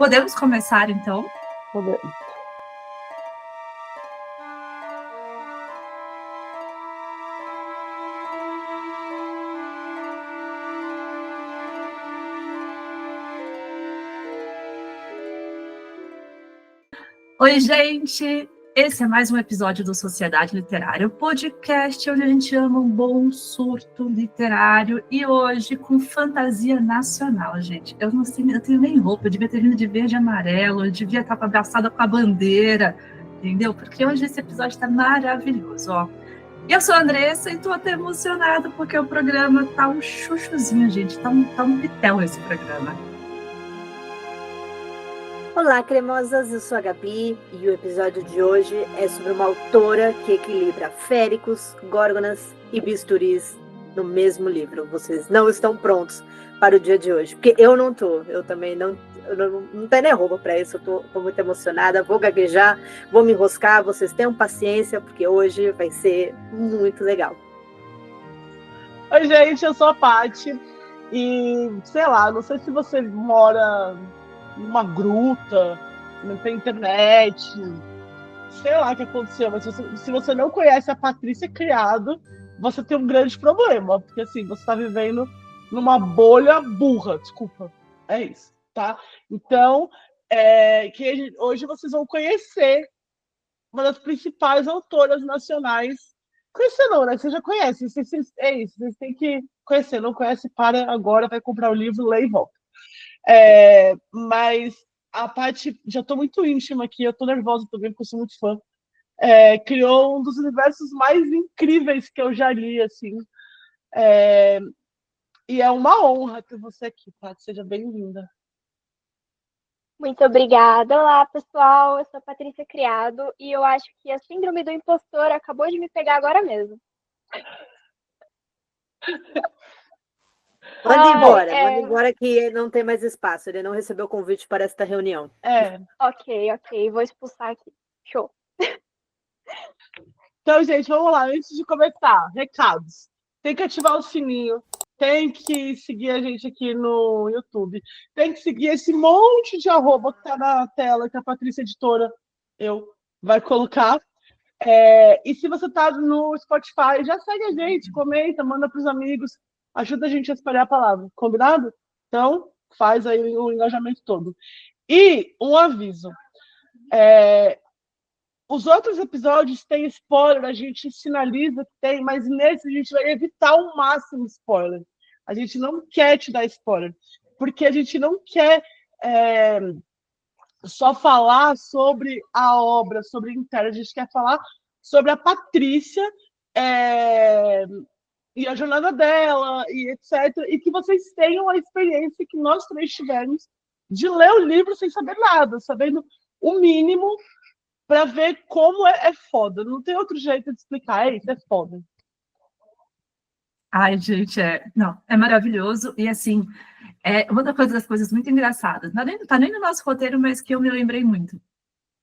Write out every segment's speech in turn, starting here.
Podemos começar, então? Podemos. Oi, gente! Esse é mais um episódio do Sociedade Literária, o podcast onde a gente ama um bom surto literário e hoje com fantasia nacional, gente. Eu não tenho nem roupa, eu devia ter vindo de verde e amarelo, eu devia estar abraçada com a bandeira, entendeu? Porque hoje esse episódio está maravilhoso, ó. Eu sou a Andressa e estou até emocionada porque o programa tá um chuchuzinho, gente, tá um pitel esse programa. Olá, cremosas, eu sou a Gabi e o episódio de hoje é sobre uma autora que equilibra féricos, górgonas e bisturis no mesmo livro. Vocês não estão prontos para o dia de hoje, porque eu não tô, eu também não tenho nem roupa para isso, eu tô muito emocionada, vou gaguejar, vou me enroscar, vocês tenham paciência, porque hoje vai ser muito legal. Oi, gente, eu sou a Paty e, sei lá, não sei se você mora numa gruta, não tem internet, sei lá o que aconteceu, mas se você não conhece a Patrícia Criado, você tem um grande problema, porque assim, você está vivendo numa bolha burra, desculpa, é isso, tá? Então, hoje vocês vão conhecer uma das principais autoras nacionais. Conhecer não, né? Você já conhece, é isso, vocês têm que conhecer, não conhece, para agora, vai comprar o livro, lê e volta. Mas a Paty, já estou muito íntima aqui, eu estou nervosa também, porque eu sou muito fã. Criou um dos universos mais incríveis que eu já li, assim. E é uma honra ter você aqui, Paty, seja bem-vinda. Muito obrigada. Olá, pessoal, eu sou a Patrícia Criado e eu acho que a síndrome do impostor acabou de me pegar agora mesmo. Manda embora que não tem mais espaço. Ele não recebeu convite para esta reunião. Ok, vou expulsar aqui. Show. Então, gente, vamos lá. Antes de começar, recados. Tem que ativar o sininho, tem que seguir a gente aqui no YouTube, tem que seguir esse monte de arroba que tá na tela, que a Patrícia Editora vai colocar. E se você tá no Spotify, já segue a gente, comenta, manda pros amigos, ajuda a gente a espalhar a palavra, combinado? Então, faz aí o engajamento todo. E um aviso. Os outros episódios têm spoiler, a gente sinaliza que tem, mas nesse a gente vai evitar ao máximo spoiler. A gente não quer te dar spoiler, porque a gente não quer só falar sobre a obra, sobre a interna, a gente quer falar sobre a Patrícia e a jornada dela, e etc. E que vocês tenham a experiência que nós três tivemos de ler o livro sem saber nada, sabendo o mínimo para ver como é foda. Não tem outro jeito de explicar. Isso é foda. Ai, gente, é maravilhoso. E assim, uma das coisas muito engraçadas, não tá nem no nosso roteiro, mas que eu me lembrei muito.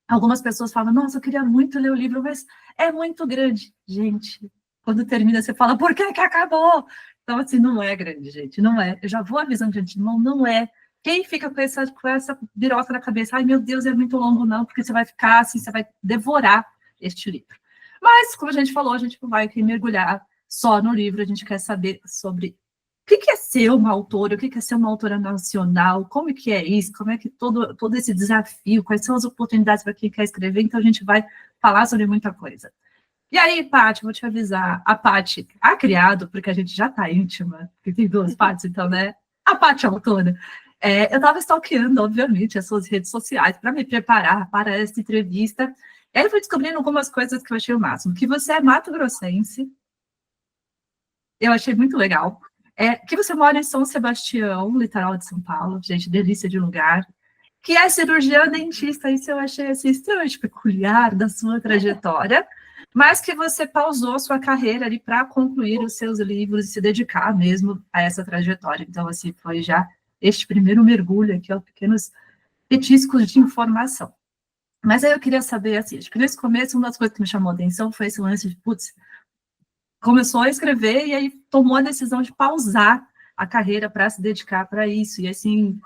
Algumas pessoas falam, nossa, eu queria muito ler o livro, mas é muito grande. Gente, quando termina, você fala, por que acabou? Então, assim, não é grande, gente, não é. Eu já vou avisando de antemão, não é. Quem fica com essa biroca na cabeça, ai, meu Deus, é muito longo, não, porque você vai ficar assim, você vai devorar este livro. Mas, como a gente falou, a gente não vai aqui mergulhar só no livro, a gente quer saber sobre o que é ser uma autora, o que é ser uma autora nacional, como que é isso, como é que todo esse desafio, quais são as oportunidades para quem quer escrever, então a gente vai falar sobre muita coisa. E aí, Paty, vou te avisar, a Paty, a Criado, porque a gente já está íntima, porque tem duas Patys, então, né? A Paty é autora. Eu estava stalkeando, obviamente, as suas redes sociais para me preparar para essa entrevista. E aí eu fui descobrindo algumas coisas que eu achei o máximo. Que você é mato-grossense. Eu achei muito legal. Que você mora em São Sebastião, litoral de São Paulo. Gente, delícia de lugar. Que é cirurgiã dentista. Isso eu achei assim, extremamente peculiar da sua trajetória. Mas que você pausou sua carreira ali para concluir os seus livros e se dedicar mesmo a essa trajetória. Então, assim, foi já este primeiro mergulho aqui, ó, pequenos petiscos de informação. Mas aí eu queria saber, assim, acho que nesse começo, uma das coisas que me chamou a atenção foi esse lance de, putz, começou a escrever e aí tomou a decisão de pausar a carreira para se dedicar para isso. E, assim,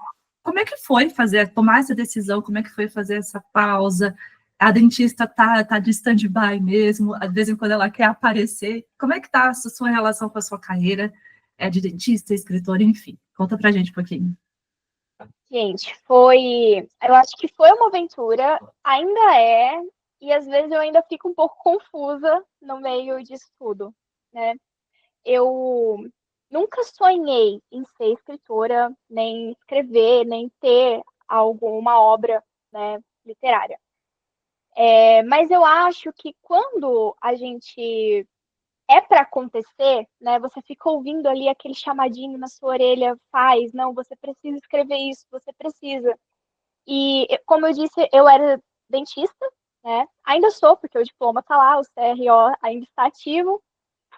como é que foi tomar essa decisão? Como é que foi fazer essa pausa? A dentista tá de stand-by mesmo, de vez em quando ela quer aparecer. Como é que tá a sua relação com a sua carreira de dentista, escritora, enfim? Conta pra gente um pouquinho. Gente, eu acho que foi uma aventura, ainda é, e às vezes eu ainda fico um pouco confusa no meio disso tudo, né? Eu nunca sonhei em ser escritora, nem escrever, nem ter alguma obra, né, literária. Mas eu acho que quando a gente para acontecer, né? Você fica ouvindo ali aquele chamadinho na sua orelha, faz, não, você precisa escrever isso, você precisa. E, como eu disse, eu era dentista, né? Ainda sou, porque o diploma tá lá, o CRO ainda está ativo,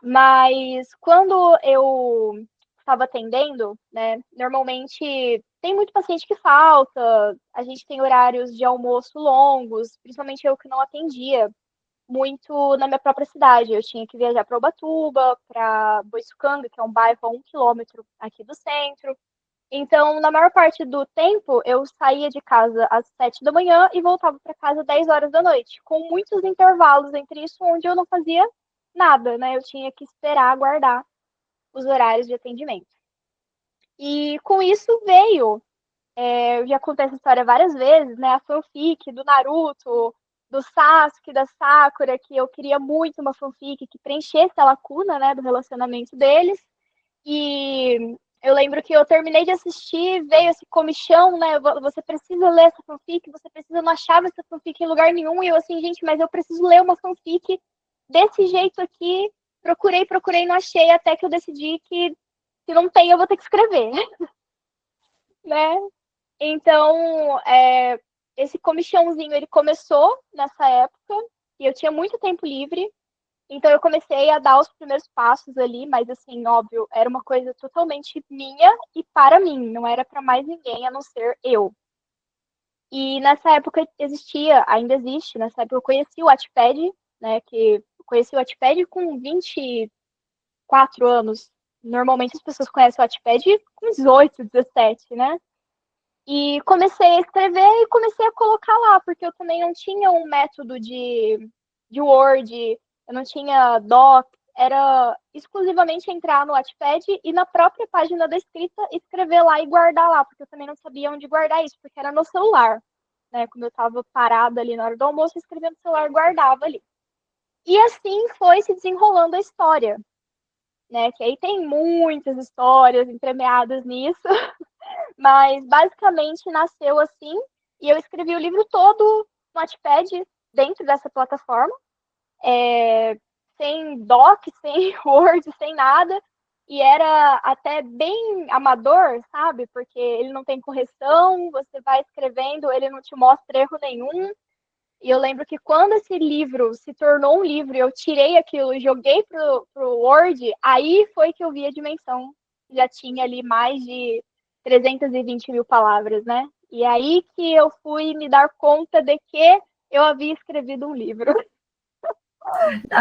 mas quando eu estava atendendo, né? Normalmente tem muito paciente que falta, a gente tem horários de almoço longos, principalmente eu que não atendia muito na minha própria cidade. Eu tinha que viajar para Ubatuba, para Boiçucanga, que é um bairro a 1 quilômetro aqui do centro. Então, na maior parte do tempo, eu saía de casa às 7 da manhã e voltava para casa às 10 horas da noite, com muitos intervalos entre isso, onde eu não fazia nada, né? Eu tinha que esperar aguardar os horários de atendimento. E com isso veio, eu já contei essa história várias vezes, né? A fanfic do Naruto, do Sasuke, da Sakura, que eu queria muito uma fanfic que preenchesse a lacuna, né, do relacionamento deles. E eu lembro que eu terminei de assistir, veio esse comichão, né, você precisa ler essa fanfic, você precisa, não achava essa fanfic em lugar nenhum, e eu assim, gente, mas eu preciso ler uma fanfic desse jeito aqui, procurei, não achei, até que eu decidi que se não tem, eu vou ter que escrever, né? Então, esse comichãozinho, ele começou nessa época, e eu tinha muito tempo livre, então eu comecei a dar os primeiros passos ali, mas assim, óbvio, era uma coisa totalmente minha e para mim, não era para mais ninguém a não ser eu. E nessa época ainda existe, nessa época eu conheci o Wattpad, né, que eu conheci o Wattpad com 24 anos. Normalmente as pessoas conhecem o Wattpad com 18, 17, né? E comecei a escrever e comecei a colocar lá, porque eu também não tinha um método de Word, eu não tinha doc, era exclusivamente entrar no Wattpad e na própria página da escrita escrever lá e guardar lá, porque eu também não sabia onde guardar isso, porque era no celular, né? Quando eu estava parada ali na hora do almoço, escrevia no celular, guardava ali. E assim foi se desenrolando a história, né? Que aí tem muitas histórias entremeadas nisso. Mas basicamente nasceu assim, e eu escrevi o livro todo no Wattpad, dentro dessa plataforma, sem doc, sem Word, sem nada, e era até bem amador, sabe? Porque ele não tem correção, você vai escrevendo, ele não te mostra erro nenhum. E eu lembro que quando esse livro se tornou um livro, eu tirei aquilo e joguei pro Word, aí foi que eu vi a dimensão. Já tinha ali mais de 320 mil palavras, né? E aí que eu fui me dar conta de que eu havia escrevido um livro.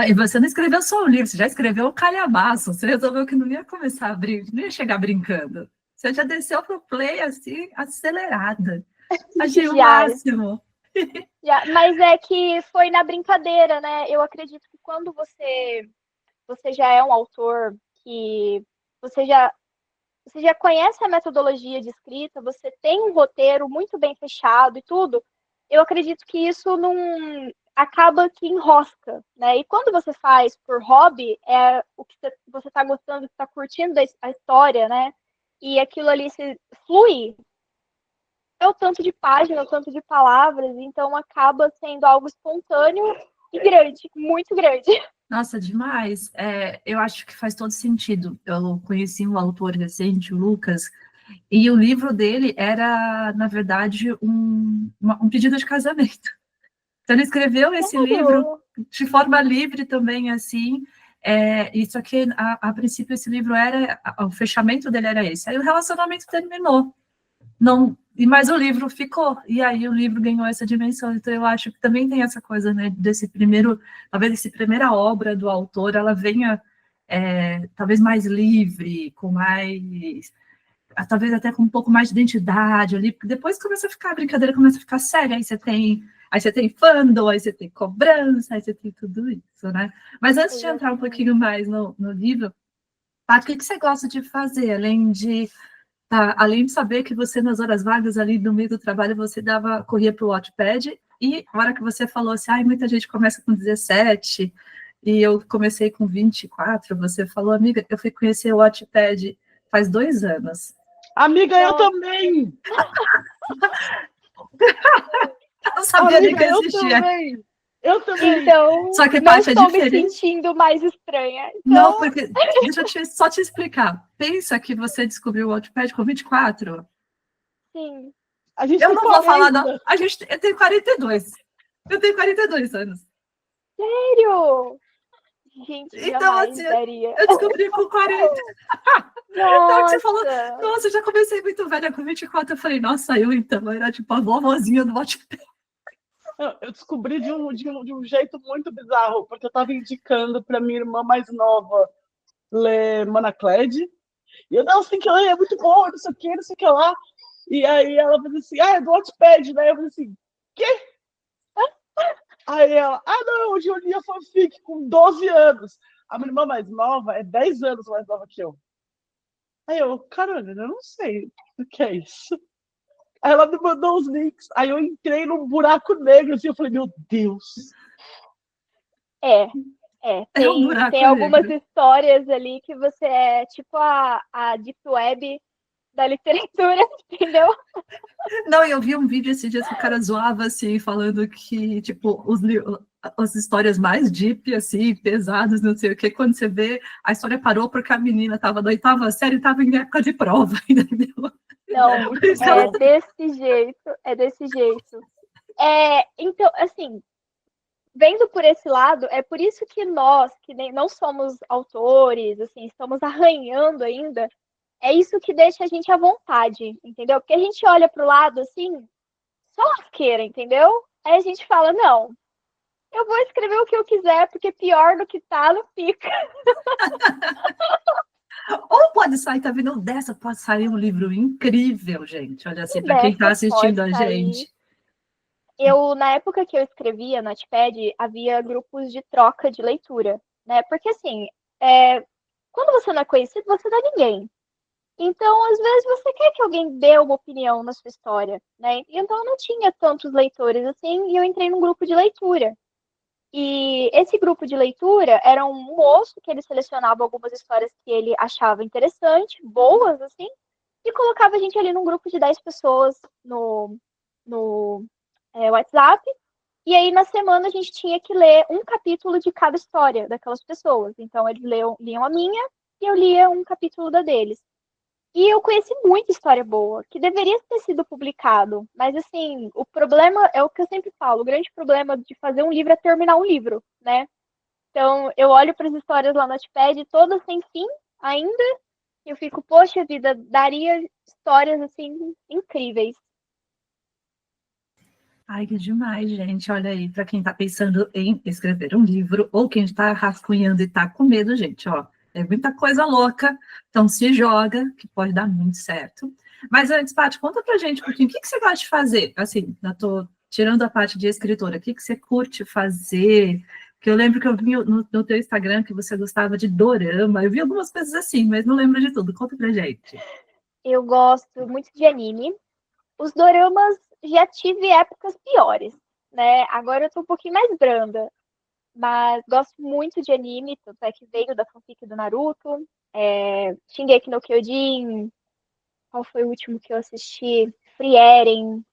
E você não escreveu só um livro, você já escreveu um calhamaço. Você resolveu que não ia começar não ia chegar brincando. Você já desceu pro play assim, acelerada. Achei o máximo. Mas é que foi na brincadeira, né? Eu acredito que quando você já é um autor que você já conhece a metodologia de escrita, você tem um roteiro muito bem fechado e tudo, eu acredito que isso não acaba que enrosca, né? E quando você faz por hobby, é o que você está gostando, está curtindo a história, né? E aquilo ali se flui, é o tanto de páginas, o tanto de palavras, então acaba sendo algo espontâneo e grande, muito grande. Nossa, demais. Eu acho que faz todo sentido. Eu conheci um autor recente, o Lucas, e o livro dele era, na verdade, um pedido de casamento. Então, ele escreveu esse livro de forma livre também, assim. Isso aqui, a princípio, esse livro o fechamento dele era esse. Aí o relacionamento terminou. Mas o livro ficou, e aí o livro ganhou essa dimensão. Então eu acho que também tem essa coisa, né, talvez essa primeira obra do autor, ela venha talvez mais livre, com mais talvez até com um pouco mais de identidade ali, porque depois começa a ficar, a brincadeira começa a ficar séria, aí você tem fandom, aí você tem cobrança, aí você tem tudo isso, né? Mas antes de entrar um pouquinho mais no livro, Paty, o que você gosta de fazer, além de saber que você, nas horas vagas ali no meio do trabalho, você corria para o Wattpad, e na hora que você falou assim, muita gente começa com 17, e eu comecei com 24, você falou, amiga, eu fui conhecer o Wattpad faz 2 anos. Amiga, eu também! Eu não sabia nem que existia. Eu também. Então, só que não Paty, estou me sentindo mais estranha. Então... Não, porque, deixa eu só te explicar. Pensa que você descobriu o Wattpad com 24. Sim. Eu não vou falar, não. Eu tenho 42. Eu tenho 42 anos. Sério? Gente, então, assim, eu descobri com 40. Então, você falou, nossa, eu já comecei muito velha com 24. Eu falei, nossa, eu então, era tipo a vovozinha do Wattpad. Eu descobri de um jeito muito bizarro, porque eu estava indicando para minha irmã mais nova ler Mana Cled, e eu, não, você tem que ler, é muito bom, não sei o que lá. E aí ela falou assim, é do Wattpad, né? Eu falei assim, quê? Aí ela, não, hoje eu li a fanfic com 12 anos. A minha irmã mais nova é 10 anos mais nova que eu. Aí eu, caramba, eu não sei o que é isso. Aí ela me mandou os links. Aí eu entrei num buraco negro assim, eu falei, meu Deus. Tem algumas histórias ali que você é tipo a Deep Web da literatura, entendeu? Não, eu vi um vídeo esses dias que o cara zoava, assim, falando que, tipo, as histórias mais deep, assim, pesadas, não sei o que, quando você vê, a história parou porque a menina estava na 8ª série e estava em época de prova, entendeu? Não, é desse jeito. Então, assim, vendo por esse lado, é por isso que nós, que não somos autores, assim, estamos arranhando ainda, é isso que deixa a gente à vontade, entendeu? Porque a gente olha pro lado, assim, só lasqueira, entendeu? Aí a gente fala, não, eu vou escrever o que eu quiser, porque pior do que tá, não fica. Ou pode sair, tá vendo? Dessa pode sair um livro incrível, gente. Olha assim, para quem está assistindo a gente. Na época que eu escrevia no Wattpad, havia grupos de troca de leitura, né? Porque, assim, quando você não é conhecido, você não é ninguém. Então, às vezes, você quer que alguém dê uma opinião na sua história, né? Então, eu não tinha tantos leitores assim, e eu entrei num grupo de leitura. E esse grupo de leitura era um moço que ele selecionava algumas histórias que ele achava interessante, boas, assim, e colocava a gente ali num grupo de 10 pessoas no WhatsApp. E aí, na semana, a gente tinha que ler um capítulo de cada história daquelas pessoas. Então, eles liam a minha e eu lia um capítulo da deles. E eu conheci muita história boa, que deveria ter sido publicado. Mas, assim, o problema é o que eu sempre falo. O grande problema de fazer um livro é terminar um livro, né? Então, eu olho para as histórias lá no Wattpad, todas sem fim ainda, e eu fico, poxa vida, daria histórias, assim, incríveis. Ai, que demais, gente. Olha aí, para quem está pensando em escrever um livro, ou quem está rascunhando e está com medo, gente, ó. É muita coisa louca, então se joga, que pode dar muito certo. Mas antes, Paty, conta pra gente um pouquinho, o que você gosta de fazer? Assim, eu tô tirando a parte de escritora, o que você curte fazer? Porque eu lembro que eu vi no teu Instagram que você gostava de dorama, eu vi algumas coisas assim, mas não lembro de tudo. Conta pra gente. Eu gosto muito de anime. Os doramas já tive épocas piores, né? Agora eu tô um pouquinho mais branda. Mas gosto muito de anime, tanto é que veio da fanfic do Naruto, Shingeki no Kyojin, qual foi o último que eu assisti? Frieren,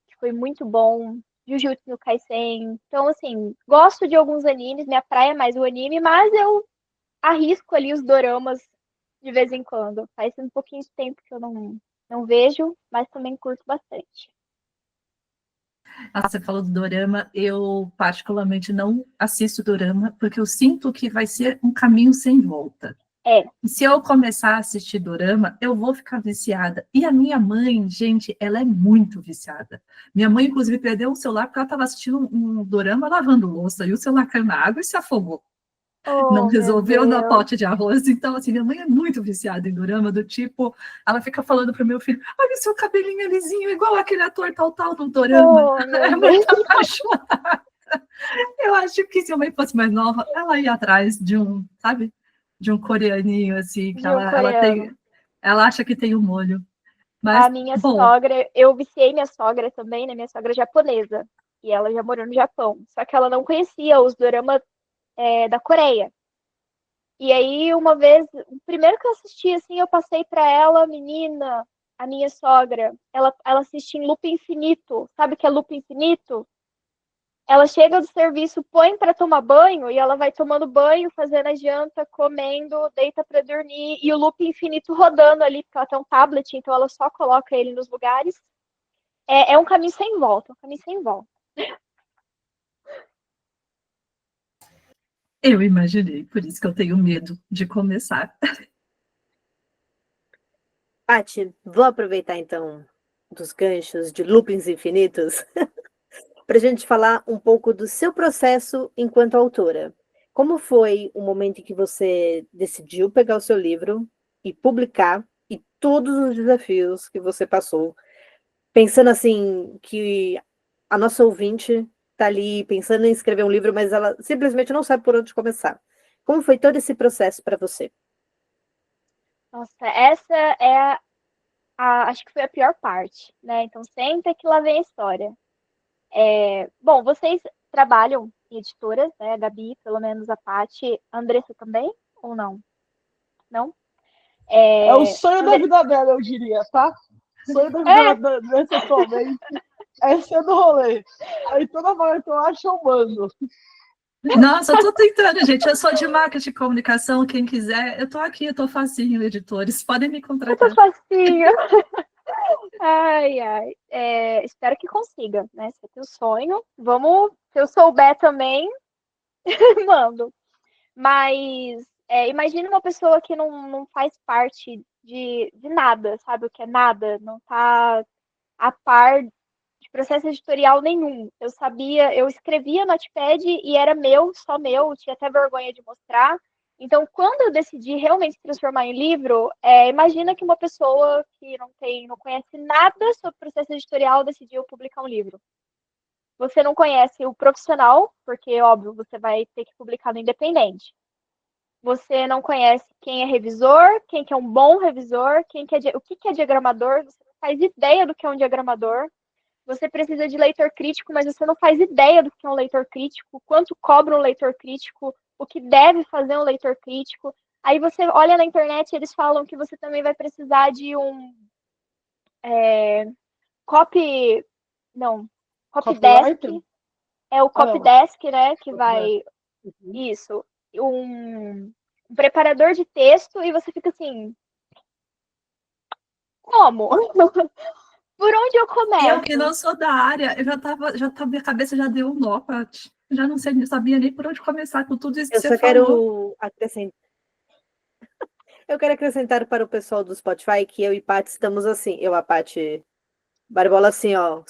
que foi muito bom, Jujutsu no Kaisen. Então, assim, gosto de alguns animes, minha praia é mais o anime, mas eu arrisco ali os doramas de vez em quando. Faz um pouquinho de tempo que eu não vejo, mas também curto bastante. Você falou do dorama, eu particularmente não assisto dorama, porque eu sinto que vai ser um caminho sem volta. E se eu começar a assistir dorama, eu vou ficar viciada. E a minha mãe, gente, ela é muito viciada. Minha mãe, inclusive, perdeu o celular porque ela estava assistindo um dorama lavando louça, e o celular caiu na água e se afogou. não Oh, meu resolveu no Deus. pote de arroz. Então, assim, minha mãe é muito viciada em dorama, do tipo, ela fica falando pro meu filho, olha o seu cabelinho é lisinho, igual aquele ator tal do dorama. Oh, Ela meu é muito Deus. apaixonada. Eu acho que se a mãe fosse mais nova, ela ia atrás de um, sabe? De um coreaninho, assim, que De um ela coreano. tem, ela acha que tem o molho. Mas, A minha bom, sogra, eu viciei minha sogra também, né? Minha sogra é japonesa. E ela já morou no Japão. Só que ela não conhecia os doramas da Coreia. E aí, uma vez, o primeiro que eu assisti, assim, eu passei pra ela, menina, a minha sogra, ela assiste em loop infinito. Sabe o que é loop infinito? Ela chega do serviço, põe pra tomar banho e ela vai tomando banho, fazendo a janta, comendo, deita pra dormir e o loop infinito rodando ali, porque ela tem um tablet, então ela só coloca ele nos lugares. É um caminho sem volta, um caminho sem volta. eu imaginei, por isso que eu tenho medo de começar. Paty, vou aproveitar então dos ganchos de loopings infinitos para a gente falar um pouco do seu processo enquanto autora. Como foi o momento em que você decidiu pegar o seu livro e publicar e todos os desafios que você passou, pensando assim que a nossa ouvinte está ali pensando em escrever um livro, mas ela simplesmente não sabe por onde começar. Como foi todo esse processo para você? Nossa, essa é acho que foi a pior parte, né? Então senta que lá vem a história. Bom, vocês trabalham em editoras, né? A Gabi, pelo menos a Paty, a Andressa também, ou não? Não? É o sonho da Andre... vida dela, eu diria, tá? O sonho da vida É, dessa atualmente é ser do rolê. Aí toda hora que eu acho, eu mando. Nossa, eu tô tentando, gente. Eu sou de marketing e comunicação. Quem quiser, eu tô aqui, eu tô facinho, editores. Podem me eu tô contratar. facinho. Ai, ai. Espero que consiga, né? Se é teu sonho, vamos. Se eu souber também, mando. Mas imagine uma pessoa que não faz parte de nada, sabe o que é nada? Não tá a par de processo editorial nenhum. Eu escrevia no Notepad e era meu, só meu, tinha até vergonha de mostrar. Então, quando eu decidi realmente transformar em livro, imagina que uma pessoa que não conhece nada sobre processo editorial decidiu publicar um livro. Você não conhece o profissional, porque, óbvio, você vai ter que publicar no independente. Você não conhece quem é revisor, quem que é um bom revisor, o que é diagramador, você não faz ideia do que é um diagramador. Você precisa de leitor crítico, mas você não faz ideia do que é um leitor crítico, quanto cobra um leitor crítico, o que deve fazer um leitor crítico. Aí você olha na internet e eles falam que você também vai precisar de um copy. Não, copydesk. Copywriter? É o Ah, não. copydesk, né? Que Copywriter. vai. Uhum. Isso. Um preparador de texto e você fica assim. Como? Por onde eu Eu que começo? não sou da área, minha cabeça já deu um nó, Paty. Já não sei, não sabia nem por onde começar com tudo isso que Eu você só falou. quero acrescentar. Eu quero acrescentar para o pessoal do Spotify que eu e Paty estamos assim. Eu, a Paty Barbola, assim, ó,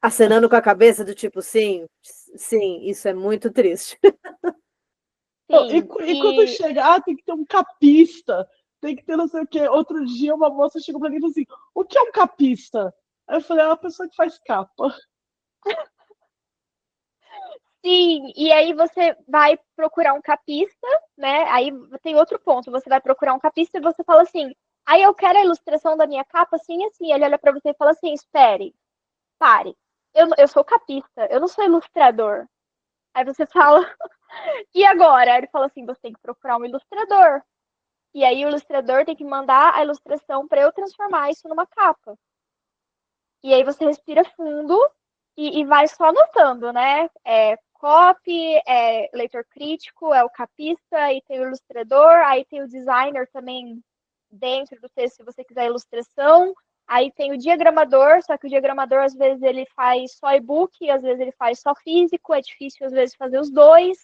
acenando com a cabeça do tipo, sim, sim, isso é muito triste. Não, Sim. e quando chega, tem que ter um capista, tem que ter não sei o quê. Outro dia uma moça chegou pra mim e falou assim, o que é um capista? Aí eu falei, é uma pessoa que faz capa. Sim, e aí você vai procurar um capista, né? Aí tem outro ponto, você vai procurar um capista e você fala assim, aí eu quero a ilustração da minha capa assim, assim. Ele olha pra você e fala assim, espere, pare. Eu sou capista, eu não sou ilustrador. Aí você fala, e agora? Aí ele fala assim, você tem que procurar um ilustrador. E aí o ilustrador tem que mandar a ilustração para eu transformar isso numa capa. E aí você respira fundo e vai só anotando, né? Copy, leitor crítico, é o capista, aí tem o ilustrador, aí tem o designer também dentro do texto, se você quiser ilustração. Aí tem o diagramador, só que o diagramador às vezes ele faz só e-book, às vezes ele faz só físico, é difícil às vezes fazer os dois.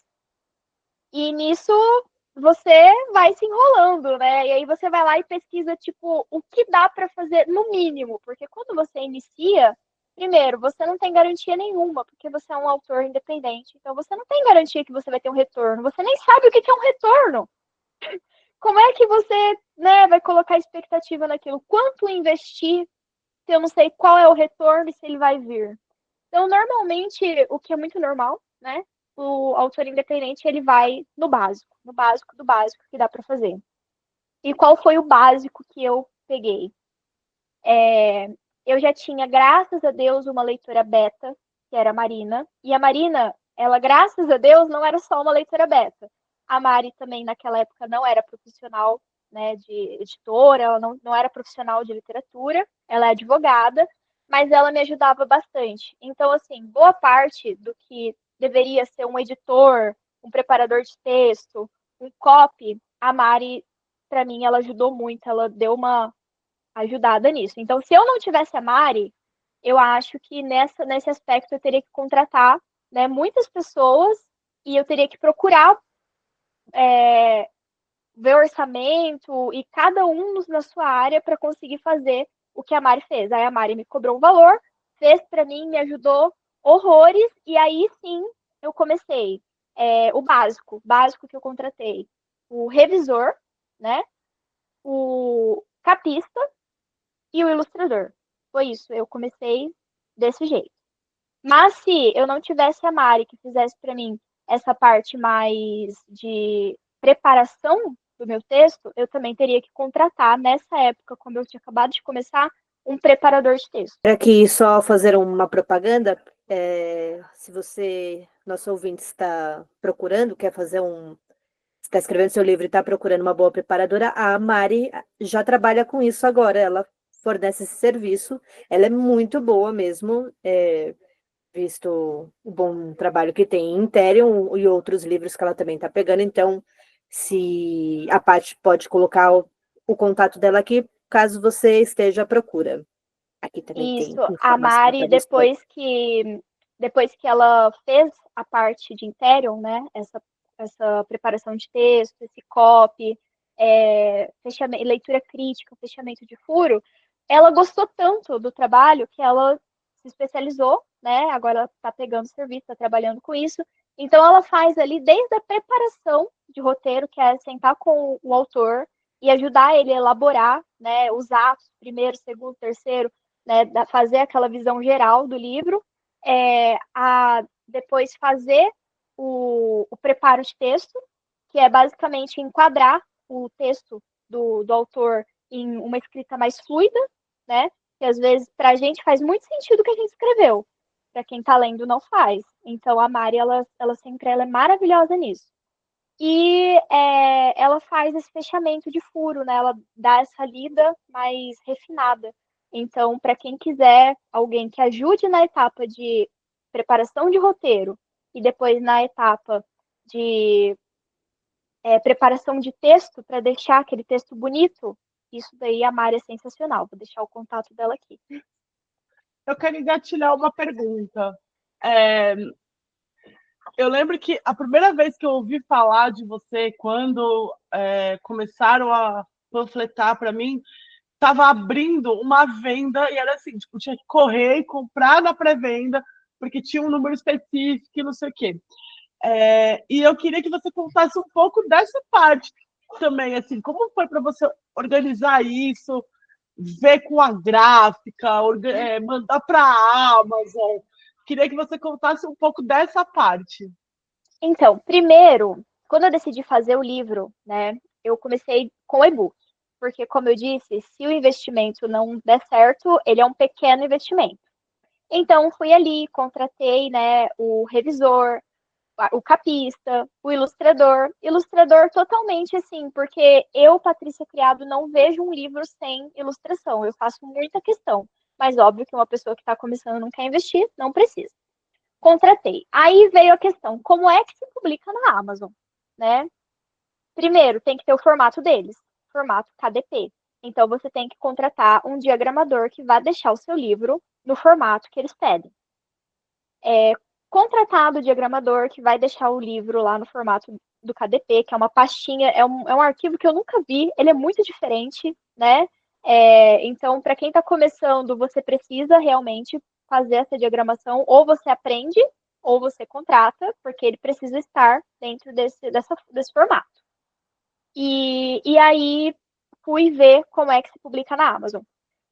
E nisso você vai se enrolando, né? E aí você vai lá e pesquisa, tipo, o que dá para fazer no mínimo, porque quando você inicia, Primeiro, você não tem garantia nenhuma, porque você é um autor independente. Então, você não tem garantia que você vai ter um retorno. Você nem sabe o que é um retorno. Como é que você, né, vai colocar expectativa naquilo? Quanto investir se eu não sei qual é o retorno e se ele vai vir? Então, normalmente, o que é muito normal, né? O autor independente, ele vai no básico do básico que dá para fazer. E qual foi o básico que eu peguei? Eu já tinha, graças a Deus, uma leitora beta, que era a Marina. E a Marina, ela, graças a Deus, não era só uma leitora beta. A Mari também, naquela época, não era profissional, né, de editora, ela não era profissional de literatura, ela é advogada, mas ela me ajudava bastante. Então, assim, boa parte do que deveria ser um editor, um preparador de texto, um copy, a Mari, para mim, ela ajudou muito, ela deu uma ajudada nisso. Então, se eu não tivesse a Mari, eu acho que nesse aspecto eu teria que contratar, né, muitas pessoas e eu teria que procurar ver orçamento e cada um na sua área para conseguir fazer o que a Mari fez. Aí a Mari me cobrou um valor, fez para mim, me ajudou horrores e aí sim eu comecei o básico que eu contratei, o revisor, né, o capista e o ilustrador. Foi isso, eu comecei desse jeito. Mas se eu não tivesse a Mari que fizesse para mim essa parte mais de preparação do meu texto, eu também teria que contratar, nessa época, quando eu tinha acabado de começar, um preparador de texto. Aqui só fazer uma propaganda. Se você, nosso ouvinte, está procurando, quer fazer está escrevendo seu livro e está procurando uma boa preparadora, a Mari já trabalha com isso agora. Ela fornece esse serviço. Ela é muito boa mesmo, visto o bom trabalho que tem em Interion e outros livros que ela também está pegando. Então, se a Paty pode colocar o contato dela aqui, caso você esteja à procura. Aqui também tem Isso, a informação Mari, da história. depois que ela fez a parte de Interion, né, essa preparação de texto, esse copy, leitura crítica, fechamento de furo, ela gostou tanto do trabalho que ela se especializou, né, agora ela está pegando serviço, está trabalhando com isso, então ela faz ali desde a preparação de roteiro, que é sentar com o autor e ajudar ele a elaborar, né, os atos, primeiro, segundo, terceiro, né, fazer aquela visão geral do livro, depois fazer o preparo de texto, que é basicamente enquadrar o texto do autor em uma escrita mais fluida, né? Que às vezes para a gente faz muito sentido o que a gente escreveu, para quem está lendo não faz. Então a Mari, ela sempre ela é maravilhosa nisso. E ela faz esse fechamento de furo, né? Ela dá essa lida mais refinada. Então, para quem quiser alguém que ajude na etapa de preparação de roteiro e depois na etapa de preparação de texto, para deixar aquele texto bonito, isso daí a Mari é sensacional. Vou deixar o contato dela aqui. Eu quero engatilhar uma pergunta. Eu lembro que a primeira vez que eu ouvi falar de você, quando começaram a panfletar para mim, estava abrindo uma venda e era assim, tipo, tinha que correr e comprar na pré-venda, porque tinha um número específico e não sei o quê. E eu queria que você contasse um pouco dessa parte também, assim, como foi para você organizar isso, ver com a gráfica, mandar para a Amazon. Queria que você contasse um pouco dessa parte. Então, primeiro, quando eu decidi fazer o livro, né, eu comecei com o e-book. Porque, como eu disse, se o investimento não der certo, ele é um pequeno investimento. Então, fui ali, contratei, né, o revisor, o capista, o ilustrador. Ilustrador totalmente assim, porque eu, Patrícia Criado, não vejo um livro sem ilustração. Eu faço muita questão. Mas óbvio que uma pessoa que está começando e não quer investir, não precisa. Contratei. Aí veio a questão, como é que se publica na Amazon, né? Primeiro, tem que ter o formato deles, formato KDP. Então, você tem que contratar um diagramador que vai deixar o seu livro no formato que eles pedem. Contratado o diagramador que vai deixar o livro lá no formato do KDP, que é uma pastinha, é um arquivo que eu nunca vi, ele é muito diferente, né? Então, para quem está começando, você precisa realmente fazer essa diagramação, ou você aprende, ou você contrata, porque ele precisa estar dentro desse formato. E aí fui ver como é que se publica na Amazon.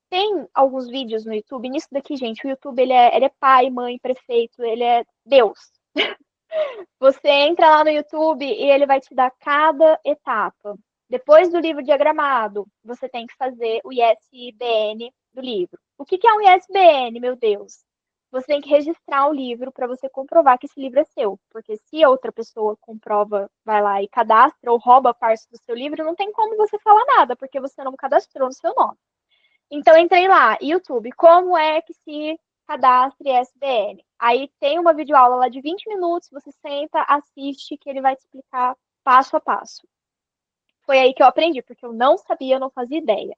Tem alguns vídeos no YouTube, nisso daqui, gente, o YouTube ele é pai, mãe, prefeito, ele é Deus. Você entra lá no YouTube e ele vai te dar cada etapa. Depois do livro diagramado, você tem que fazer o ISBN do livro. O que é um ISBN, meu Deus? Você tem que registrar o livro para você comprovar que esse livro é seu. Porque se outra pessoa comprova, vai lá e cadastra ou rouba parte do seu livro, não tem como você falar nada, porque você não cadastrou no seu nome. Então, entrei lá, YouTube, como é que se cadastra ISBN? Aí tem uma videoaula lá de 20 minutos, você senta, assiste, que ele vai te explicar passo a passo. Foi aí que eu aprendi, porque eu não sabia, eu não fazia ideia.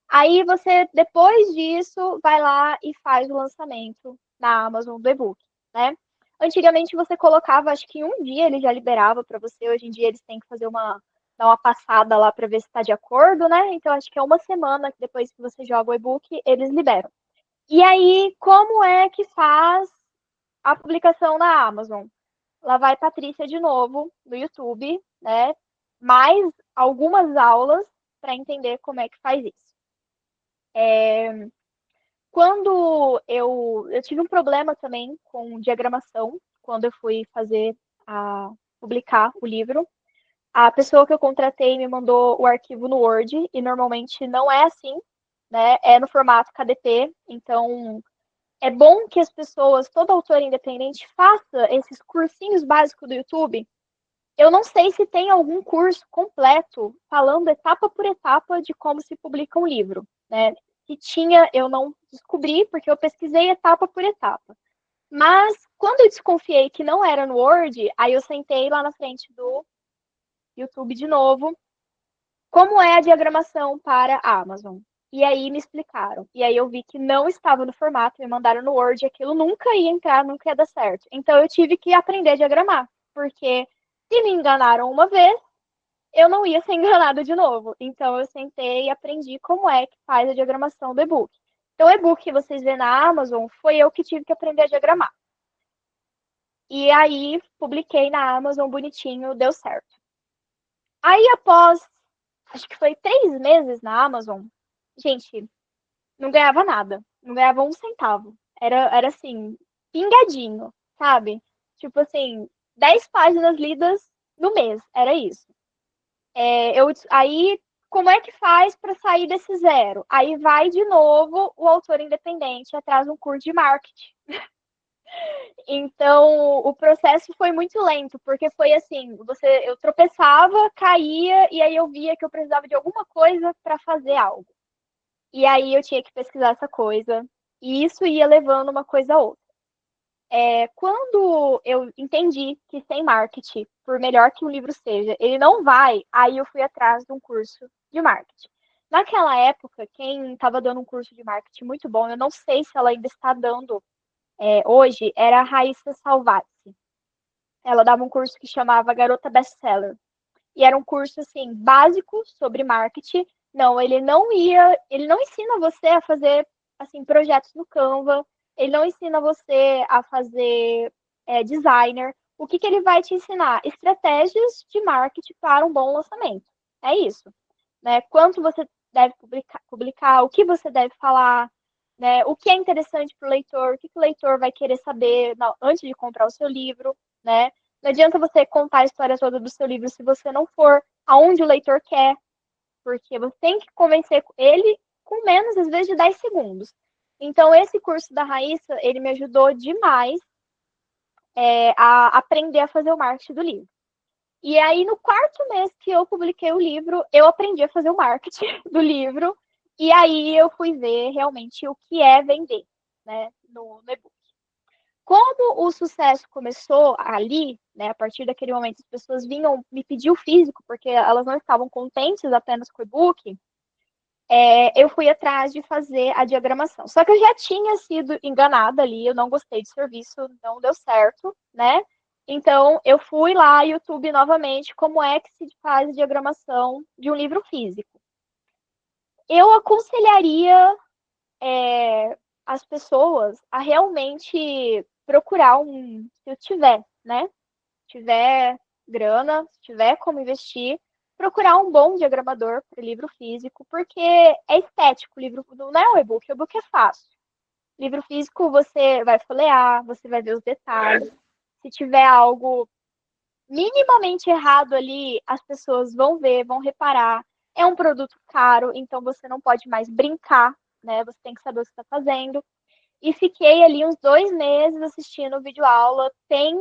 Aí você, depois disso, vai lá e faz o lançamento na Amazon do e-book, né? Antigamente você colocava, acho que em um dia ele já liberava para você, hoje em dia eles têm que fazer dar uma passada lá para ver se está de acordo, né? Então acho que é uma semana que depois que você joga o e-book, eles liberam. E aí, como é que faz a publicação na Amazon? Lá vai Patrícia de novo no YouTube, né? Mais algumas aulas para entender como é que faz isso. Quando eu tive um problema também com diagramação, quando eu fui publicar o livro, a pessoa que eu contratei me mandou o arquivo no Word, e normalmente não é assim, né? É no formato KDP, então é bom que as pessoas, todo autor independente, faça esses cursinhos básicos do YouTube. Eu não sei se tem algum curso completo falando etapa por etapa de como se publica um livro, né? Se tinha, eu não descobri, porque eu pesquisei etapa por etapa. Mas, quando eu desconfiei que não era no Word, aí eu sentei lá na frente do YouTube de novo, como é a diagramação para a Amazon. E aí me explicaram. E aí eu vi que não estava no formato, me mandaram no Word, e aquilo nunca ia entrar, nunca ia dar certo. Então eu tive que aprender a diagramar, porque se me enganaram uma vez, eu não ia ser enganada de novo. Então eu sentei e aprendi como é que faz a diagramação do e-book. Então o e-book que vocês vêem na Amazon, foi eu que tive que aprender a diagramar. E aí publiquei na Amazon bonitinho, deu certo. Aí após, acho que foi 3 meses na Amazon, gente, não ganhava nada. Não ganhava um centavo. Era assim, pingadinho, sabe? Tipo assim, 10 páginas lidas no mês. Era isso. Aí, como é que faz para sair desse zero? Aí vai de novo o autor independente atrás de um curso de marketing. Então, o processo foi muito lento, porque foi assim, eu tropeçava, caía, e aí eu via que eu precisava de alguma coisa para fazer algo. E aí eu tinha que pesquisar essa coisa, e isso ia levando uma coisa a outra. Quando eu entendi que sem marketing, por melhor que um livro seja, ele não vai, aí eu fui atrás de um curso de marketing. Naquela época, quem estava dando um curso de marketing muito bom, eu não sei se ela ainda está dando hoje, era a Raíssa Salvati. Ela dava um curso que chamava Garota Bestseller. E era um curso, assim, básico sobre marketing. Não, ele não ensina você a fazer, assim, projetos no Canva. Ele não ensina você a fazer designer. O que ele vai te ensinar? Estratégias de marketing para um bom lançamento. É isso. Né? Quanto você deve publicar, o que você deve falar, né? O que é interessante para o leitor, o que o leitor vai querer saber antes de comprar o seu livro, né? Não adianta você contar a história toda do seu livro se você não for aonde o leitor quer, porque você tem que convencer ele com menos, às vezes, de 10 segundos. Então, esse curso da Raíssa, ele me ajudou demais a aprender a fazer o marketing do livro. E aí, no 4º mês que eu publiquei o livro, eu aprendi a fazer o marketing do livro, e aí eu fui ver realmente o que é vender, né, no e-book. Como o sucesso começou ali, né, a partir daquele momento, as pessoas vinham me pedir o físico, porque elas não estavam contentes apenas com o e-book, eu fui atrás de fazer a diagramação. Só que eu já tinha sido enganada ali, eu não gostei do serviço, não deu certo, né? Então, eu fui lá, YouTube, novamente, como é que se faz a diagramação de um livro físico. Eu aconselharia as pessoas a realmente procurar se eu tiver, né? Tiver grana, se tiver como investir, procurar um bom diagramador para o livro físico, porque é estético, o livro não é o e-book é fácil. Livro físico você vai folhear, você vai ver os detalhes. Se tiver algo minimamente errado ali, as pessoas vão ver, vão reparar. É um produto caro, então você não pode mais brincar, né? Você tem que saber o que está fazendo. E fiquei ali uns 2 meses assistindo videoaula. Tem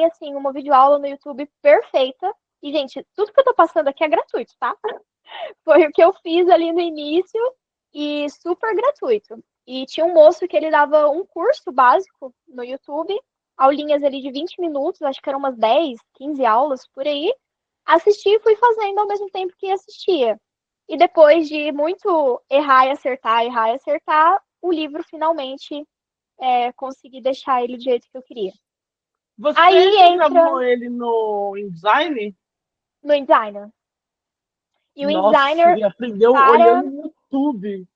assim, uma videoaula no YouTube perfeita. E, gente, tudo que eu tô passando aqui é gratuito, tá? Foi o que eu fiz ali no início e super gratuito. E tinha um moço que ele dava um curso básico no YouTube, aulinhas ali de 20 minutos, acho que eram umas 10, 15 aulas por aí. Assisti e fui fazendo ao mesmo tempo que assistia. E depois de muito errar e acertar, o livro finalmente consegui deixar ele do jeito que eu queria. Você Aí programou ele no InDesign? No InDesigner. E o Nossa, InDesigner, e aprendeu olhando no YouTube.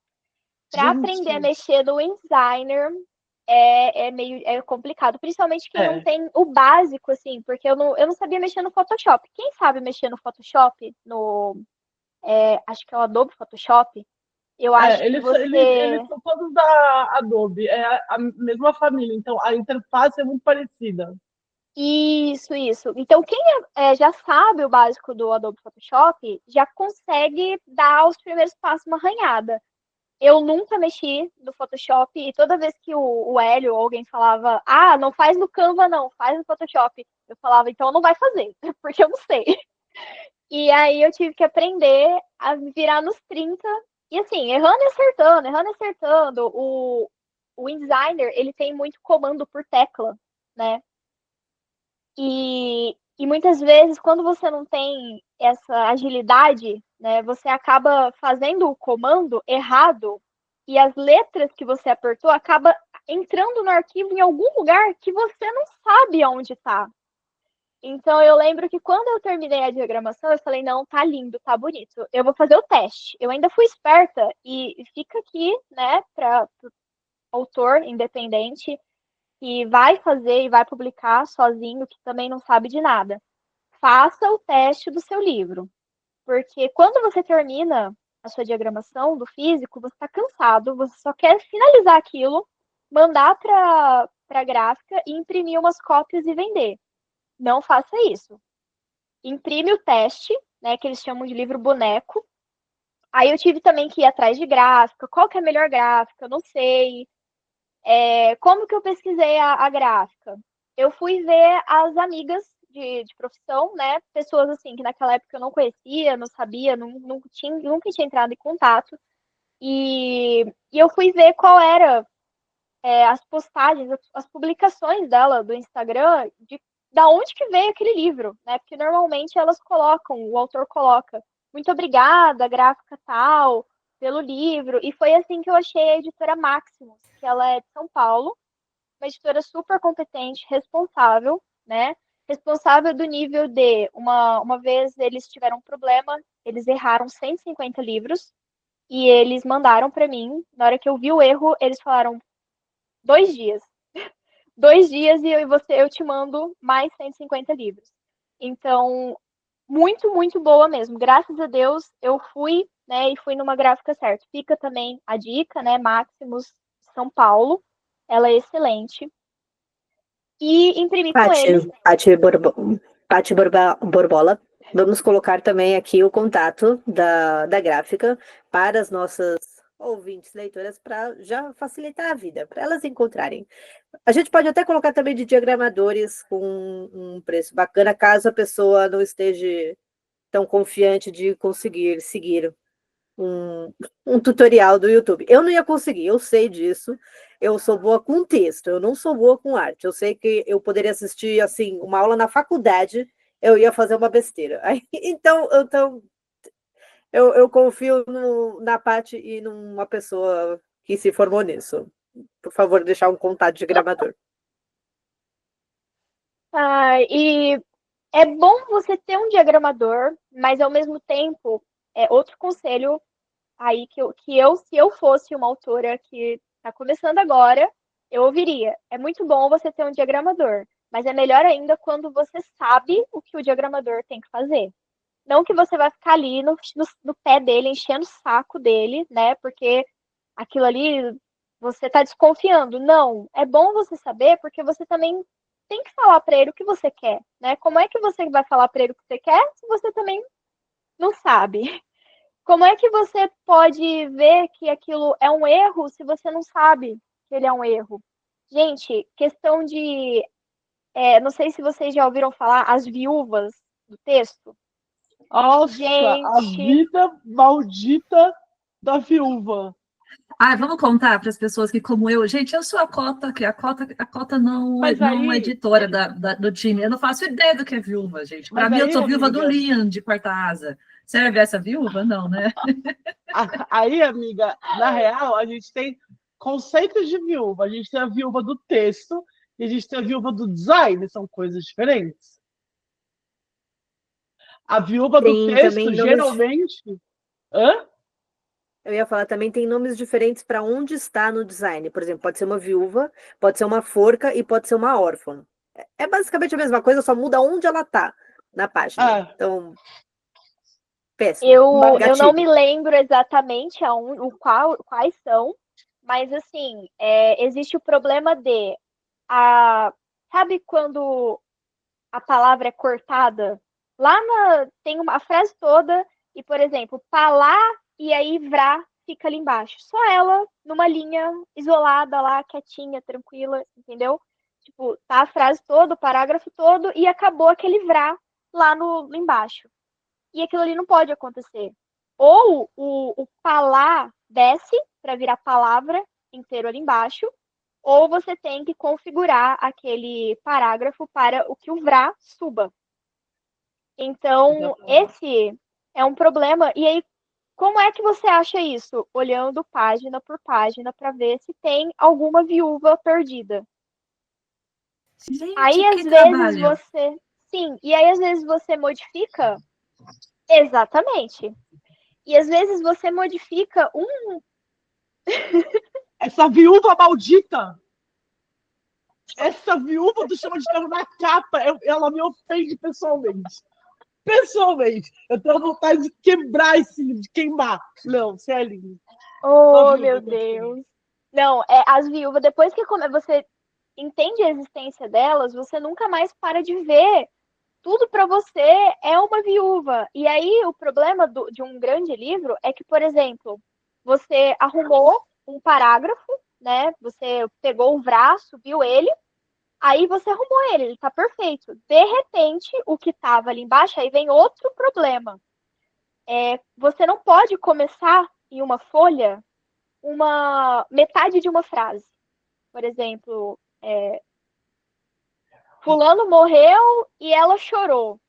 para Gente. aprender a mexer no InDesigner, é complicado, principalmente quem não tem o básico, assim, porque eu não sabia mexer no Photoshop. Quem sabe mexer no Photoshop, acho que é o Adobe Photoshop, eu acho que Eles você... são todos da Adobe, é a mesma família, então a interface é muito parecida. Isso. Então, quem já sabe o básico do Adobe Photoshop, já consegue dar os primeiros passos, uma arranhada. Eu nunca mexi no Photoshop e toda vez que o Hélio ou alguém falava, não faz no Canva não, faz no Photoshop, eu falava, então não vai fazer, porque eu não sei. E aí eu tive que aprender a me virar nos 30 e assim, errando e acertando. O InDesigner, ele tem muito comando por tecla, né? E muitas vezes, quando você não tem essa agilidade, né, você acaba fazendo o comando errado e as letras que você apertou acaba entrando no arquivo em algum lugar que você não sabe onde está. Então, eu lembro que quando eu terminei a diagramação, eu falei, não, tá lindo, tá bonito. Eu vou fazer o teste. Eu ainda fui esperta e fica aqui, né, para o autor independente que vai fazer e vai publicar sozinho, que também não sabe de nada. Faça o teste do seu livro. Porque quando você termina a sua diagramação do físico, você está cansado, você só quer finalizar aquilo, mandar para a gráfica e imprimir umas cópias e vender. Não faça isso. Imprime o teste, né, que eles chamam de livro boneco. Aí eu tive também que ir atrás de gráfica, qual que é a melhor gráfica, eu não sei. Como que eu pesquisei a gráfica? Eu fui ver as amigas de profissão, né? Pessoas assim que naquela época eu não conhecia, não sabia, nunca tinha entrado em contato. E eu fui ver qual era as postagens, as publicações dela do Instagram, da onde que veio aquele livro, né? Porque normalmente elas colocam, o autor coloca, muito obrigada, gráfica tal, pelo livro. E foi assim que eu achei a editora Maximus, que ela é de São Paulo, uma editora super competente, responsável, né? Responsável do nível de, uma vez eles tiveram um problema, eles erraram 150 livros e eles mandaram para mim. Na hora que eu vi o erro, eles falaram 2 dias. 2 dias e eu te mando mais 150 livros. Então, muito, muito boa mesmo. Graças a Deus, eu fui, né, e fui numa gráfica certa. Fica também a dica, né, Maximus São Paulo. Ela é excelente. E imprimi com eles. Paty Borbola. Vamos colocar também aqui o contato da gráfica para as nossas ouvintes, leitoras, para já facilitar a vida, para elas encontrarem. A gente pode até colocar também de diagramadores com um preço bacana, caso a pessoa não esteja tão confiante de conseguir seguir um tutorial do YouTube. Eu não ia conseguir, eu sei disso. Eu sou boa com texto, eu não sou boa com arte. Eu sei que eu poderia assistir assim uma aula na faculdade, eu ia fazer uma besteira. Então eu confio na Paty e numa pessoa que se formou nisso. Por favor, deixar um contato de gravador. E é bom você ter um diagramador, mas ao mesmo tempo, outro conselho aí se eu fosse uma autora que tá começando agora, eu ouviria. É muito bom você ter um diagramador, mas é melhor ainda quando você sabe o que o diagramador tem que fazer. Não que você vai ficar ali no pé dele, enchendo o saco dele, né? Porque aquilo ali você tá desconfiando. Não, é bom você saber, porque você também tem que falar para ele o que você quer, né? Como é que você vai falar para ele o que você quer se você também não sabe? Como é que você pode ver que aquilo é um erro se você não sabe que ele é um erro? Gente, questão de. Não sei se vocês já ouviram falar as viúvas do texto. Nossa, a Gente, vida maldita da viúva. Ah, vamos contar para as pessoas que, como eu, gente, eu sou a Cota não é, Mas não é aí, editora do time. Eu não faço ideia do que é viúva, gente. Para mas mim, eu aí, sou viúva do amiga, Liam de Quarta Asa. Serve essa viúva? Não, né? aí, amiga, na real, a gente tem conceitos de viúva. A gente tem a viúva do texto e a gente tem a viúva do design, são coisas diferentes. A viúva do Tem também texto, nomes. geralmente. Hã? Eu ia falar, também tem nomes diferentes para onde está no design. Por exemplo, pode ser uma viúva, pode ser uma forca e pode ser uma órfã. É basicamente a mesma coisa, só muda onde ela tá na página. Ah, Então, péssimo. eu não me Gatilho. lembro exatamente quais são, mas assim, existe o problema de. A, sabe quando a palavra é cortada? Tem a frase toda, e, por exemplo, palá e aí vrá fica ali embaixo. Só ela numa linha isolada lá, quietinha, tranquila, entendeu? Tipo, tá a frase toda, o parágrafo todo, e acabou aquele vrá lá no embaixo. E aquilo ali não pode acontecer. Ou o palá desce para virar palavra inteiro ali embaixo, ou você tem que configurar aquele parágrafo para o que o vrá suba. Então, exatamente. esse é um problema. E aí, como é que você acha isso? Olhando página por página para ver se tem alguma viúva perdida. Aí, Gente, às que vezes, trabalho. você. Sim, e aí, às vezes, você modifica. Exatamente. E às vezes você modifica um. Essa viúva maldita! Essa viúva do Chama de Ferro na capa, ela me ofende pessoalmente. Pessoalmente. Eu tenho vontade de quebrar esse livro, de queimar. Não, Celine. Só Oh, viúva meu que eu tenho. Deus. Não, as viúvas, depois que você entende a existência delas, você nunca mais para de ver. Tudo para você é uma viúva. E aí o problema de um grande livro é que, por exemplo, você arrumou um parágrafo, né? Você pegou o braço, viu ele, aí você arrumou ele tá perfeito. De repente, o que estava ali embaixo, aí vem outro problema. Você não pode começar em uma folha uma metade de uma frase. Por exemplo, fulano morreu e ela chorou.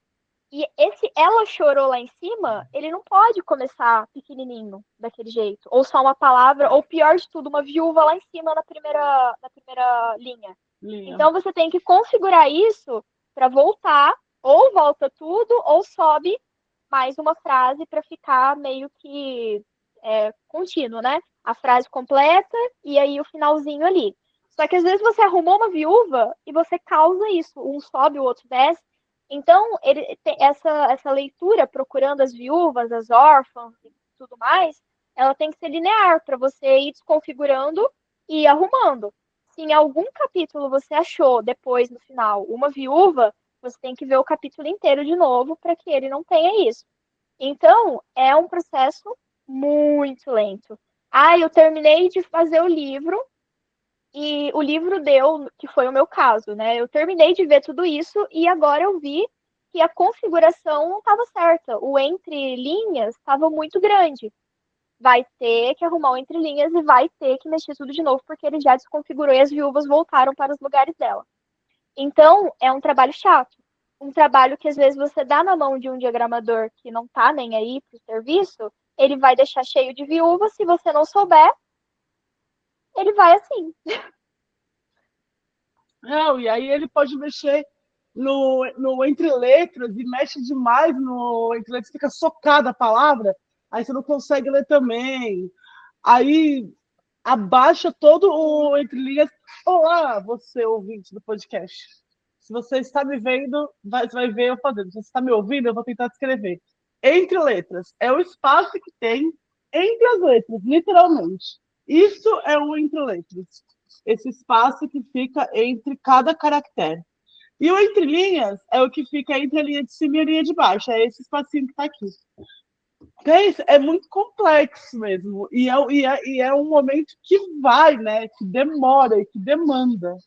E esse ela chorou lá em cima, ele não pode começar pequenininho daquele jeito. Ou só uma palavra, ou pior de tudo, uma viúva lá em cima na primeira linha. Linha. Então você tem que configurar isso para voltar, ou volta tudo, ou sobe mais uma frase para ficar meio que contínuo, né? A frase completa e aí o finalzinho ali. Só que às vezes você arrumou uma viúva e você causa isso. Um sobe, o outro desce. Então, ele tem essa leitura, procurando as viúvas, as órfãs e tudo mais, ela tem que ser linear para você ir desconfigurando e arrumando. Se em algum capítulo você achou depois, no final, uma viúva, você tem que ver o capítulo inteiro de novo para que ele não tenha isso. Então, é um processo muito lento. Ah, eu terminei de fazer o livro e o livro deu, que foi o meu caso, né? Eu terminei de ver tudo isso e agora eu vi que a configuração não estava certa. O entre linhas estava muito grande. Vai ter que arrumar o entre linhas e vai ter que mexer tudo de novo, porque ele já desconfigurou e as viúvas voltaram para os lugares dela. Então, é um trabalho chato. Um trabalho que às vezes você dá na mão de um diagramador que não tá nem aí pro serviço, ele vai deixar cheio de viúvas, se você não souber, ele vai assim. Não, e aí ele pode mexer no entre letras e mexe demais no entre letras, fica socada a palavra, aí você não consegue ler também. Aí abaixa todo o entre linhas. Olá, você ouvinte do podcast. Se você está me vendo, vai ver eu fazendo. Se você está me ouvindo, eu vou tentar descrever. Entre letras. É o espaço que tem entre as letras, literalmente. Isso é o entre letras. Esse espaço que fica entre cada caractere. E o entre linhas é o que fica entre a linha de cima e a linha de baixo. É esse espacinho que está aqui. É muito complexo mesmo. E é um momento que vai, né? Que demora e que demanda.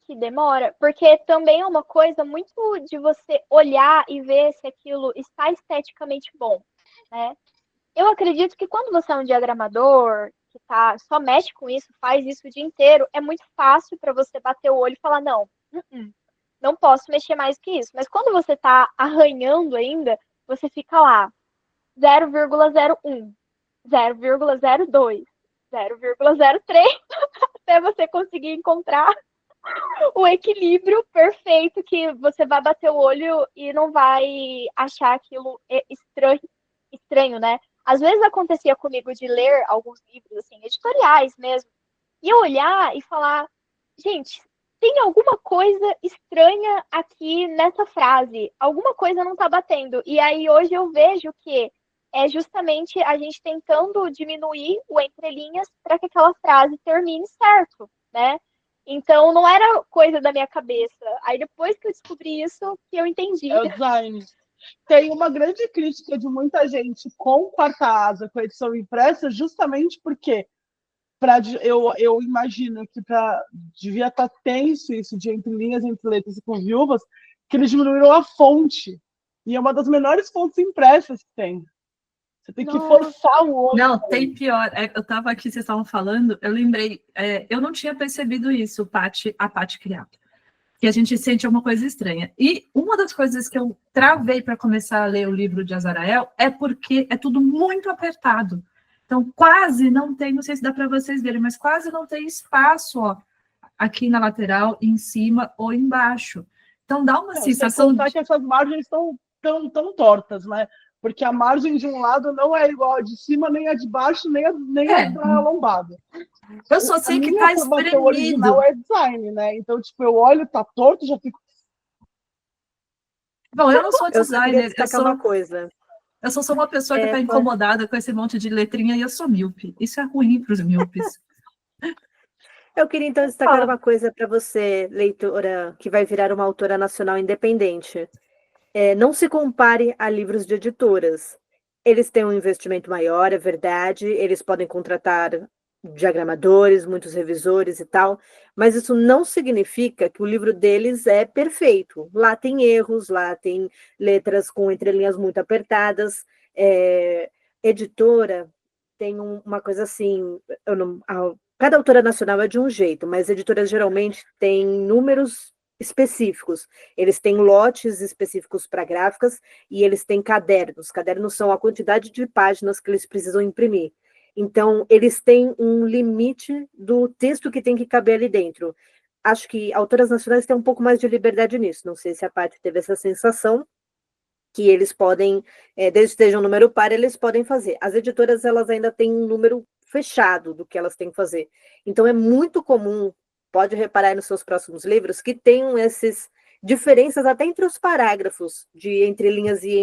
Que demora, porque também é uma coisa muito de você olhar e ver se aquilo está esteticamente bom, né? Eu acredito que quando você é um diagramador, que só mexe com isso, faz isso o dia inteiro, é muito fácil para você bater o olho e falar, não, não posso mexer mais que isso. Mas quando você está arranhando ainda, você fica lá, 0,01, 0,02, 0,03, até você conseguir encontrar o equilíbrio perfeito que você vai bater o olho e não vai achar aquilo estranho, né? Às vezes acontecia comigo de ler alguns livros, assim, editoriais mesmo, e eu olhar e falar, gente, tem alguma coisa estranha aqui nessa frase, alguma coisa não tá batendo. E aí hoje eu vejo que é justamente a gente tentando diminuir o entrelinhas para que aquela frase termine certo, né? Então não era coisa da minha cabeça. Aí depois que eu descobri isso, que eu entendi. É o design. Tem uma grande crítica de muita gente com quarta asa, com edição impressa, justamente porque eu imagino que devia estar tenso isso de entre linhas, entre letras e com viúvas, que eles diminuíram a fonte. E é uma das menores fontes impressas que tem. Você tem que forçar o olho. Não, tem pior. Eu estava aqui, vocês estavam falando, eu lembrei, eu não tinha percebido isso, a Paty criar, que a gente sente uma coisa estranha. E uma das coisas que eu travei para começar a ler o livro de Azarael é porque é tudo muito apertado. Então, quase não tem, não sei se dá para vocês verem, mas quase não tem espaço, ó, aqui na lateral, em cima ou embaixo. Então, dá uma sensação que essas margens estão tão tortas, né? Porque a margem de um lado não é igual a de cima, nem a de baixo, nem a da lombada. Eu só sei que tá espremido. O original é design, né? Então, tipo, eu olho, tá torto, já fico... Bom, eu não sou designer, uma coisa. Eu só sou uma pessoa que está incomodada com esse monte de letrinha e eu sou míope. Isso é ruim para os míopes. Eu queria, então, destacar uma coisa para você, leitora, que vai virar uma autora nacional independente. Não se compare a livros de editoras. Eles têm um investimento maior, é verdade, eles podem contratar diagramadores, muitos revisores e tal, mas isso não significa que o livro deles é perfeito. Lá tem erros, lá tem letras com entrelinhas muito apertadas. Editora tem uma coisa assim, cada autora nacional é de um jeito, mas editoras geralmente têm números específicos. Eles têm lotes específicos para gráficas e eles têm cadernos. Cadernos são a quantidade de páginas que eles precisam imprimir. Então, eles têm um limite do texto que tem que caber ali dentro. Acho que autoras nacionais têm um pouco mais de liberdade nisso. Não sei se a Paty teve essa sensação, que eles podem, desde que esteja um número par, eles podem fazer. As editoras, elas ainda têm um número fechado do que elas têm que fazer. Então, é muito comum, pode reparar nos seus próximos livros, que tenham essas diferenças até entre os parágrafos, de entre linhas e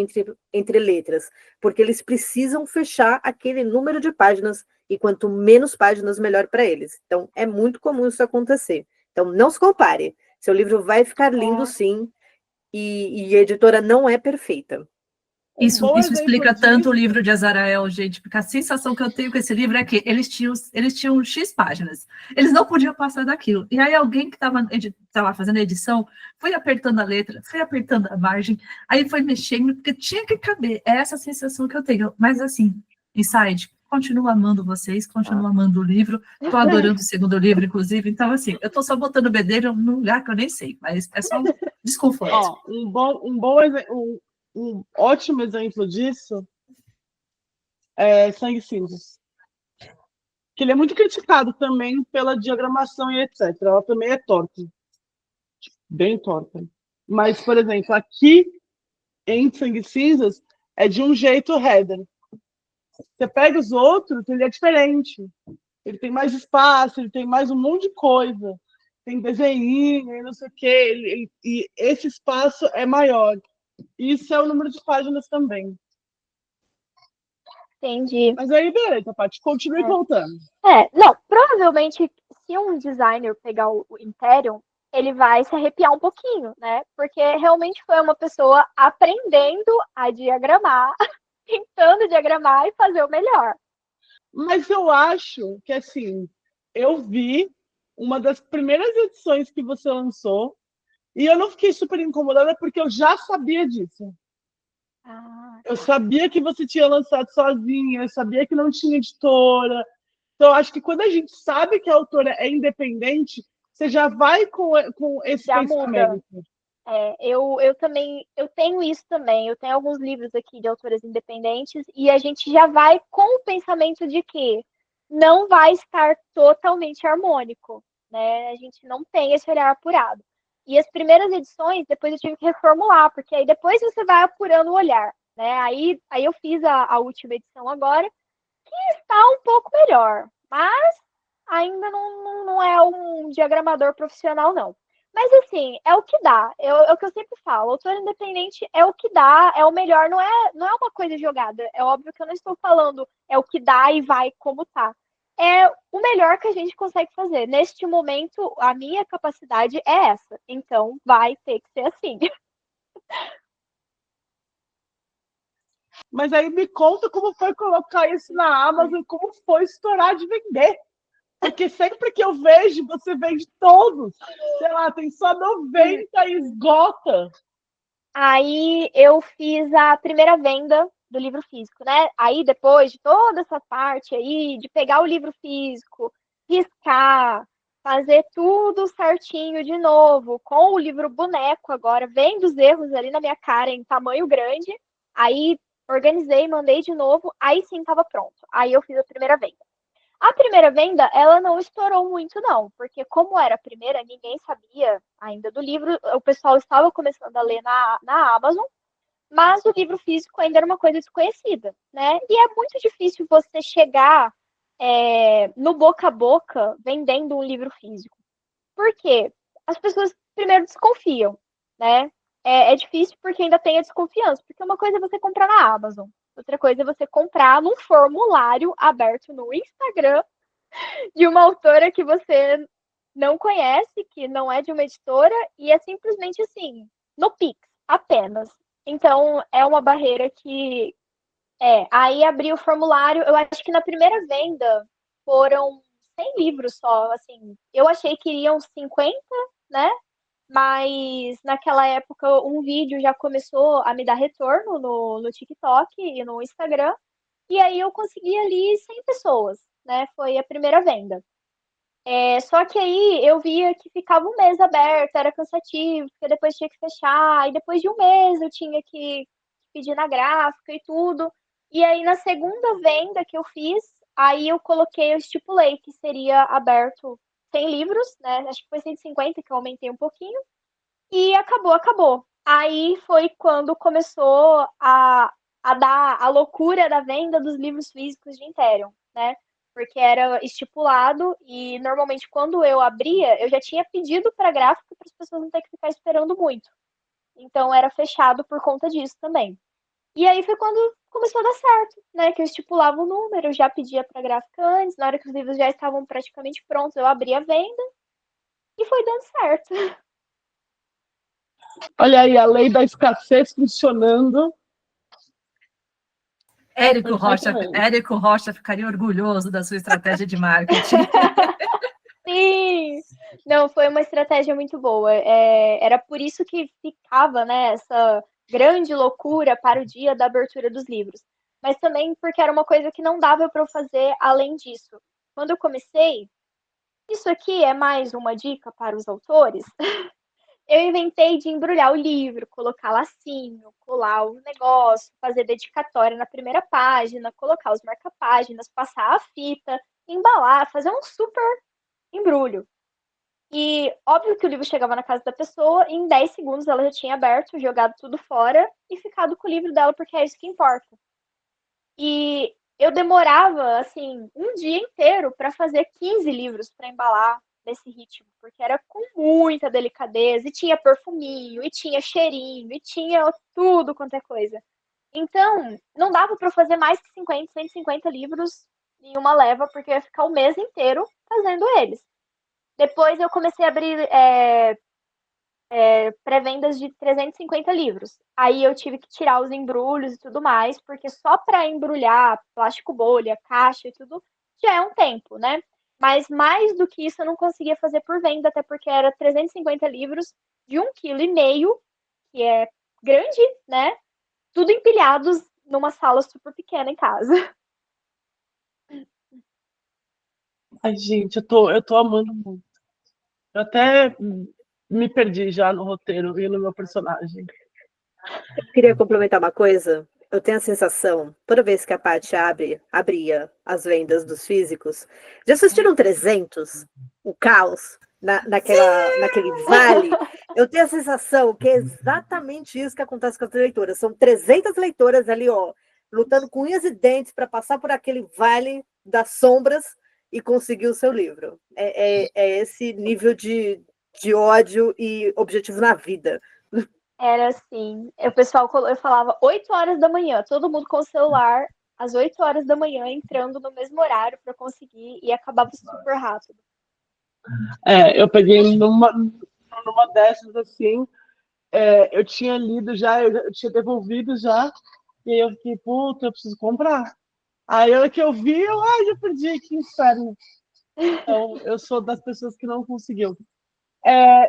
entre letras, porque eles precisam fechar aquele número de páginas, e quanto menos páginas, melhor para eles. Então, é muito comum isso acontecer. Então, não se compare. Seu livro vai ficar lindo, sim, e a editora não é perfeita. Isso explica tanto o livro de Azarael, gente, porque a sensação que eu tenho com esse livro é que eles tinham X páginas. Eles não podiam passar daquilo. E aí alguém que estava fazendo a edição foi apertando a letra, foi apertando a margem, aí foi mexendo, porque tinha que caber. É essa sensação que eu tenho. Mas assim, Inside, continuo amando vocês, continuo amando o livro, estou adorando o segundo livro, inclusive. Então, assim, eu estou só botando o bedelho num lugar que eu nem sei, mas é só um desconforto. Um ótimo exemplo disso é Sangue Cinzas. Que ele é muito criticado também pela diagramação e etc. Ela também é torta. Bem torta. Mas, por exemplo, aqui em Sangue Cinzas é de um jeito header. Você pega os outros, ele é diferente. Ele tem mais espaço, ele tem mais um monte de coisa. Tem desenho e não sei o quê. E esse espaço é maior. Isso é o número de páginas também. Entendi. Mas aí, beleza, Paty, continue contando. Não, provavelmente, se um designer pegar o Imperium, ele vai se arrepiar um pouquinho, né? Porque realmente foi uma pessoa aprendendo a diagramar, tentando diagramar e fazer o melhor. Mas eu acho que, assim, eu vi uma das primeiras edições que você lançou e eu não fiquei super incomodada porque eu já sabia disso. Eu sabia que você tinha lançado sozinha, eu sabia que não tinha editora. Então, eu acho que quando a gente sabe que a autora é independente, você já vai com esse Já muda. pensamento. Eu também, eu tenho isso também. Eu tenho alguns livros aqui de autoras independentes e a gente já vai com o pensamento de que não vai estar totalmente harmônico, né? A gente não tem esse olhar apurado. E as primeiras edições, depois eu tive que reformular, porque aí depois você vai apurando o olhar, né? Aí eu fiz a última edição agora, que está um pouco melhor, mas ainda não é um diagramador profissional, não. Mas assim, é o que dá. É o que eu sempre falo. Autor independente é o que dá, é o melhor, não é uma coisa jogada. É óbvio que eu não estou falando é o que dá e vai como tá. É o melhor que a gente consegue fazer. Neste momento, a minha capacidade é essa. Então, vai ter que ser assim. Mas aí me conta como foi colocar isso na Amazon, como foi estourar de vender. Porque sempre que eu vejo, você vende todos. Sei lá, tem só 90 e esgota. Aí eu fiz a primeira venda do livro físico, né? Aí depois de toda essa parte aí, de pegar o livro físico, riscar, fazer tudo certinho de novo, com o livro boneco agora, vendo os erros ali na minha cara em tamanho grande. Aí organizei, mandei de novo, aí sim estava pronto. Aí eu fiz a primeira venda. A primeira venda, ela não estourou muito, não, porque como era a primeira, ninguém sabia ainda do livro, o pessoal estava começando a ler na Amazon, mas o livro físico ainda era uma coisa desconhecida, né? E é muito difícil você chegar no boca a boca vendendo um livro físico. Por quê? As pessoas primeiro desconfiam, né? É difícil porque ainda tem a desconfiança, porque uma coisa é você comprar na Amazon, outra coisa é você comprar num formulário aberto no Instagram de uma autora que você não conhece, que não é de uma editora, e é simplesmente assim, no Pix, apenas. Então, é uma barreira que. Aí abri o formulário, eu acho que na primeira venda foram 100 livros só, assim. Eu achei que iriam 50, né? Mas naquela época um vídeo já começou a me dar retorno no TikTok e no Instagram, e aí eu consegui ali 100 pessoas, né? Foi a primeira venda. Só que aí eu via que ficava um mês aberto, era cansativo, porque depois tinha que fechar, e depois de um mês eu tinha que pedir na gráfica e tudo. E aí na segunda venda que eu fiz, aí eu estipulei que seria aberto 100 livros, né? Acho que foi 150 que eu aumentei um pouquinho, e acabou. Aí foi quando começou a dar a loucura da venda dos livros físicos de Imperium, né? Porque era estipulado e normalmente quando eu abria, eu já tinha pedido para a gráfica para as pessoas não ter que ficar esperando muito. Então era fechado por conta disso também. E aí foi quando começou a dar certo, né? Que eu estipulava o número, eu já pedia para a gráfica antes, na hora que os livros já estavam praticamente prontos, eu abria a venda e foi dando certo. Olha aí, a lei da escassez funcionando. Érico Rocha ficaria orgulhoso da sua estratégia de marketing. Sim! Não, foi uma estratégia muito boa. Era por isso que ficava, né, essa grande loucura para o dia da abertura dos livros. Mas também porque era uma coisa que não dava para eu fazer além disso. Quando eu comecei, isso aqui é mais uma dica para os autores. Eu inventei de embrulhar o livro, colocar lacinho, colar o negócio, fazer dedicatória na primeira página, colocar os marca-páginas, passar a fita, embalar, fazer um super embrulho. E óbvio que o livro chegava na casa da pessoa e em 10 segundos ela já tinha aberto, jogado tudo fora e ficado com o livro dela, porque é isso que importa. E eu demorava, assim, um dia inteiro para fazer 15 livros para embalar nesse ritmo, porque era com muita delicadeza, e tinha perfuminho, e tinha cheirinho, e tinha tudo quanto é coisa. Então, não dava para fazer mais que 50, 150 livros em uma leva, porque eu ia ficar o mês inteiro fazendo eles. Depois eu comecei a abrir pré-vendas de 350 livros. Aí eu tive que tirar os embrulhos e tudo mais, porque só para embrulhar plástico bolha, caixa e tudo, já é um tempo, né? Mas mais do que isso eu não conseguia fazer por venda, até porque era 350 livros de 1,5 kg, que é grande, né? Tudo empilhados numa sala super pequena em casa. Ai, gente, eu tô amando muito. Eu até me perdi já no roteiro e no meu personagem. Eu queria complementar uma coisa. Eu tenho a sensação, toda vez que a Paty abria as vendas dos físicos, já assistiram 300? O caos naquele vale? Eu tenho a sensação que é exatamente isso que acontece com as leitoras. São 300 leitoras ali, ó, lutando com unhas e dentes para passar por aquele vale das sombras e conseguir o seu livro. É esse nível de ódio e objetivo na vida. Era assim, o pessoal, eu falava 8 horas da manhã, todo mundo com o celular, às 8 horas da manhã, entrando no mesmo horário para conseguir, e acabava super rápido. Eu peguei numa dessas assim, eu tinha lido já, eu tinha devolvido já, e aí eu fiquei, puta, eu preciso comprar. Aí a hora que eu vi, já perdi, que inferno. Então, eu sou das pessoas que não conseguiu.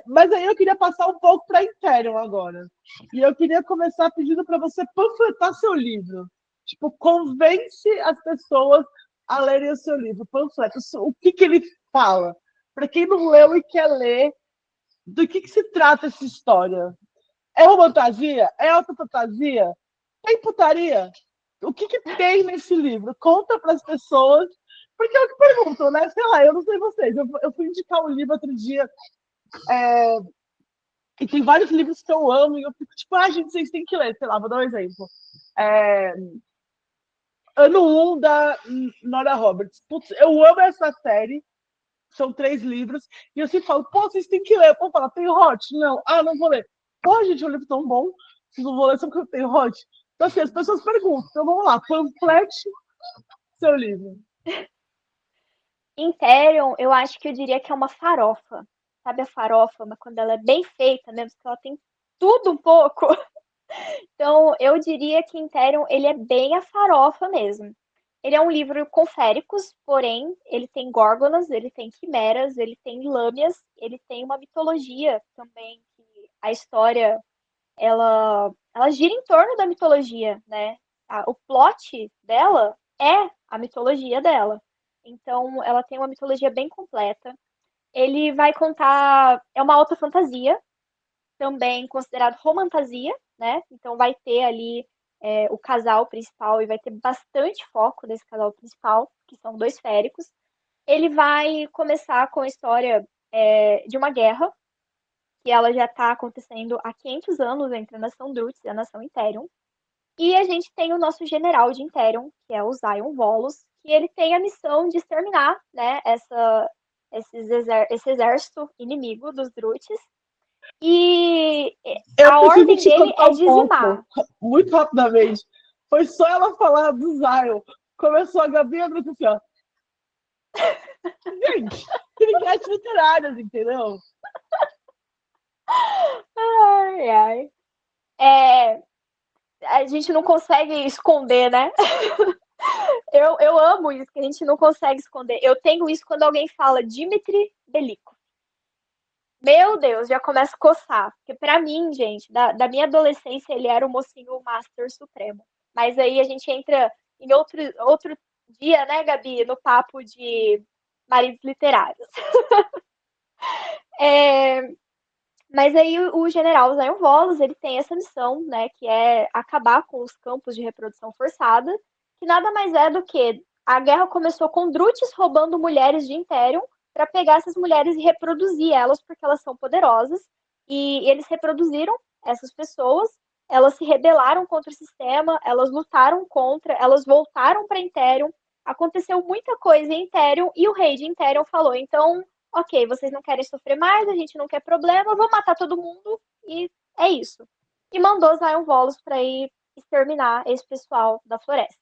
Mas aí eu queria passar um pouco para Imperium agora. E eu queria começar pedindo para você panfletar seu livro. Tipo, convence as pessoas a lerem o seu livro. Panfleta. O que ele fala? Para quem não leu e quer ler, do que se trata essa história? É uma fantasia? É alta fantasia? Tem putaria? O que tem nesse livro? Conta para as pessoas. Porque é o que perguntam, né? Sei lá, eu não sei vocês. Eu fui indicar um livro outro dia. E tem vários livros que eu amo e eu fico tipo, gente, vocês têm que ler. Sei lá, vou dar um exemplo. Ano 1 da Nora Roberts. Putz, eu amo essa série. São 3 livros. E eu sempre falo, pô, vocês têm que ler. Pô, fala, tem hot? Não. Não vou ler. Pô, gente, é um livro tão bom. Vocês não vão ler só porque eu tenho hot. Então, assim, as pessoas perguntam. Então, vamos lá. Panflete seu livro. Imperium, eu acho que eu diria que é uma farofa. Sabe a farofa? Mas quando ela é bem feita mesmo, que ela tem tudo um pouco. Então, eu diria que Imperium, ele é bem a farofa mesmo. Ele é um livro com féricos, porém, ele tem górgonas, ele tem quimeras, ele tem lâmias, ele tem uma mitologia também, que a história, ela gira em torno da mitologia, né? O plot dela é a mitologia dela. Então, ela tem uma mitologia bem completa. Ele vai contar, é uma alta fantasia, também considerado romantasia, né? Então vai ter ali o casal principal e vai ter bastante foco nesse casal principal, que são 2 féricos. Ele vai começar com a história de uma guerra, que ela já está acontecendo há 500 anos entre a nação Druts e a nação Imperium. E a gente tem o nosso general de Imperium, que é o Zion Volos, que ele tem a missão de exterminar, né, esse exército inimigo dos Druts. E Eu a preciso ordem te dele contar é um pouco, dizimar. muito rapidamente. Foi só ela falar do Zion. Começou a Gabi e a Bruna assim, ó. Gente, crianças literárias, entendeu? Ai, ai. A gente não consegue esconder, né? Eu amo isso, que a gente não consegue esconder. Eu tenho isso quando alguém fala Dmitry Belikov. Meu Deus, já começa a coçar. Porque pra mim, gente, da minha adolescência, ele era o mocinho Master Supremo. Mas aí a gente entra em outro dia, né, Gabi, no papo de maridos literários. Mas aí o general Zion Volos, ele tem essa missão, né, que é acabar com os campos de reprodução forçada, que nada mais é do que a guerra começou com Drutes roubando mulheres de Imperium para pegar essas mulheres e reproduzir elas porque elas são poderosas. E eles reproduziram essas pessoas elas se rebelaram contra o sistema, elas lutaram contra, elas voltaram para Imperium, aconteceu muita coisa em Imperium, e o rei de Imperium falou, então, ok, vocês não querem sofrer mais, a gente não quer problema, vou matar todo mundo, e é isso. E mandou Zion Volos para ir exterminar esse pessoal da floresta.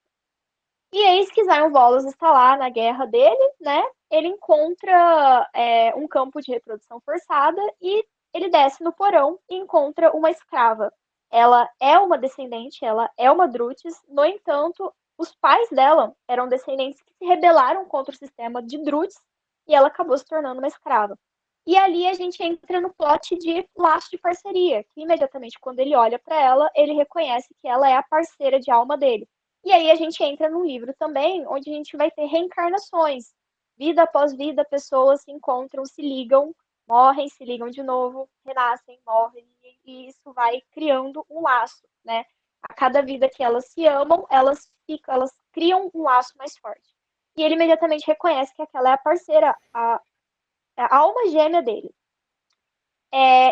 E eis que Zion Volos está lá na guerra dele, né? Ele encontra um campo de reprodução forçada e ele desce no porão e encontra uma escrava. Ela é uma descendente, ela é uma Drutis, no entanto, os pais dela eram descendentes que se rebelaram contra o sistema de Drutis e ela acabou se tornando uma escrava. E ali a gente entra no plot de laço de parceria, que imediatamente quando ele olha para ela, ele reconhece que ela é a parceira de alma dele. E aí a gente entra num livro também, onde a gente vai ter reencarnações. Vida após vida, pessoas se encontram, se ligam, morrem, se ligam de novo, renascem, morrem, e isso vai criando um laço, né? A cada vida que elas se amam, elas criam um laço mais forte. E ele imediatamente reconhece que aquela é a parceira, a alma gêmea dele.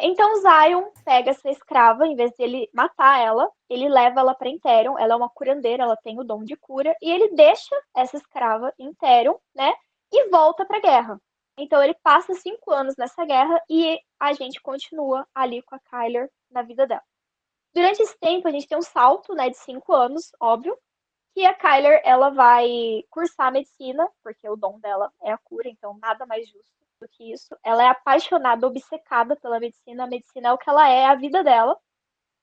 Então Zion pega essa escrava, em vez de ele matar ela, ele leva ela para Imperium, ela é uma curandeira, ela tem o dom de cura, e ele deixa essa escrava em Imperium, né, e volta para a guerra. Então ele passa 5 anos nessa guerra e a gente continua ali com a Kyler na vida dela. Durante esse tempo a gente tem um salto, né, de 5 anos, óbvio, que a Kyler, ela vai cursar medicina, porque o dom dela é a cura, então nada mais justo do que isso. Ela é apaixonada, obcecada pela medicina. A medicina é o que ela é, a vida dela.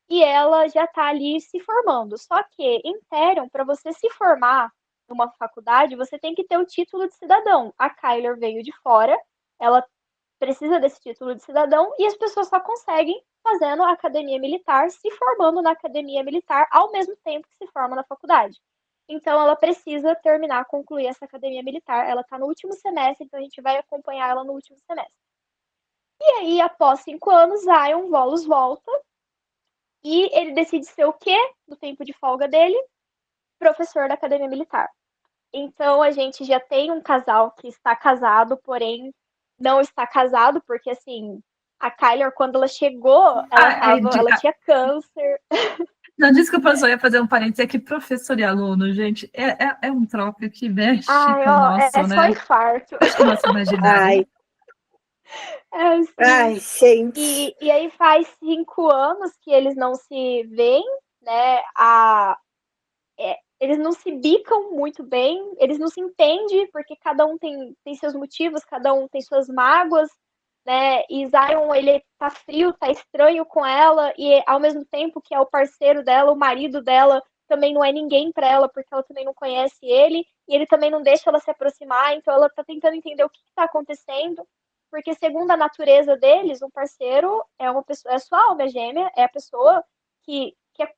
E ela já tá ali se formando. Só que, em Imperium, para você se formar numa faculdade, você tem que ter o título de cidadão. A Kyler veio de fora, ela precisa desse título de cidadão, e as pessoas só conseguem fazendo a academia militar, se formando na academia militar, ao mesmo tempo que se forma na faculdade. Então, ela precisa terminar, concluir essa academia militar. Ela está no último semestre, então a gente vai acompanhar ela no último semestre. E aí, após 5 anos, Zion Volos volta e ele decide ser o quê? No tempo de folga dele, professor da academia militar. Então, a gente já tem um casal que está casado, porém não está casado, porque assim, a Kyler, quando ela chegou, ela tinha câncer. Não, desculpa, eu só ia fazer um parênteses aqui, professor e aluno, gente, é um troço que mexe com o nosso, né? Só infarto. Acho que o nosso imaginário. Ai, gente. E aí faz 5 anos que eles não se veem, né? Eles não se bicam muito bem, eles não se entendem, porque cada um tem seus motivos, cada um tem suas mágoas, né? E Zion, ele tá frio, tá estranho com ela, e ao mesmo tempo que é o parceiro dela, o marido dela, também não é ninguém para ela, porque ela também não conhece ele, e ele também não deixa ela se aproximar, então ela tá tentando entender o que tá acontecendo, porque segundo a natureza deles, um parceiro é uma pessoa, é a sua alma gêmea, é a pessoa que é,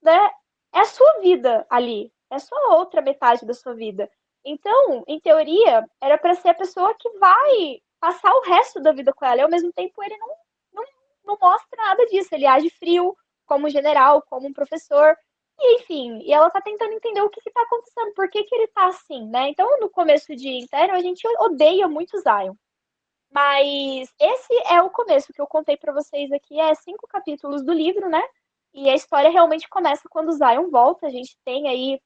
né, é a sua vida ali, é a sua outra metade da sua vida. Então, em teoria, era para ser a pessoa que vai passar o resto da vida com ela. E ao mesmo tempo, ele não mostra nada disso. Ele age frio, como general, como um professor. E, enfim, e ela tá tentando entender o que tá acontecendo, por que ele tá assim, né? Então, no começo de Imperium, a gente odeia muito Zion. Mas esse é o começo que eu contei para vocês aqui. 5 capítulos do livro, né? E a história realmente começa quando Zion volta. A gente tem aí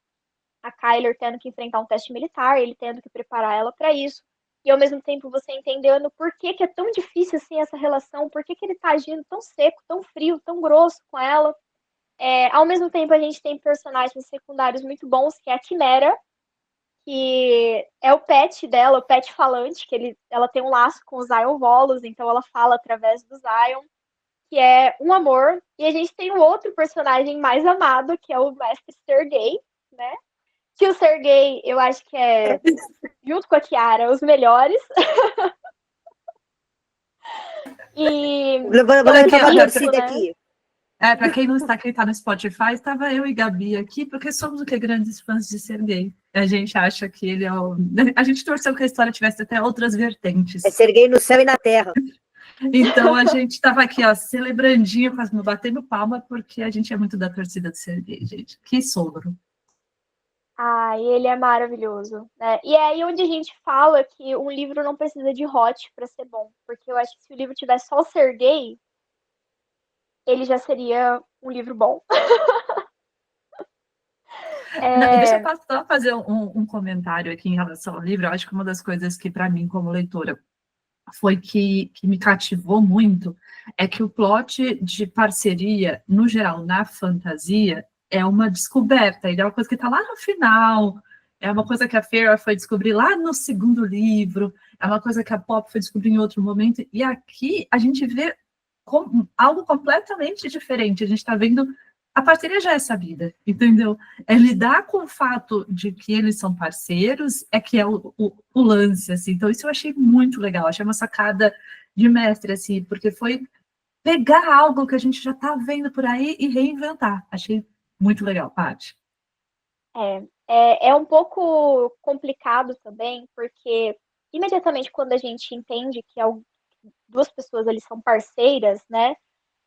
a Kyler tendo que enfrentar um teste militar, ele tendo que preparar ela para isso. E ao mesmo tempo você entendendo por que é tão difícil assim essa relação, por que ele tá agindo tão seco, tão frio, tão grosso com ela. Ao mesmo tempo a gente tem personagens secundários muito bons, que é a Quimera, que é o pet dela, o pet falante, que ela tem um laço com o Zion Volos, então ela fala através do Zion, que é um amor. E a gente tem um outro personagem mais amado, que é o mestre Sergei, né? Que o Sergei, eu acho que é, junto com a Kiara, os melhores. E Vou levantar uma né? torcida aqui. Para quem não está, quem está no Spotify, estava eu e Gabi aqui, porque somos o que? Grandes fãs de Sergei. A gente acha que ele é o... A gente torceu que a história tivesse até outras vertentes. É Sergei no céu e na terra. Então a gente estava aqui, ó, celebrandinho, batendo palma, porque a gente é muito da torcida de Sergei, gente. Que sogro. Ele é maravilhoso, né? E é aí onde a gente fala que um livro não precisa de hot para ser bom, porque eu acho que se o livro tivesse só o Sergei, ele já seria um livro bom. Não, e deixa eu só fazer um comentário aqui em relação ao livro. Eu acho que uma das coisas que, para mim, como leitora, foi que me cativou muito é que o plot de parceria, no geral, na fantasia, é uma descoberta. Ele é uma coisa que está lá no final, é uma coisa que a Feyre foi descobrir lá no segundo livro, é uma coisa que a Pop foi descobrir em outro momento, e aqui a gente vê algo completamente diferente. A gente está vendo a parceria já é sabida, entendeu? É lidar com o fato de que eles são parceiros é que é o lance, assim. Então, isso eu achei muito legal. Achei uma sacada de mestre, assim, porque foi pegar algo que a gente já está vendo por aí e reinventar. Achei muito legal, Paty. É um pouco complicado também, porque imediatamente quando a gente entende que duas pessoas ali são parceiras, né?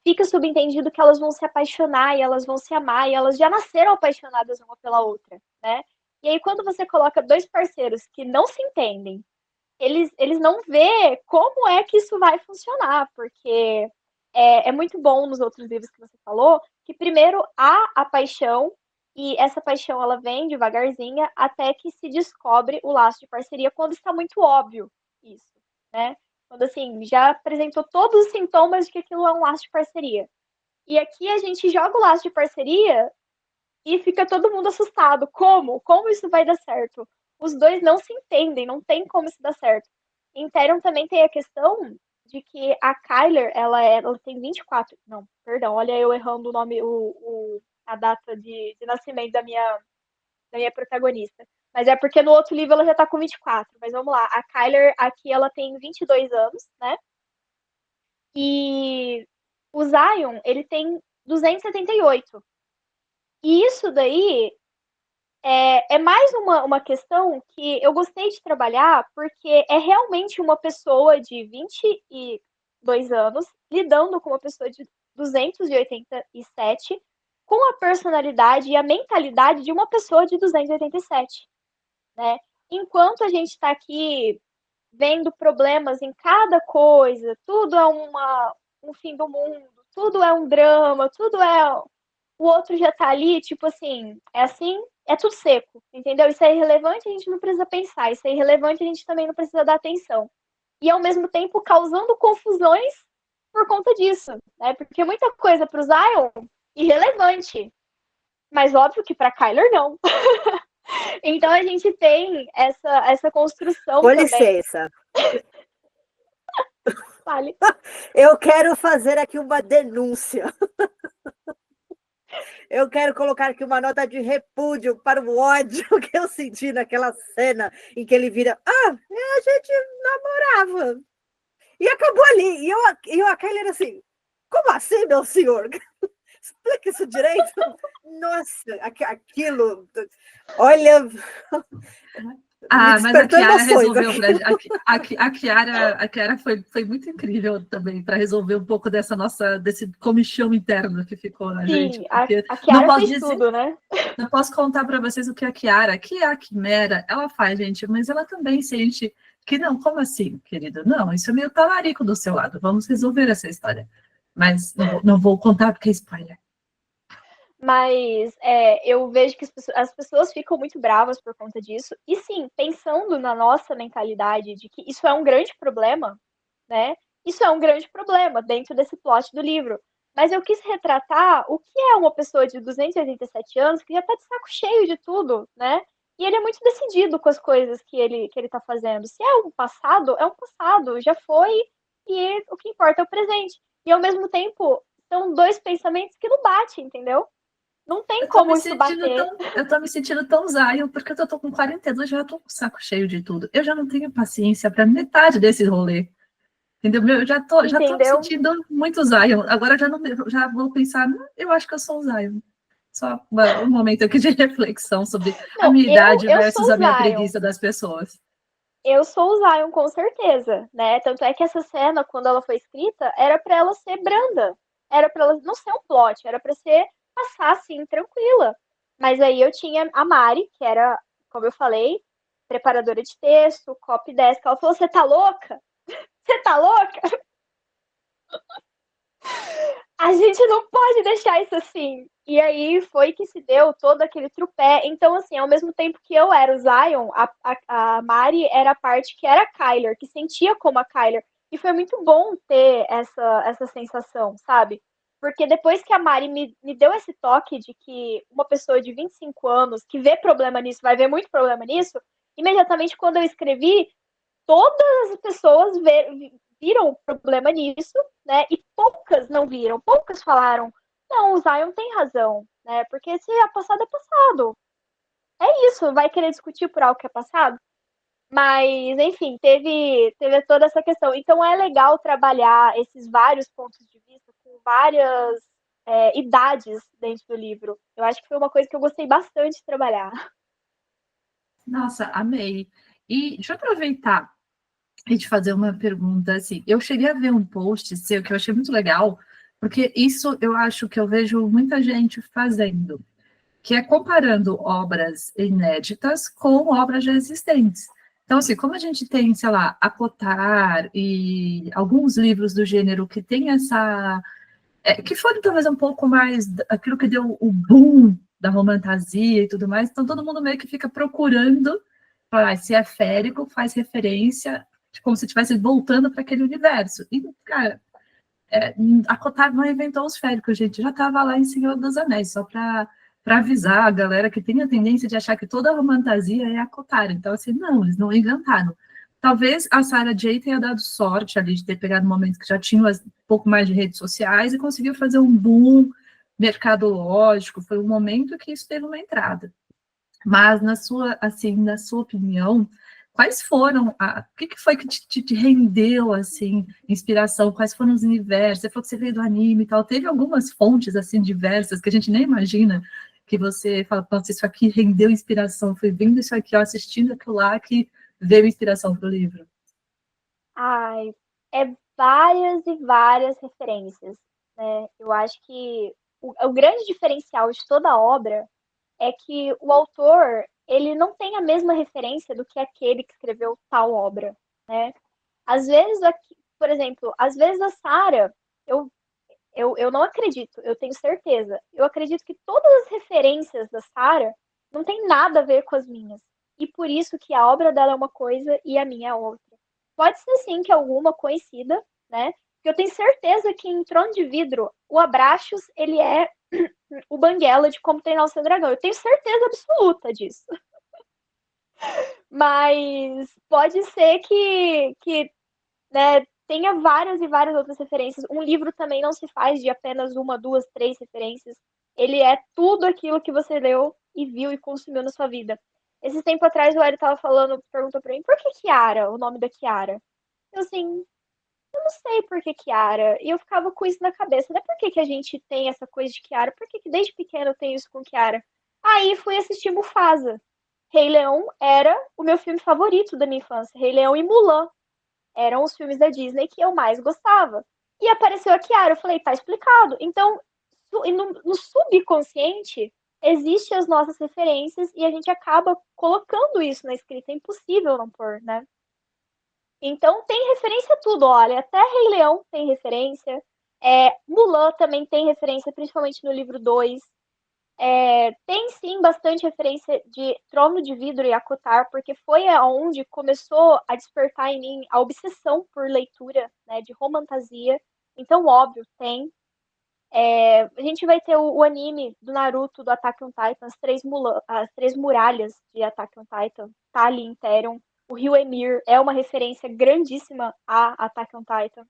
Fica subentendido que elas vão se apaixonar e elas vão se amar e elas já nasceram apaixonadas uma pela outra, né? E aí quando você coloca dois parceiros que não se entendem, eles não vê como é que isso vai funcionar, porque é muito bom nos outros livros que você falou, que primeiro há a paixão e essa paixão ela vem devagarzinha até que se descobre o laço de parceria quando está muito óbvio isso, né? Quando assim, já apresentou todos os sintomas de que aquilo é um laço de parceria. E aqui a gente joga o laço de parceria e fica todo mundo assustado. Como? Como isso vai dar certo? Os dois não se entendem, não tem como isso dar certo. Em Therion também tem a questão de que a Kyler, ela tem 24. Não, perdão, olha eu errando o nome, a data de nascimento da minha protagonista. Mas é porque no outro livro ela já tá com 24. Mas vamos lá, a Kyler aqui ela tem 22 anos, né? E o Zion, ele tem 278. E isso daí é mais uma questão que eu gostei de trabalhar, porque é realmente uma pessoa de 22 anos lidando com uma pessoa de 287 com a personalidade e a mentalidade de uma pessoa de 287, né? Enquanto a gente está aqui vendo problemas em cada coisa, tudo é um fim do mundo, tudo é um drama, tudo é. O outro já tá ali, tipo assim, é tudo seco, entendeu? Isso é irrelevante, a gente não precisa pensar, isso é irrelevante, a gente também não precisa dar atenção. E ao mesmo tempo causando confusões por conta disso, né? Porque muita coisa pro Zion, irrelevante. Mas óbvio que pra Kyler não. Então a gente tem essa construção Com também. licença. Vale. Eu quero fazer aqui uma denúncia. Eu quero colocar aqui uma nota de repúdio para o ódio que eu senti naquela cena em que ele vira, a gente namorava. E acabou ali. E eu a Kyler assim, como assim, meu senhor? Explica isso direito. Nossa, aquilo, olha... Mas a Chiara resolveu a Chiara foi muito incrível também para resolver um pouco desse comichão interno que ficou na gente. Porque a Chiara fez tudo, né? Não posso contar para vocês o que a Chiara, que a Quimera, ela faz, gente, mas ela também sente que não, como assim, querido? Não, isso é meio talarico do seu lado, vamos resolver essa história. Mas não vou contar porque é spoiler. Mas eu vejo que as pessoas ficam muito bravas por conta disso. E sim, pensando na nossa mentalidade de que isso é um grande problema, né? Isso é um grande problema dentro desse plot do livro. Mas eu quis retratar o que é uma pessoa de 287 anos que já tá de saco cheio de tudo, né? E ele é muito decidido com as coisas que ele tá fazendo. Se é um passado, já foi, e o que importa é o presente. E ao mesmo tempo, são dois pensamentos que não batem, entendeu? Não tem como isso bater. Eu tô me sentindo tão Zion, porque eu tô com 42, já tô com o saco cheio de tudo. Eu já não tenho paciência para metade desse rolê. Entendeu? Eu já tô me sentindo muito Zion. Agora já vou pensar, eu acho que eu sou o Zion. Só um momento aqui de reflexão sobre a minha idade versus a minha preguiça das pessoas. Eu sou o Zion, com certeza, né? Tanto é que essa cena, quando ela foi escrita, era para ela ser branda. Era para ela não ser um plot, era para ser passar assim, tranquila. Mas aí eu tinha a Mari, que era, como eu falei, preparadora de texto, copy desk. Ela falou: você tá louca? Você tá louca? a gente não pode deixar isso assim. E aí foi que se deu todo aquele trupé. Então, assim, ao mesmo tempo que eu era o Zion, a Mari era a parte que era a Kyler, que sentia como a Kyler. E foi muito bom ter essa sensação, sabe? Porque depois que a Mari me deu esse toque de que uma pessoa de 25 anos que vê problema nisso, vai ver muito problema nisso, imediatamente quando eu escrevi, todas as pessoas viram o problema nisso, né? E poucas não viram, poucas falaram, não, o Zion tem razão, né? Porque se é passado, é passado. É isso, vai querer discutir por algo que é passado? Mas, enfim, teve toda essa questão. Então é legal trabalhar esses vários pontos de vista com várias idades dentro do livro. Eu acho que foi uma coisa que eu gostei bastante de trabalhar. Nossa, amei. E deixa eu aproveitar e te fazer uma pergunta, assim, eu cheguei a ver um post seu que eu achei muito legal, porque isso eu acho que eu vejo muita gente fazendo, que é comparando obras inéditas com obras já existentes. Então, assim, como a gente tem, sei lá, a Cotar e alguns livros do gênero que tem essa... que foram talvez um pouco mais aquilo que deu o boom da romantasia e tudo mais, então todo mundo meio que fica procurando, falar, se é férico, faz referência, como se estivesse voltando para aquele universo. E, cara, a Cotar não inventou os féricos, gente, já estava lá em Senhor dos Anéis, só para avisar a galera que tem a tendência de achar que toda a romantasia é a Cotar. Então, assim, não, eles não inventaram. Talvez a Sarah J tenha dado sorte ali de ter pegado um momento que já tinha um pouco mais de redes sociais e conseguiu fazer um boom mercadológico, foi um momento que isso teve uma entrada. Mas, na sua opinião, quais foram, o que foi que te rendeu, assim, inspiração? Quais foram os universos? Você falou que você veio do anime e tal. Teve algumas fontes, assim, diversas, que a gente nem imagina, que você fala, nossa, isso aqui rendeu inspiração. Foi vendo isso aqui, ó, assistindo aquilo lá, que veio inspiração para o livro. Ai, é várias e várias referências, né? Eu acho que o grande diferencial de toda a obra é que o autor, ele não tem a mesma referência do que aquele que escreveu tal obra, né? Às vezes, por exemplo, às vezes a Sarah, eu, eu não acredito, eu tenho certeza. Eu acredito que todas as referências da Sarah não tem nada a ver com as minhas. E por isso que a obra dela é uma coisa e a minha é outra. Pode ser sim que alguma conhecida, né? Porque eu tenho certeza que em Trono de Vidro, o Abraxos, ele é o Banguela de Como Treinar o Seu Dragão. Eu tenho certeza absoluta disso. Mas pode ser que né, tenha várias e várias outras referências. Um livro também não se faz de apenas uma, duas, três referências. Ele é tudo aquilo que você leu e viu e consumiu na sua vida. Esse tempo atrás o Eric tava falando, perguntou pra mim, por que Kiara, o nome da Kiara? Eu assim, eu não sei por que Kiara. E eu ficava com isso na cabeça, né? Por que a gente tem essa coisa de Kiara? Por que desde pequena eu tenho isso com Kiara? Aí fui assistir Mufasa. Rei Leão era o meu filme favorito da minha infância. Rei Leão e Mulan eram os filmes da Disney que eu mais gostava. E apareceu a Kiara, eu falei, tá explicado. Então, no subconsciente, existem as nossas referências e a gente acaba colocando isso na escrita. É impossível não pôr, né? Então, tem referência a tudo, olha. Até Rei Leão tem referência. Mulan também tem referência, principalmente no livro 2. Tem sim bastante referência de Trono de Vidro e Acotar, porque foi aonde começou a despertar em mim a obsessão por leitura, né, de romantasia. Então, óbvio, tem. A gente vai ter o anime do Naruto, do Attack on Titan, as três muralhas de Attack on Titan, tá ali em Therion. O Rio Emir é uma referência grandíssima a Attack on Titan.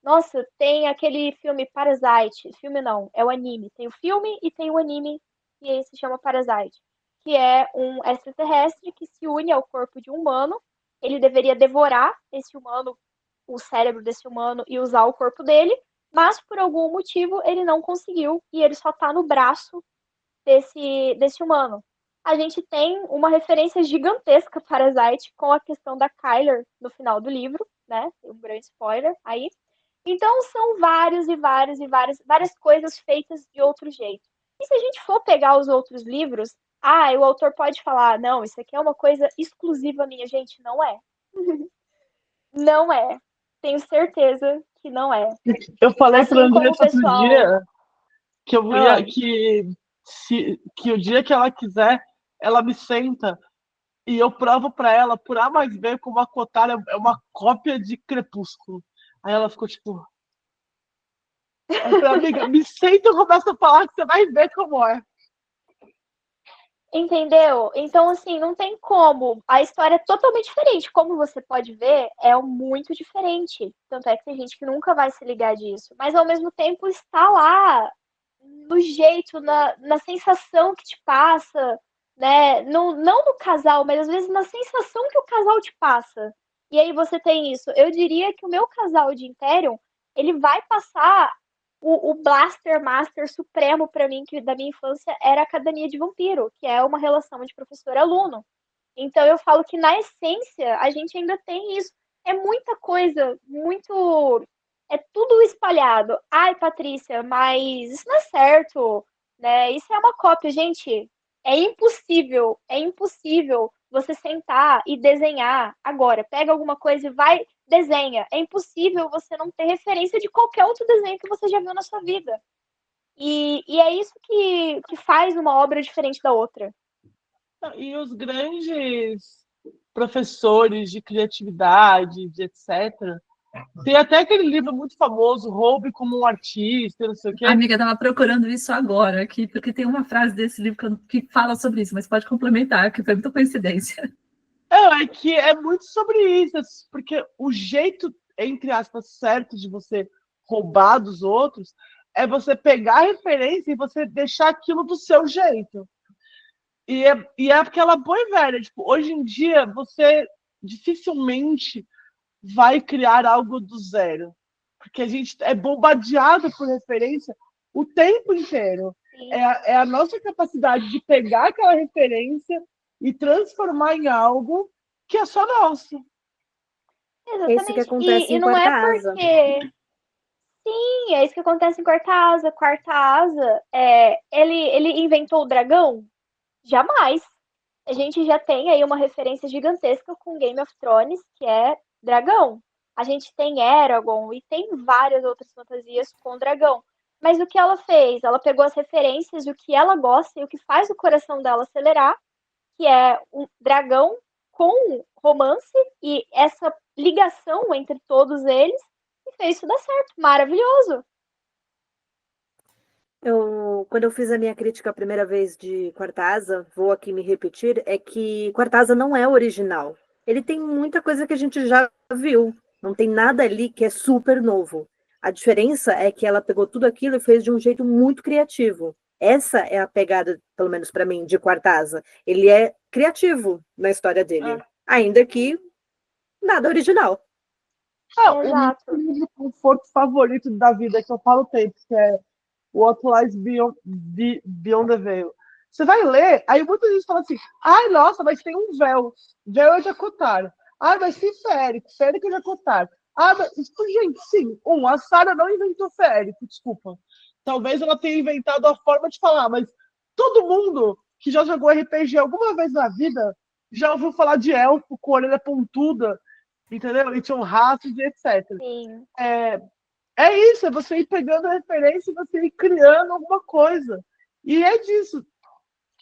Nossa, tem aquele filme Parasite. Filme não, é o anime. Tem o filme e tem o anime que se chama Parasite, que é um extraterrestre que se une ao corpo de um humano. Ele deveria devorar esse humano, o cérebro desse humano e usar o corpo dele, mas por algum motivo ele não conseguiu e ele só tá no braço desse humano. A gente tem uma referência gigantesca para Parasite com a questão da Kyler no final do livro, né? Um grande spoiler aí. Então são vários e vários e várias coisas feitas de outro jeito. E se a gente for pegar os outros livros, o autor pode falar, não, isso aqui é uma coisa exclusiva minha, gente, não é. Não é. Tenho certeza que não é. Eu falei Assim pra como o Andressa outro pessoal. dia que eu ia, Ah, que o dia que ela quiser, ela me senta e eu provo pra ela, por A mais B, como a Kotara é uma cópia de Crepúsculo. Aí ela ficou tipo. Aí eu falei, amiga, me senta e começa a falar que você vai ver como é. entendeu? Então, assim, não tem como. A história é totalmente diferente. Como você pode ver, é muito diferente. Tanto é que tem gente que nunca vai se ligar disso. Mas, ao mesmo tempo, está lá no jeito, na sensação que te passa, né? Não no casal, mas às vezes na sensação que o casal te passa. E aí você tem isso. Eu diria que o meu casal de Imperium, ele vai passar o Blaster Master supremo para mim, que da minha infância era a Academia de Vampiro, que é uma relação de professor-aluno. Então eu falo que na essência a gente ainda tem isso. É muita coisa, muito. É tudo espalhado. Ai, Patrícia, mas isso não é certo, né? Isso é uma cópia, gente. É impossível você sentar e desenhar agora. Pega alguma coisa e vai, desenha. É impossível você não ter referência de qualquer outro desenho que você já viu na sua vida. E é isso que faz uma obra diferente da outra. E os grandes professores de criatividade, de etc. Tem até aquele livro muito famoso, Roube como um Artista, não sei o A quê. amiga estava procurando isso agora aqui, porque tem uma frase desse livro que fala sobre isso, mas pode complementar, que foi muita coincidência. É que é muito sobre isso, porque o jeito, entre aspas, certo de você roubar dos outros é você pegar a referência e você deixar aquilo do seu jeito. E é aquela boa e velha, tipo, hoje em dia você dificilmente vai criar algo do zero, porque a gente é bombardeado por referência o tempo inteiro. Sim, É a nossa capacidade de pegar aquela referência e transformar em algo que é só nosso. É isso que exatamente. acontece E em não Quarta é Asa. porque. Sim, é isso que acontece em Quarta Asa. Quarta Asa, ele inventou o dragão? Jamais. A gente já tem aí uma referência gigantesca com Game of Thrones, que é dragão. A gente tem Eragon e tem várias outras fantasias com dragão. Mas o que ela fez? Ela pegou as referências, o que ela gosta e o que faz o coração dela acelerar, que é um dragão com romance e essa ligação entre todos eles, e fez isso dar certo. Maravilhoso. Quando eu fiz a minha crítica a primeira vez de Quarta Asa, vou aqui me repetir, é que Quarta Asa não é original. Ele tem muita coisa que a gente já viu. Não tem nada ali que é super novo. A diferença é que ela pegou tudo aquilo e fez de um jeito muito criativo. Essa é a pegada, pelo menos para mim, de Quarta Asa. Ele é criativo na história dele, Ah, ainda que nada original. O meu exato. livro conforto favorito da vida, que eu falo tempo, que é What Lies Beyond the Veil. Você vai ler, aí muita gente fala assim, ai, nossa, mas tem um véu. Véu é de Acotar. Ah, mas tem férico. Férico é de Acotar. Ah, mas, gente, sim. A Sarah não inventou férico, desculpa. Talvez ela tenha inventado a forma de falar, mas todo mundo que já jogou RPG alguma vez na vida já ouviu falar de elfo com orelha pontuda, entendeu? E tinham raças e etc. Sim. É isso, é você ir pegando a referência e você ir criando alguma coisa. E é disso.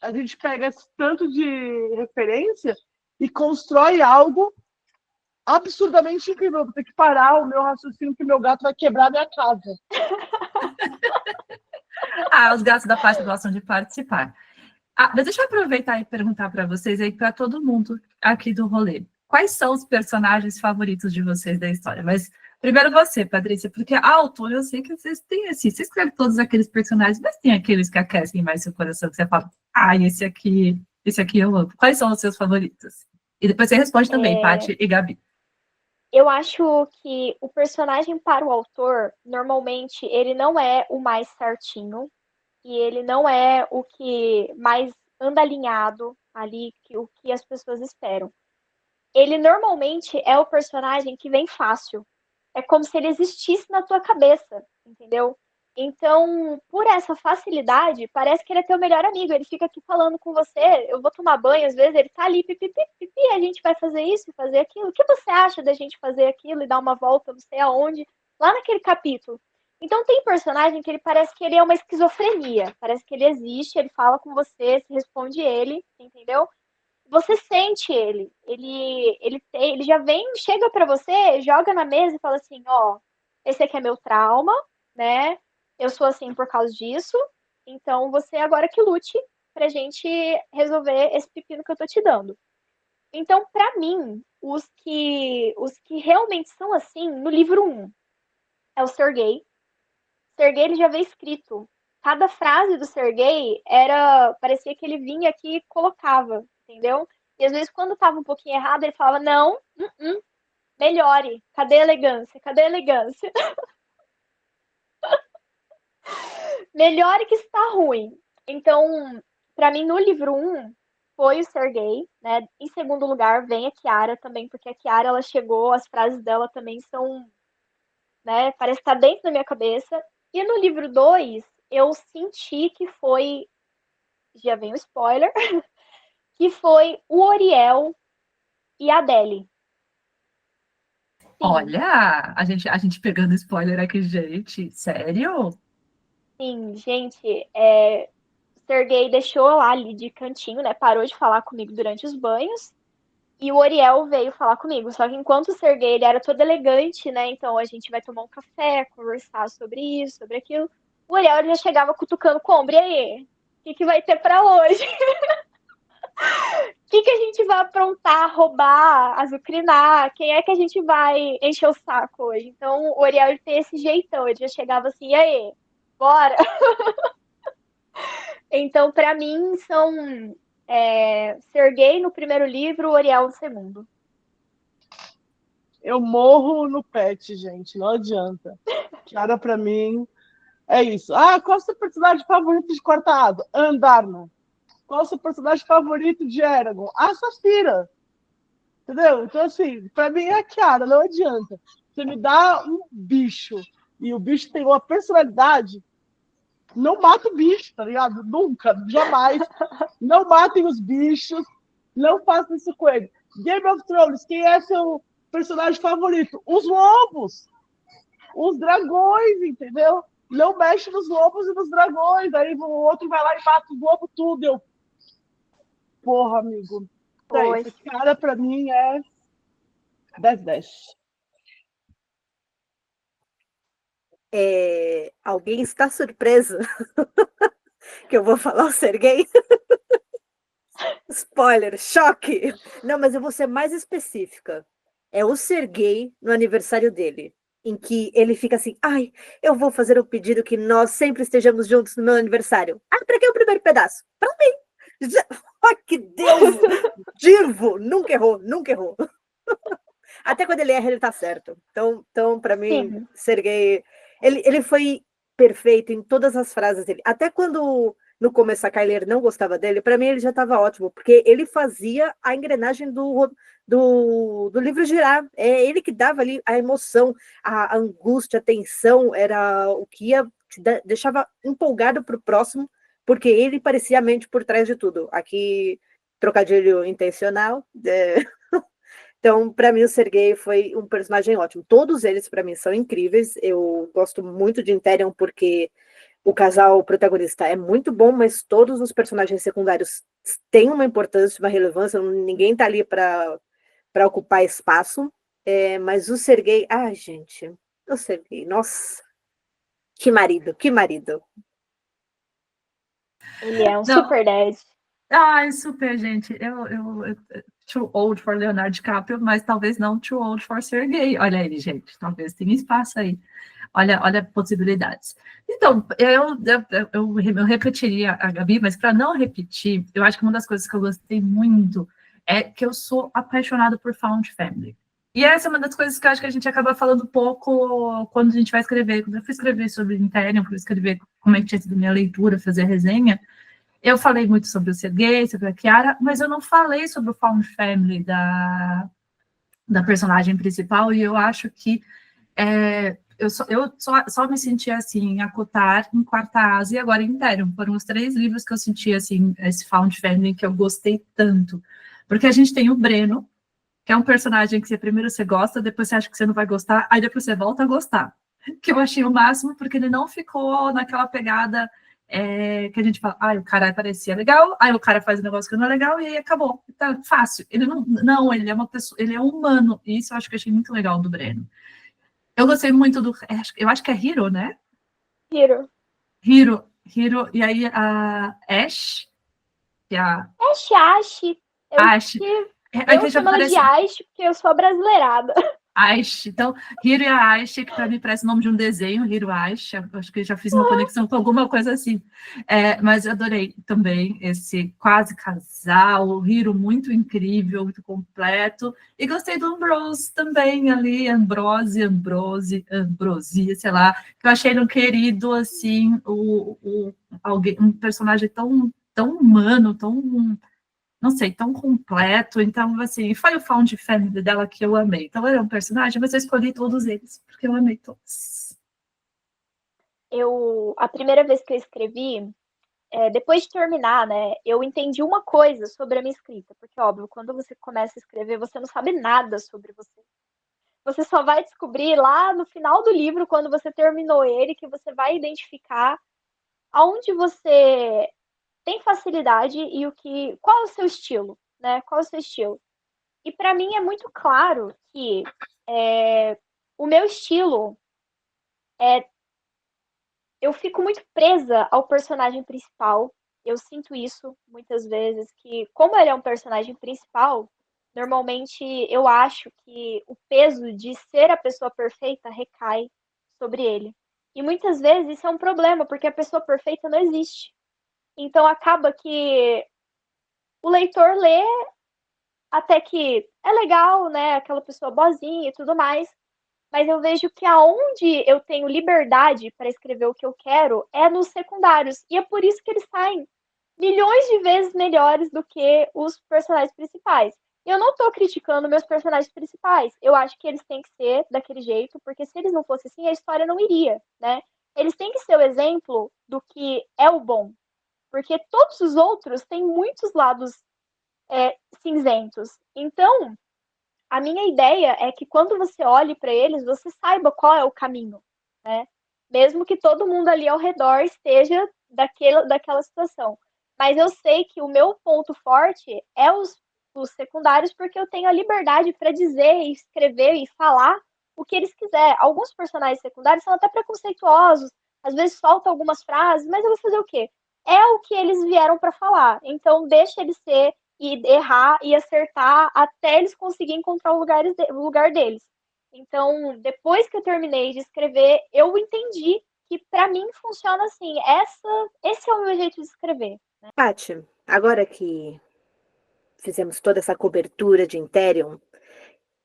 A gente pega esse tanto de referência e constrói algo absurdamente incrível. Vou ter que parar o meu raciocínio que meu gato vai quebrar a minha casa. Ah, os gatos da parte gostam de participar. Ah, mas deixa eu aproveitar e perguntar para vocês aí, para todo mundo aqui do rolê. Quais são os personagens favoritos de vocês da história? Mas primeiro você, Patrícia, porque a autora, eu sei que vocês têm assim, você escreve todos aqueles personagens, mas tem aqueles que aquecem mais seu coração, que você fala, ah, esse aqui eu amo. Quais são os seus favoritos? E depois você responde também, É, Paty e Gabi. eu acho que o personagem para o autor, normalmente, ele não é o mais certinho e ele não é o que mais anda alinhado ali, o que as pessoas esperam. Ele normalmente é o personagem que vem fácil. É como se ele existisse na tua cabeça, entendeu? Então, por essa facilidade, parece que ele é teu melhor amigo. Ele fica aqui falando com você. Eu vou tomar banho, às vezes ele tá ali, pipi, pipi, a gente vai fazer isso e fazer aquilo. O que você acha da gente fazer aquilo e dar uma volta, não sei aonde? lá naquele capítulo. Então tem personagem que ele parece que ele é uma esquizofrenia, parece que ele existe, ele fala com você, você responde ele, entendeu? Você sente ele já vem, chega pra você, joga na mesa e fala assim, ó, esse aqui é meu trauma, né? Eu sou assim por causa disso, então você agora que lute pra gente resolver esse pepino que eu tô te dando. Então, pra mim, os que realmente são assim, no livro 1, é o Sergei. Sergei, ele já veio escrito. Cada frase do Sergei parecia que ele vinha aqui e colocava, entendeu? E às vezes, quando estava um pouquinho errado, ele falava, não, melhore, cadê a elegância? Cadê a elegância? Melhore que está ruim. Então, para mim, no livro 1, foi o Sergei, né? Em segundo lugar, vem a Kiara também, porque a Kiara, ela chegou, as frases dela também são, né? Parece estar dentro da minha cabeça. E no livro 2, eu senti que foi, já vem o spoiler, que foi o Oriel e a Adele. Sim, Olha, a gente pegando spoiler aqui, gente. Sério? sim, gente, o Sergei deixou lá ali de cantinho, né? Parou de falar comigo durante os banhos. E o Oriel veio falar comigo. Só que enquanto o Sergei ele era todo elegante, né? Então a gente vai tomar um café, conversar sobre isso, sobre aquilo. O Oriel ele já chegava cutucando com o ombro. E aí? O que vai ter pra hoje? O que a gente vai aprontar, roubar, azucrinar? Quem é que a gente vai encher o saco hoje? Então o Oriel ele tem esse jeitão. Ele já chegava assim, e aí? Bora? Então, pra mim, são Sergei no primeiro livro, Oriel no segundo. Eu morro no pet, gente, não adianta. Kiara, pra mim, é isso. Ah, qual é o seu personagem favorito de Quarta Água? Andarna. Qual é o seu personagem favorito de Eragon? A Safira. Entendeu? Então, assim, pra mim é a Kiara, não adianta. Você me dá um bicho e o bicho tem uma personalidade, não mata o bicho, tá ligado? Nunca, jamais. Não matem os bichos, não façam isso com ele. Game of Thrones, quem é seu personagem favorito? Os lobos, os dragões, entendeu? Não mexe nos lobos e nos dragões. Aí o outro vai lá e mata os lobos tudo. Eu, porra, amigo. É isso. Cara, pra mim é 10/10. Alguém está surpreso que eu vou falar o Sergei? Spoiler, choque! Não, mas eu vou ser mais específica. É o Sergei no aniversário dele, em que ele fica assim, ai, eu vou fazer o pedido que nós sempre estejamos juntos no meu aniversário. Ah, pra que o primeiro pedaço? Pra mim! Ai, que Deus! Dirvo! Nunca errou, nunca errou. Até quando ele erra, ele tá certo. Então para mim, Sim. Sergei, ele foi perfeito em todas as frases dele. Até quando no começo a Kyler não gostava dele, para mim ele já estava ótimo, porque ele fazia a engrenagem do livro girar. É ele que dava ali a emoção, a angústia, a tensão, era o que deixava empolgado para o próximo, porque ele parecia a mente por trás de tudo. Aqui, trocadilho intencional. Então, para mim, o Sergei foi um personagem ótimo. Todos eles, para mim, são incríveis. Eu gosto muito de Interion porque o casal protagonista é muito bom, mas todos os personagens secundários têm uma importância, uma relevância. Ninguém tá ali para ocupar espaço. Mas o Sergei... Ai, gente, o Sergei, nossa, que marido, que marido. Ele é um Não. super 10. Ai, super, gente. Eu too old for Leonardo DiCaprio, mas talvez não too old for Sergei. Olha ele, gente. Talvez tenha espaço aí. Olha possibilidades. Então, eu repetiria a Gabi, mas para não repetir, eu acho que uma das coisas que eu gostei muito é que eu sou apaixonada por Found Family. E essa é uma das coisas que eu acho que a gente acaba falando pouco quando a gente vai escrever. Quando eu fui escrever sobre Interion, fui escrever como é que tinha sido minha leitura, fazer a resenha, eu falei muito sobre o Sergei, sobre a Kiara, mas eu não falei sobre o Found Family da personagem principal, e eu acho que eu só me senti assim, em Acotar, em Quarta Asa e agora em Interion. Foram os 3 livros que eu senti, assim, esse Found Family que eu gostei tanto. Porque a gente tem o Breno, que é um personagem que primeiro você gosta, depois você acha que você não vai gostar, aí depois você volta a gostar. que eu achei o máximo, porque ele não ficou naquela pegada que a gente fala, o cara parecia legal, aí o cara faz um negócio que não é legal e aí acabou. Tá fácil. Ele não, ele é uma pessoa, ele é humano, e isso eu acho que eu achei muito legal do Breno. Eu gostei muito eu acho que é Hiro, né? Hiro. Hiro, e aí a Ash, que é a Ash. Ash, Eu que já chamo ela de parece Ash porque eu sou brasileirada. Ash. Então, Hiro e a Ash, que para mim parece o nome de um desenho, Hiro Ash, acho que já fiz uma conexão com alguma coisa assim. Mas eu adorei também esse quase casal, o Hiro muito incrível, muito completo, e gostei do Ambrose também ali, Ambrosia, sei lá, que eu achei ele um querido, assim, um personagem tão humano, não sei, tão completo. Então, assim, foi o Found Family dela que eu amei. Então, ele é um personagem, mas eu escolhi todos eles, porque eu amei todos. A primeira vez que eu escrevi, depois de terminar, né, eu entendi uma coisa sobre a minha escrita, porque, óbvio, quando você começa a escrever, você não sabe nada sobre você. Você só vai descobrir lá no final do livro, quando você terminou ele, que você vai identificar aonde você tem facilidade e qual é o seu estilo, né? Qual é o seu estilo? E para mim é muito claro que o meu estilo eu fico muito presa ao personagem principal. Eu sinto isso muitas vezes, que como ele é um personagem principal, normalmente eu acho que o peso de ser a pessoa perfeita recai sobre ele. E muitas vezes isso é um problema, porque a pessoa perfeita não existe. Então acaba que o leitor lê até que é legal, né? Aquela pessoa boazinha e tudo mais, mas eu vejo que aonde eu tenho liberdade para escrever o que eu quero é nos secundários. E é por isso que eles saem milhões de vezes melhores do que os personagens principais. Eu não tô criticando meus personagens principais. Eu acho que eles têm que ser daquele jeito, porque se eles não fossem assim, a história não iria, né? Eles têm que ser o exemplo do que é o bom. Porque todos os outros têm muitos lados cinzentos. Então, a minha ideia é que quando você olhe para eles, você saiba qual é o caminho, né? Mesmo que todo mundo ali ao redor esteja daquela situação. Mas eu sei que o meu ponto forte é os secundários, porque eu tenho a liberdade para dizer, escrever e falar o que eles quiserem. Alguns personagens secundários são até preconceituosos, às vezes faltam algumas frases, mas eu vou fazer o quê? É o que eles vieram para falar. Então, deixa eles ser e errar e acertar até eles conseguirem encontrar o lugar deles. Então, depois que eu terminei de escrever, eu entendi que para mim funciona assim. Esse é o meu jeito de escrever. Né? Paty, agora que fizemos toda essa cobertura de Interium,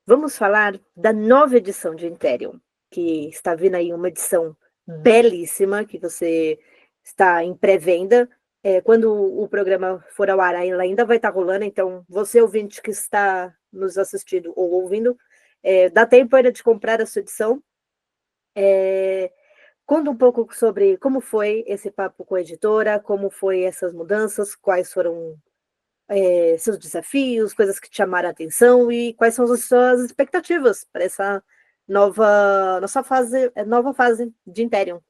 vamos falar da nova edição de Interium, que está vindo aí uma edição belíssima, que você está em pré-venda. Quando o programa for ao ar, ela ainda vai estar rolando, então você, ouvinte que está nos assistindo ou ouvindo, dá tempo ainda de comprar a sua edição. Conta um pouco sobre como foi esse papo com a editora, como foi essas mudanças, quais foram seus desafios, coisas que te chamaram a atenção e quais são as suas expectativas para essa nova fase de Imperium.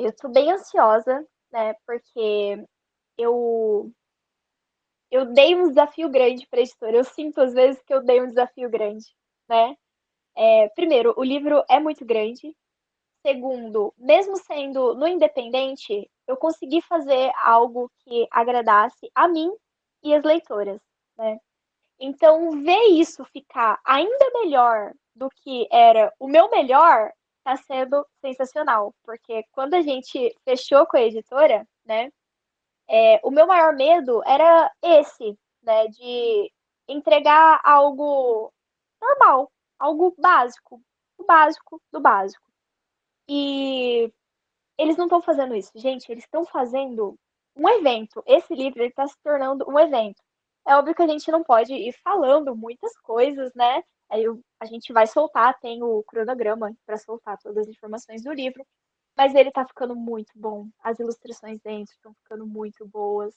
Eu tô bem ansiosa, né? Porque eu eu dei um desafio grande para a editora. Eu sinto às vezes que eu dei um desafio grande, né? Primeiro, o livro é muito grande. Segundo, mesmo sendo no independente, eu consegui fazer algo que agradasse a mim e as leitoras, né? Então, ver isso ficar ainda melhor do que era o meu melhor está sendo sensacional, porque quando a gente fechou com a editora, né, o meu maior medo era esse, né, de entregar algo normal, algo básico, o básico do básico. E eles não estão fazendo isso, gente, eles estão fazendo um evento. Esse livro está se tornando um evento. É óbvio que a gente não pode ir falando muitas coisas, né? Aí a gente vai soltar, tem o cronograma para soltar todas as informações do livro, mas ele tá ficando muito bom. As ilustrações dentro estão ficando muito boas.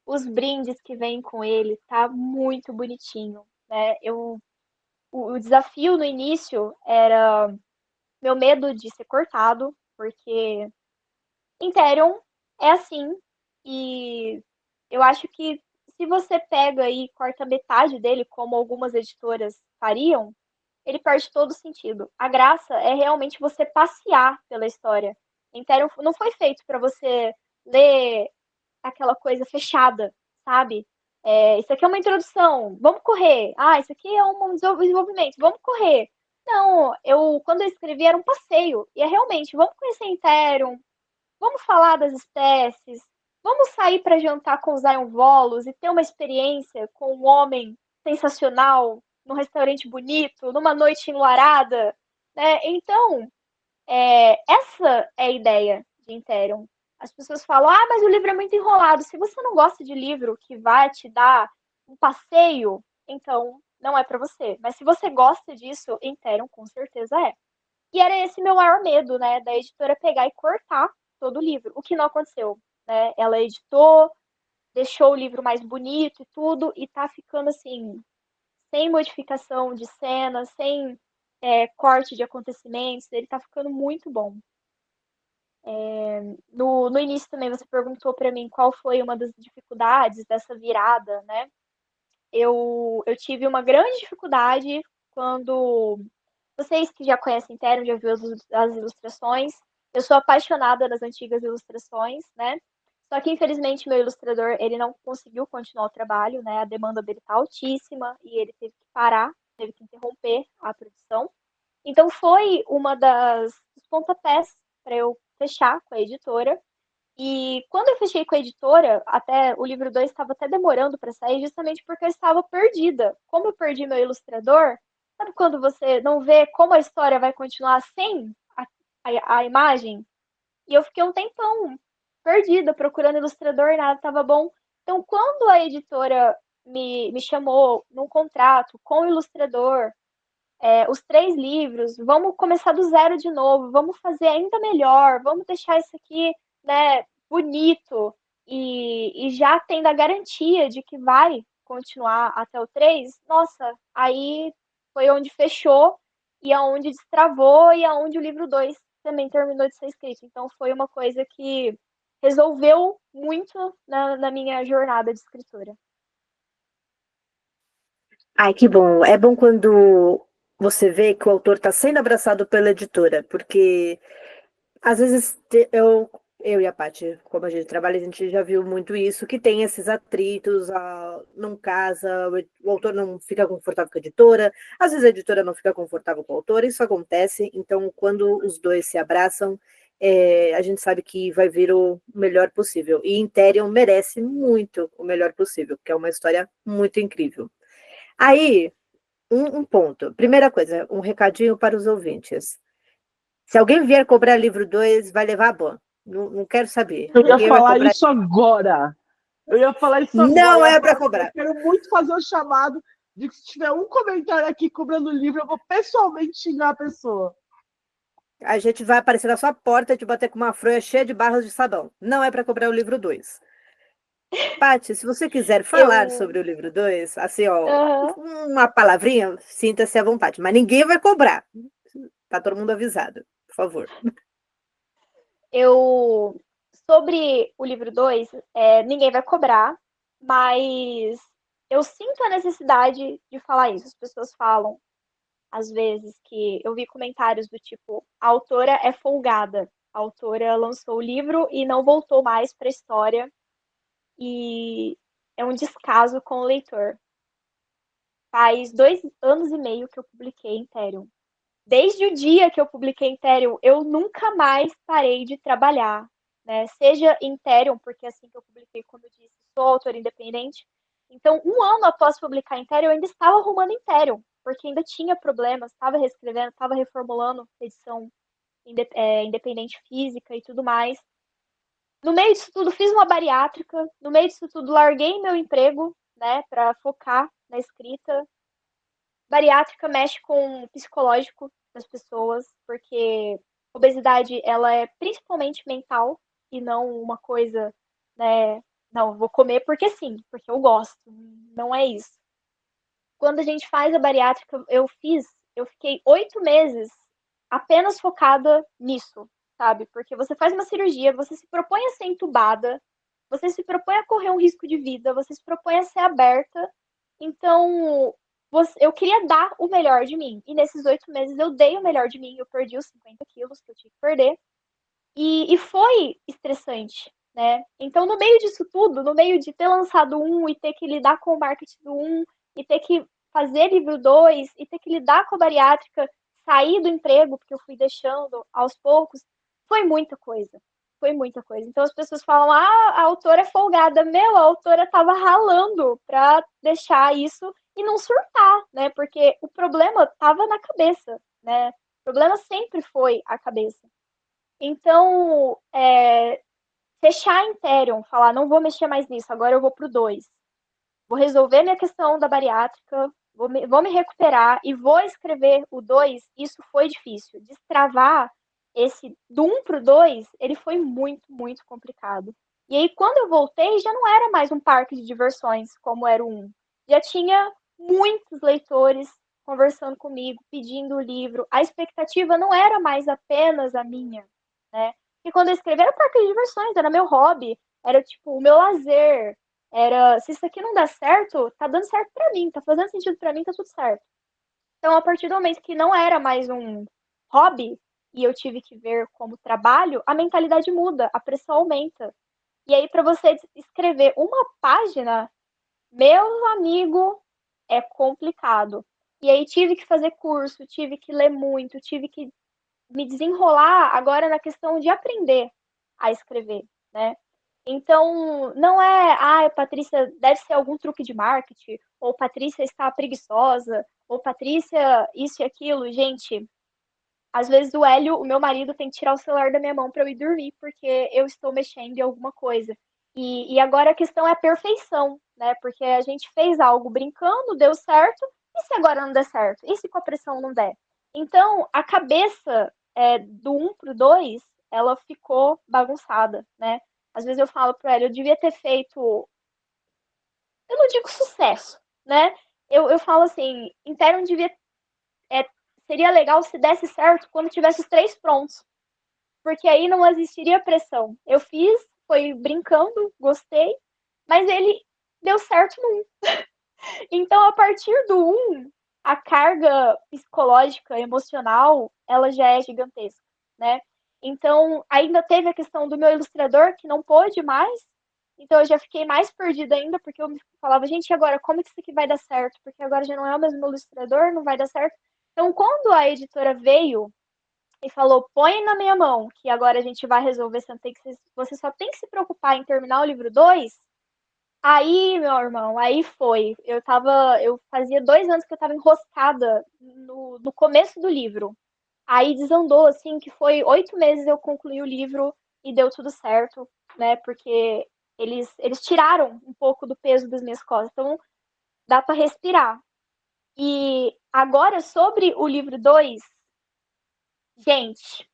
Os brindes que vêm com ele tá muito bonitinho, né? O desafio no início era meu medo de ser cortado, porque Interion é assim, e eu acho que se você pega e corta metade dele, como algumas editoras fariam, ele perde todo o sentido. A graça é realmente você passear pela história. Interion não foi feito para você ler aquela coisa fechada, sabe? Isso aqui é uma introdução, vamos correr. Ah, isso aqui é um desenvolvimento, vamos correr. Não, quando eu escrevi era um passeio, e é realmente, vamos conhecer Interion, vamos falar das espécies, vamos sair para jantar com os Zion Volos e ter uma experiência com um homem sensacional, num restaurante bonito, numa noite enluarada, né? Então, essa é a ideia de Interion. As pessoas falam, mas o livro é muito enrolado. Se você não gosta de livro que vai te dar um passeio, então não é para você. Mas se você gosta disso, Interion com certeza é. E era esse meu maior medo, né, da editora pegar e cortar todo o livro, o que não aconteceu, né? Ela editou, deixou o livro mais bonito e tudo, e tá ficando assim, sem modificação de cenas, sem corte de acontecimentos, ele tá ficando muito bom. No início também você perguntou para mim qual foi uma das dificuldades dessa virada, né? Eu tive uma grande dificuldade quando vocês que já conhecem Ethereum, já viu as ilustrações. Eu sou apaixonada nas antigas ilustrações, né? Só que, infelizmente, meu ilustrador, ele não conseguiu continuar o trabalho, né? A demanda dele tá altíssima e ele teve que parar, teve que interromper a produção. Então, foi uma dos pontapés para eu fechar com a editora. E quando eu fechei com a editora, até o livro 2 estava até demorando para sair, justamente porque eu estava perdida. Como eu perdi meu ilustrador, sabe quando você não vê como a história vai continuar sem a imagem? E eu fiquei um tempão perdida, procurando ilustrador, nada estava bom. Então, quando a editora me chamou num contrato com o ilustrador, os 3 livros, vamos começar do zero de novo, vamos fazer ainda melhor, vamos deixar isso aqui, né, bonito, e já tendo a garantia de que vai continuar até o 3, nossa, aí foi onde fechou, e aonde destravou, e aonde o livro 2 também terminou de ser escrito. Então foi uma coisa que resolveu muito na minha jornada de escritora. Ai, que bom. É bom quando você vê que o autor está sendo abraçado pela editora, porque às vezes eu e a Paty, como a gente trabalha, a gente já viu muito isso, que tem esses atritos, não casa, o autor não fica confortável com a editora, às vezes a editora não fica confortável com o autor, isso acontece, então quando os dois se abraçam, a gente sabe que vai vir o melhor possível. E Interion merece muito o melhor possível, porque é uma história muito incrível. Aí, um ponto. Primeira coisa, um recadinho para os ouvintes. Se alguém vier cobrar livro 2, vai levar a ban. Não quero saber. Eu ia Ninguém vai falar cobrar. isso agora. Eu ia falar isso Não agora. é para cobrar. Eu quero muito fazer um chamado de que se tiver um comentário aqui cobrando livro, eu vou pessoalmente xingar a pessoa. A gente vai aparecer na sua porta e te bater com uma fronha cheia de barras de sabão. Não é para cobrar o livro 2. Paty, se você quiser falar sobre o livro 2, assim, ó, uma palavrinha, sinta-se à vontade. Mas ninguém vai cobrar. Tá todo mundo avisado, por favor. Sobre o livro 2, ninguém vai cobrar, mas eu sinto a necessidade de falar isso. As pessoas falam, às vezes, que eu vi comentários do tipo, a autora é folgada. A autora lançou o livro e não voltou mais para a história. E é um descaso com o leitor. Faz 2 anos e meio que eu publiquei Imperium. Desde o dia que eu publiquei Imperium, eu nunca mais parei de trabalhar, né? Seja Imperium, porque assim que eu publiquei, como eu disse, sou autora independente. Então, 1 ano após publicar Imperium, eu ainda estava arrumando Imperium, porque ainda tinha problemas, estava reescrevendo, estava reformulando edição independente física e tudo mais. No meio disso tudo, fiz uma bariátrica. No meio disso tudo, larguei meu emprego, né, para focar na escrita. Bariátrica mexe com o psicológico das pessoas, porque obesidade ela é principalmente mental e não uma coisa, né? Não, vou comer porque sim, porque eu gosto. Não é isso. Quando a gente faz a bariátrica, eu fiquei 8 meses apenas focada nisso, sabe? Porque você faz uma cirurgia, você se propõe a ser entubada, você se propõe a correr um risco de vida, você se propõe a ser aberta. Então, eu queria dar o melhor de mim. E nesses 8 meses eu dei o melhor de mim, eu perdi os 50 quilos que eu tinha que perder. E foi estressante, né? Então, no meio disso tudo, no meio de ter lançado um e ter que lidar com o marketing do um, e ter que fazer livro 2 e ter que lidar com a bariátrica, sair do emprego, porque eu fui deixando aos poucos, foi muita coisa. Foi muita coisa. Então, as pessoas falam, a autora é folgada. Meu, a autora tava ralando pra deixar isso e não surtar, né? Porque o problema tava na cabeça, né? O problema sempre foi a cabeça. Então, fechar a Interion, falar, não vou mexer mais nisso, agora eu vou pro 2. Vou resolver minha questão da bariátrica, vou me recuperar e vou escrever o 2, isso foi difícil. Destravar esse do 1 pro 2, ele foi muito, muito complicado. E aí, quando eu voltei, já não era mais um parque de diversões, como era o 1. Já tinha muitos leitores conversando comigo, pedindo o livro. A expectativa não era mais apenas a minha, né? E quando eu escrevi, era parque de diversões, era meu hobby, era tipo o meu lazer, era, se isso aqui não dá certo, tá dando certo pra mim, tá fazendo sentido pra mim, tá tudo certo. Então, a partir do momento que não era mais um hobby e eu tive que ver como trabalho, a mentalidade muda, a pressão aumenta. E aí, para você escrever uma página, meu amigo, é complicado. E aí, tive que fazer curso, tive que ler muito, tive que me desenrolar agora na questão de aprender a escrever, né? Então, não é, Patrícia, deve ser algum truque de marketing, ou Patrícia está preguiçosa, ou Patrícia, isso e aquilo. Gente, às vezes o Hélio, o meu marido, tem que tirar o celular da minha mão para eu ir dormir, porque eu estou mexendo em alguma coisa. E agora a questão é a perfeição, né? Porque a gente fez algo brincando, deu certo, e se agora não der certo? E se com a pressão não der? Então, a cabeça do 1 pro 2, ela ficou bagunçada, né? Às vezes eu falo para ela, eu devia ter feito, eu não digo sucesso, né? Eu falo assim, Imperium devia, seria legal se desse certo quando tivesse os 3 prontos, porque aí não existiria pressão. Eu fiz, foi brincando, gostei, mas ele deu certo no 1. Então, a partir do 1, a carga psicológica, emocional, ela já é gigantesca, né? Então, ainda teve a questão do meu ilustrador, que não pôde mais. Então, eu já fiquei mais perdida ainda, porque eu me falava, gente, e agora, como que isso aqui vai dar certo? Porque agora já não é o mesmo ilustrador, não vai dar certo. Então, quando a editora veio e falou, põe na minha mão, que agora a gente vai resolver, você só tem que se preocupar em terminar o livro 2, aí, meu irmão, aí foi. Eu fazia 2 anos que eu tava enroscada no começo do livro. Aí desandou, assim, que foi 8 meses eu concluí o livro e deu tudo certo, né? Porque eles tiraram um pouco do peso das minhas costas. Então, dá para respirar. E agora, sobre o livro 2, gente,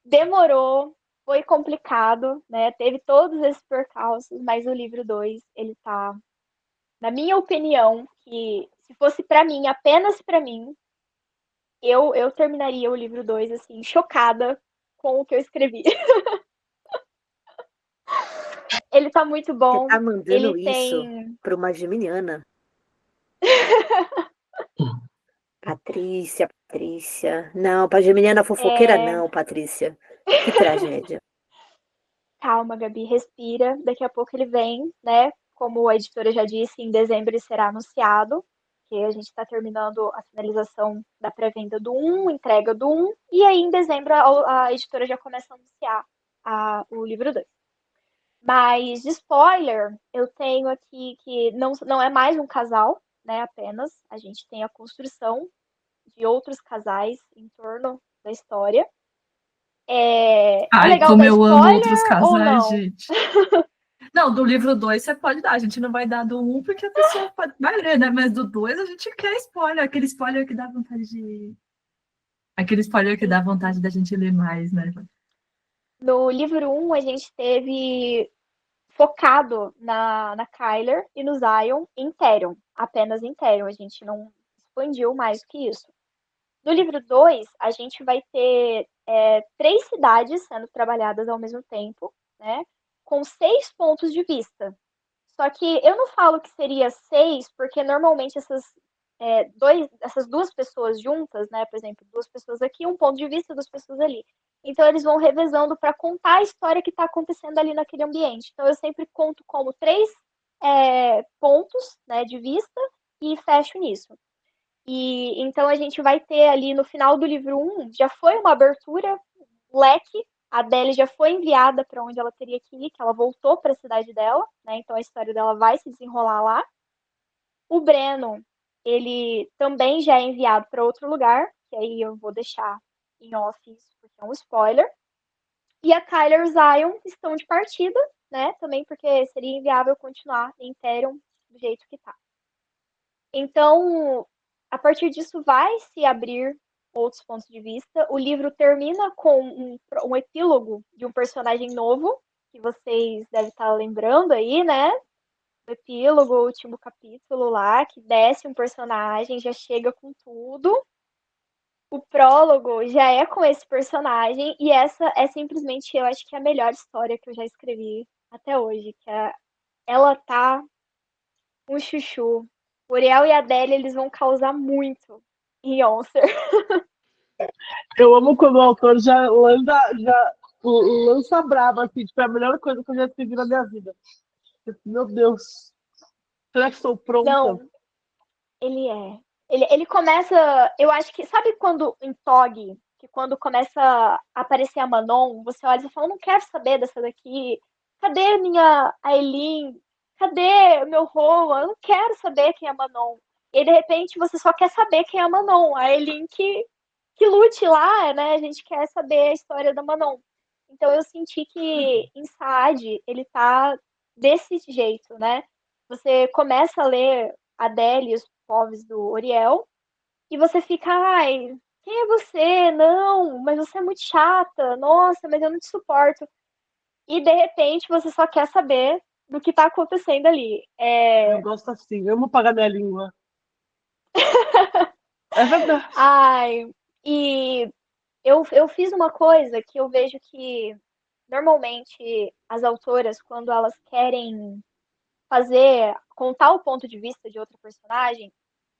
demorou, foi complicado, né? Teve todos esses percalços, mas o livro 2, ele tá, na minha opinião, que se fosse para mim, apenas para mim, eu terminaria o livro 2 assim, chocada com o que eu escrevi. Ele tá muito Você bom. tá mandando Ele isso tem. para uma geminiana? Patrícia, Patrícia. Não, pra geminiana fofoqueira, não, Patrícia. Que tragédia. Calma, Gabi, respira. Daqui a pouco ele vem, né? Como a editora já disse, em dezembro ele será anunciado, que a gente está terminando a finalização da pré-venda do 1, entrega do 1, e aí em dezembro a editora já começa a anunciar o livro 2. Mas de spoiler, eu tenho aqui que não é mais um casal, né? Apenas. A gente tem a construção de outros casais em torno da história. É Ai, legal como dar eu amo outros spoiler ou casais, não? gente. Não, do livro 2 você pode dar, a gente não vai dar do um porque a pessoa vai ler, né? Mas do 2 a gente quer spoiler, aquele spoiler que dá vontade de. Aquele spoiler que dá vontade da gente ler mais, né? No livro 1, a gente teve focado na Kyler e no Zion em Therion, apenas em Therion. A gente não expandiu mais do que isso. No livro 2, a gente vai ter 3 cidades sendo trabalhadas ao mesmo tempo, né? Com 6 pontos de vista. Só que eu não falo que seria 6, porque normalmente essas duas pessoas juntas, né? Por exemplo, 2 pessoas aqui, um ponto de vista, 2 pessoas ali. Então eles vão revezando para contar a história que está acontecendo ali naquele ambiente. Então eu sempre conto como 3 pontos, né, de vista e fecho nisso. E então a gente vai ter ali no final do livro 1, já foi uma abertura, um leque, a Adele já foi enviada para onde ela teria que ir, que ela voltou para a cidade dela, né? Então a história dela vai se desenrolar lá. O Breno, ele também já é enviado para outro lugar, que aí eu vou deixar em off isso, porque é um spoiler. E a Kyler e o Zion estão de partida, né? Também porque seria inviável continuar em Therion do jeito que tá. Então, a partir disso vai se abrir outros pontos de vista. O livro termina com um epílogo de um personagem novo, que vocês devem estar lembrando aí, né? O epílogo, o último capítulo lá, que desce um personagem, já chega com tudo. O prólogo já é com esse personagem, e essa é simplesmente, eu acho que é a melhor história que eu já escrevi até hoje, ela tá um chuchu. O Uriel e a Adélia, eles vão causar muito em Oncer. Eu amo quando o autor já lança braba, assim, tipo, é a melhor coisa que eu já escrevi na minha vida. Meu Deus. Será que estou pronta? Não, ele é. Ele começa. Eu acho que. Sabe quando em Tog, que quando começa a aparecer a Manon, você olha e fala: não quero saber dessa daqui. Cadê minha Aileen? Cadê meu Roa? Eu não quero saber quem é a Manon. E de repente você só quer saber quem é a Manon. A Aileen que lute lá, né? A gente quer saber a história da Manon. Então eu senti que em Saad ele tá desse jeito, né? Você começa a ler Adele e os povos do Oriel e você fica, ai, quem é você? Não, mas você é muito chata. Nossa, mas eu não te suporto. E de repente você só quer saber do que tá acontecendo ali. Eu gosto assim, eu amo pagar minha língua. É verdade. Ai, e eu fiz uma coisa que eu vejo que normalmente as autoras, quando elas querem contar o ponto de vista de outro personagem,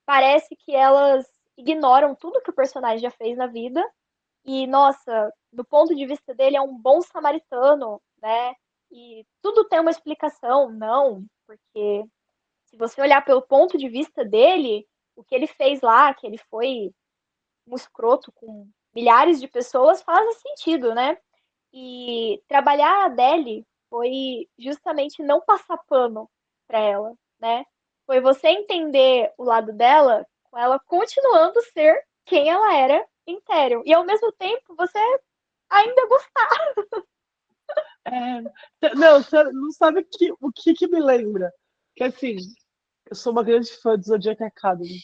parece que elas ignoram tudo que o personagem já fez na vida. E, nossa, do ponto de vista dele, é um bom samaritano, né? E tudo tem uma explicação. Não, porque se você olhar pelo ponto de vista dele, o que ele fez lá, que ele foi um escroto com milhares de pessoas, faz sentido, né? E trabalhar a Adele foi justamente não passar pano para ela, né? Foi você entender o lado dela, com ela continuando a ser quem ela era em Therion. E ao mesmo tempo você ainda gostar. Não, você não sabe o que me lembra. Que assim, eu sou uma grande fã de Zodiac Academy.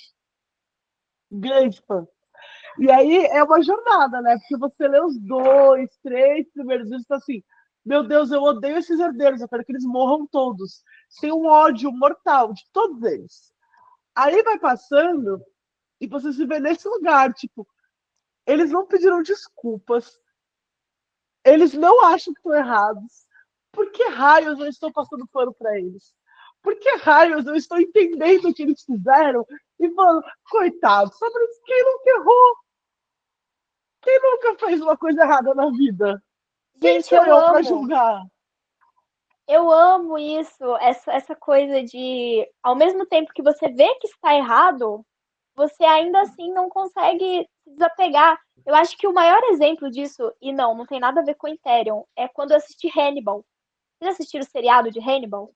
Grande fã. E aí é uma jornada, né? Porque você lê os 2, 3 primeiros livros e fala assim: meu Deus, eu odeio esses herdeiros, eu quero que eles morram todos. Tem um ódio mortal de todos eles. Aí vai passando e você se vê nesse lugar, tipo, eles não pediram desculpas, eles não acham que estão errados. Por que raios eu estou passando pano para eles? Por que raios eu estou entendendo o que eles fizeram e falando, coitado, sobre quem nunca errou? Quem nunca fez uma coisa errada na vida? Quem Gente, sou eu para julgar? Eu amo isso, essa coisa de, ao mesmo tempo que você vê que está errado, você ainda assim não consegue se desapegar. Eu acho que o maior exemplo disso, e não tem nada a ver com Ethereum, é quando eu assisti Hannibal. Vocês assistiram o seriado de Hannibal?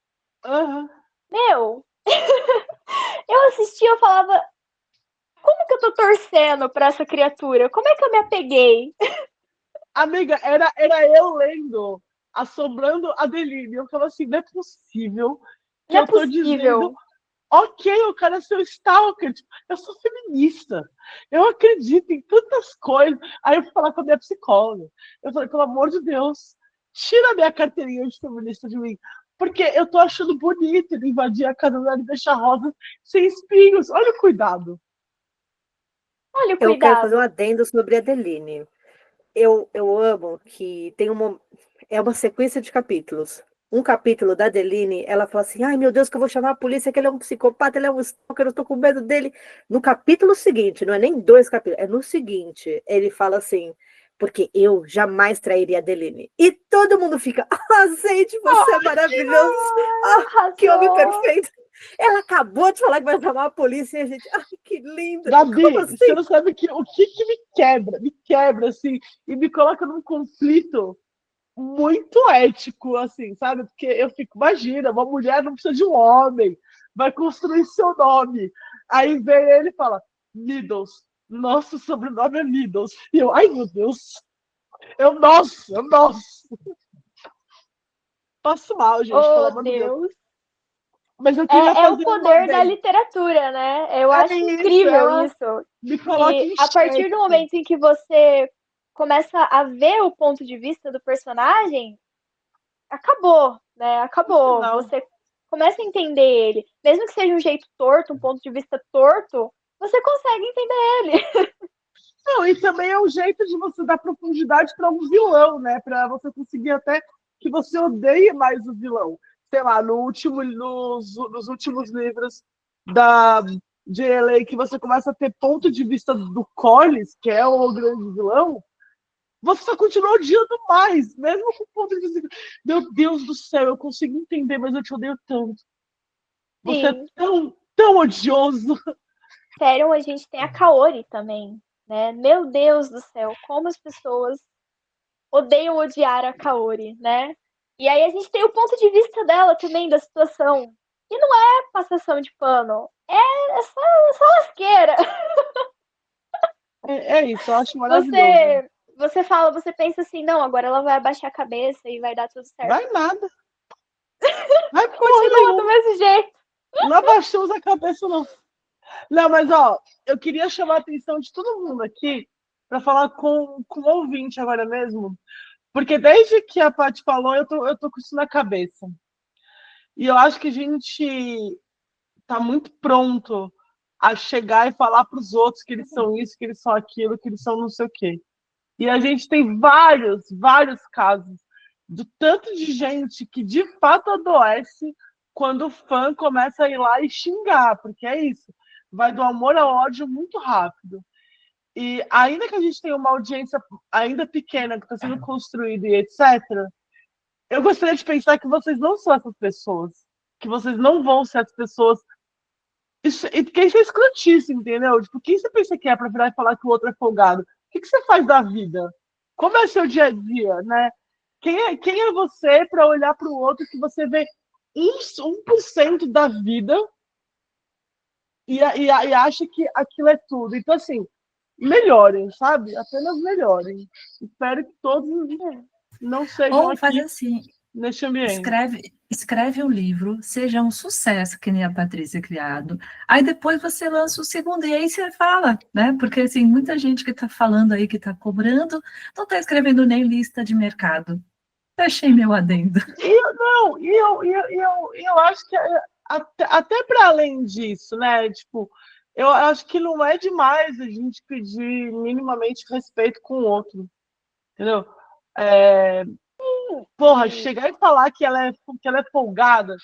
Uhum. Meu, eu assisti, eu falava, como que eu tô torcendo pra essa criatura? Como é que eu me apeguei? Amiga, era eu lendo, assombrando a delírio. Eu falava assim, não é possível que Não é eu tô dizendo, possível. ok, o cara é seu stalker. Tipo, eu sou feminista. Eu acredito em tantas coisas. Aí eu fui falar com a minha psicóloga. Eu falei, pelo amor de Deus, tira a minha carteirinha de feminista de mim. Porque eu tô achando bonito ele invadir a casa dela e deixar rosa sem espinhos. Olha o cuidado. Olha o Eu quero fazer um cuidado. adendo sobre a Adeline. Eu amo que tem é uma sequência de capítulos. Um capítulo da Adeline, ela fala assim: ai meu Deus, que eu vou chamar a polícia, que ele é um psicopata, ele é um stalker, eu tô com medo dele. No capítulo seguinte, não é nem dois capítulos, é no seguinte, ele fala assim: porque eu jamais trairia a Adeline. E todo mundo fica: ah, gente, você é maravilhoso, ah, que homem Arrasou! perfeito. Ela acabou de falar que vai chamar a polícia e a gente, ai, que linda. Como Gabi, você assim? não sabe o que me quebra, assim, e me coloca num conflito muito ético, assim, sabe? Porque eu fico, imagina, uma mulher não precisa de um homem, vai construir seu nome. Aí vem ele e fala, Meadows, nosso sobrenome é Meadows. E eu, ai meu Deus, nosso. Passo mal, gente, pelo Oh, amor de Deus. Deus. Mas eu queria É o fazer uma poder da adendo. literatura, né? Eu É acho isso, incrível ela isso. me coloca Que em a partir xeque. do momento em que você começa a ver o ponto de vista do personagem, acabou, né? No Acabou. final. Você começa a entender ele. Mesmo que seja um jeito torto, um ponto de vista torto, você consegue entender ele. Não, e também é um jeito de você dar profundidade para um vilão, né? Para você conseguir até que você odeie mais o vilão. Sei lá, nos últimos livros da JLA, que você começa a ter ponto de vista do Collis, que é o grande vilão, você só continua odiando mais, mesmo com o ponto de vista. Meu Deus do céu, eu consigo entender, mas eu te odeio tanto. Você é Sim. tão odioso. Sério, a gente tem a Kaori também, né? Meu Deus do céu, como as pessoas odeiam odiar a Kaori, né? E aí a gente tem o ponto de vista dela também, da situação. E não é passação de pano, é só lasqueira. É isso, eu acho maravilhoso. Você fala, você pensa assim, não, agora ela vai abaixar a cabeça e vai dar tudo certo. Vai nada. Vai porra Continua do nenhuma. mesmo jeito. Não abaixamos a cabeça, não. Não, mas ó, eu queria chamar a atenção de todo mundo aqui para falar com o ouvinte agora mesmo. Porque desde que a Paty falou, eu tô com isso na cabeça. E eu acho que a gente tá muito pronto a chegar e falar para os outros que eles são isso, que eles são aquilo, que eles são não sei o quê. E a gente tem vários casos do tanto de gente que de fato adoece quando o fã começa a ir lá e xingar, porque é isso, vai do amor ao ódio muito rápido. E ainda que a gente tenha uma audiência ainda pequena que está sendo construída e etc., eu gostaria de pensar que vocês não são essas pessoas, que vocês não vão ser as pessoas. E porque isso é escrotice, entendeu? Tipo, quem você pensa que é para virar e falar que o outro é folgado? O que você faz da vida? Como é o seu dia a dia, né? Quem é você para olhar para o outro que você vê 1% da vida e acha que aquilo é tudo? Então, assim, melhorem, sabe? Apenas melhorem. Espero que todos não sejam Ou faz aqui assim, neste ambiente. escreve um livro, seja um sucesso, que nem a Patrícia Criado. Aí depois você lança o segundo, e aí você fala, né? Porque assim, muita gente que está falando aí, que está cobrando, não está escrevendo nem lista de mercado. Achei meu adendo. Não, eu acho que até para além disso, né? Tipo, eu acho que não é demais a gente pedir minimamente respeito com o outro, entendeu? É, porra, Sim, chegar e falar que ela é folgada,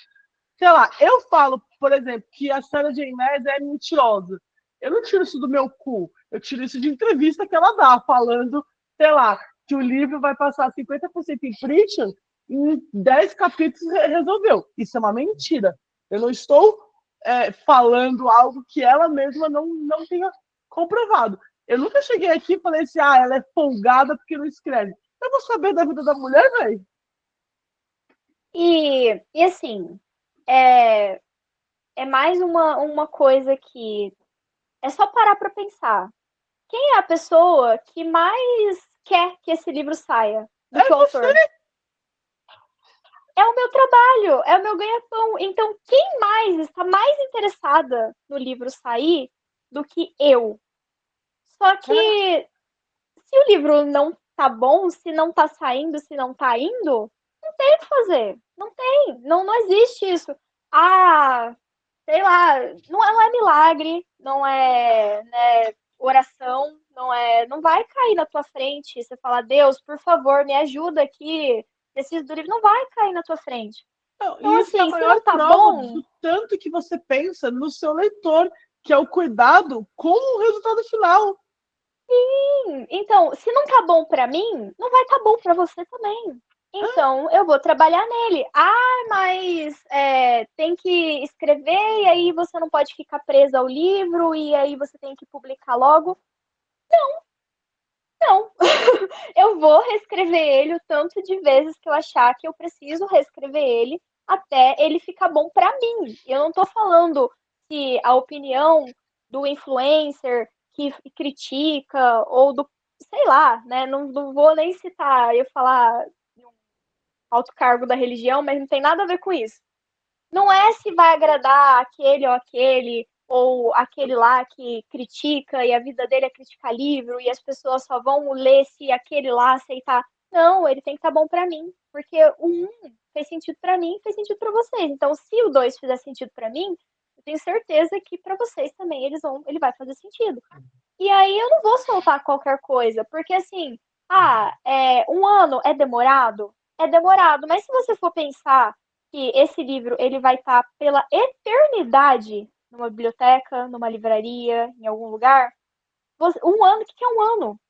sei lá, eu falo, por exemplo, que a Sarah J. Maas é mentirosa. Eu não tiro isso do meu cu, eu tiro isso de entrevista que ela dá, falando, sei lá, que o livro vai passar 50% em Preacher, em 10 capítulos resolveu. Isso é uma mentira. Eu não estou falando algo que ela mesma não tenha comprovado. Eu nunca cheguei aqui e falei assim, ela é folgada porque não escreve. Eu vou saber da vida da mulher, velho. e assim, é, é mais uma coisa que é só parar para pensar. Quem é a pessoa que mais quer que esse livro saia do É que o você. autor? É o meu trabalho, é o meu ganha-pão. Então, quem mais está mais interessada no livro sair do que eu? Só que se o livro não tá bom, se não tá saindo, se não tá indo, não tem o que fazer. Não tem, não existe isso. Ah, sei lá, não é milagre, não é, né? oração, não vai cair na tua frente. Você falar, Deus, por favor, me ajuda aqui, preciso do livro, não vai cair na tua frente. Não, Então, isso é a assim, se maior não tá prova bom, do tanto que você pensa no seu leitor, que é o cuidado com o resultado final. então, se não tá bom pra mim, não vai tá bom pra você também. Então, eu vou trabalhar nele. Ah, mas tem que escrever e aí você não pode ficar presa ao livro e aí você tem que publicar logo. Não. Eu vou reescrever ele o tanto de vezes que eu achar que eu preciso reescrever ele até ele ficar bom pra mim. Eu não tô falando se a opinião do influencer que critica ou do, sei lá, né? Não vou nem citar, eu falar de um alto cargo da religião, mas não tem nada a ver com isso. Não é se vai agradar aquele ou aquele lá que critica e a vida dele é criticar livro e as pessoas só vão ler se aquele lá aceitar. Não, ele tem que estar bom para mim, porque o 1 fez sentido para mim, fez sentido para vocês. Então, se o 2 fizer sentido para mim, eu tenho certeza que para vocês também ele vai fazer sentido. E aí eu não vou soltar qualquer coisa, porque assim, um ano é demorado? É demorado, mas se você for pensar que esse livro ele vai estar pela eternidade numa biblioteca, numa livraria, em algum lugar, um ano, o que é um ano?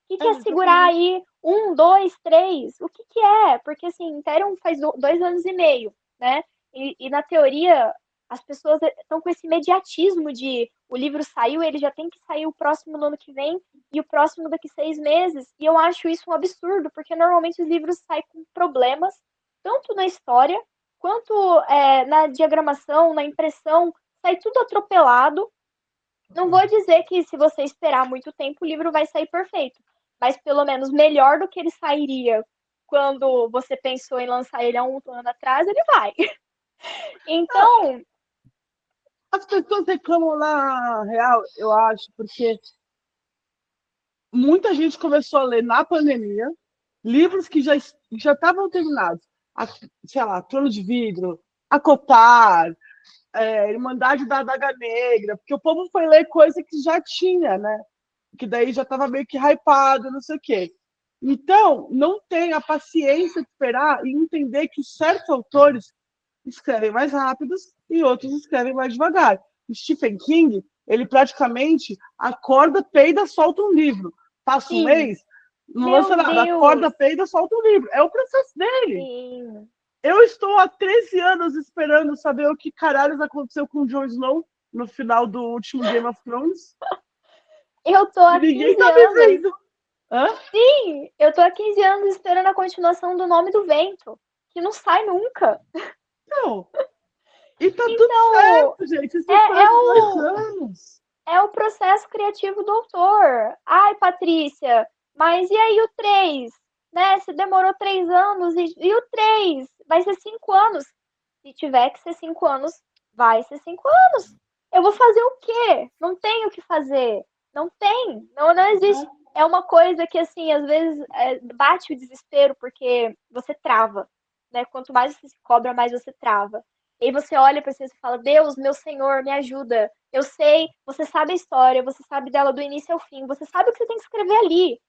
O que é segurar aí 1, 2, 3? O que é? Porque assim, Imperium faz 2 anos e meio, né? E na teoria, as pessoas estão com esse imediatismo de o livro saiu, ele já tem que sair o próximo no ano que vem e o próximo daqui 6 meses. E eu acho isso um absurdo, porque normalmente os livros saem com problemas, tanto na história, quanto na diagramação, na impressão, sai tudo atropelado. Não vou dizer que se você esperar muito tempo, o livro vai sair perfeito, mas pelo menos melhor do que ele sairia quando você pensou em lançar ele há um ano atrás, ele vai. Então, As pessoas reclamam na real, eu acho, porque muita gente começou a ler na pandemia livros que já estavam terminados. Sei lá, Trono de Vidro, Acotar, Irmandade da Adaga Negra, porque o povo foi ler coisa que já tinha, né? Que daí já estava meio que hypado, não sei o quê. Então, não tem a paciência de esperar e entender que certos autores escrevem mais rápidos e outros escrevem mais devagar. O Stephen King, ele praticamente acorda, peida, solta um livro. Passa um mês, não lança nada. Acorda, peida, solta um livro. É o processo dele. Sim. Eu estou há 13 anos esperando saber o que caralho aconteceu com o Jon Snow no final do último Game of Thrones. Eu tô há 15 Ninguém tá anos. me vendo. Hã? Sim, eu tô há 15 anos esperando a continuação do Nome do Vento, que não sai nunca. Não. E tá tudo certo, gente. Vocês estão esperando 2 anos. É o processo criativo do autor. Ai, Patrícia, mas e aí o 3? Né? Você demorou 3 anos e o 3? Vai ser 5 anos. Se tiver que ser 5 anos, vai ser 5 anos. Eu vou fazer o quê? Não tenho o que fazer. Não tem. Não existe. É uma coisa que, assim, às vezes bate o desespero porque você trava. Né? Quanto mais você se cobra, mais você trava. E aí você olha para você e fala, Deus, meu Senhor, me ajuda. Eu sei, você sabe a história, você sabe dela do início ao fim, você sabe o que você tem que escrever ali.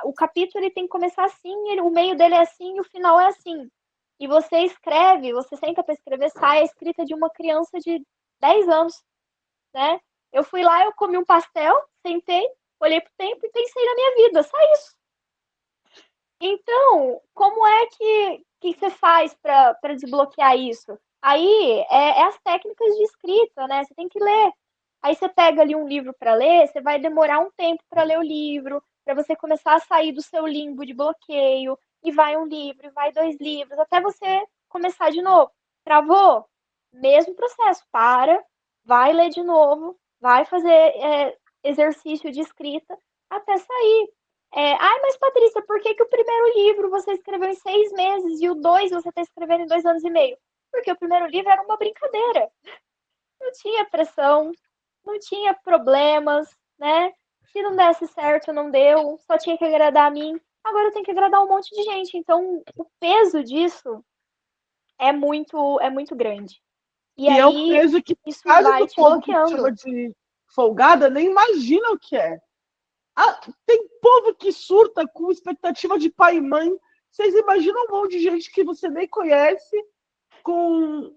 O capítulo ele tem que começar assim, o meio dele é assim e o final é assim. E você escreve, você senta para escrever, sai a escrita de uma criança de 10 anos, né? Eu fui lá, eu comi um pastel, sentei, olhei pro tempo e pensei na minha vida, só isso. Então, como é que você faz para desbloquear isso? Aí é as técnicas de escrita, né? Você tem que ler. Aí você pega ali um livro para ler, você vai demorar um tempo para ler o livro, para você começar a sair do seu limbo de bloqueio, e vai um livro, e vai 2 livros, até você começar de novo. Travou? Mesmo processo. Vai ler de novo, vai fazer exercício de escrita até sair. Mas Patrícia, por que o primeiro livro você escreveu em 6 meses e o 2 você está escrevendo em 2 anos e meio? Porque o primeiro livro era uma brincadeira. Não tinha pressão, não tinha problemas, né? Se não desse certo, não deu, só tinha que agradar a mim. Agora eu tenho que agradar um monte de gente. Então, o peso disso é muito grande. E aí, é um peso que isso quase vai do te povo que bloqueando. chama de folgada nem imagina o que é. Tem povo que surta com expectativa de pai e mãe. Vocês imaginam um monte de gente que você nem conhece com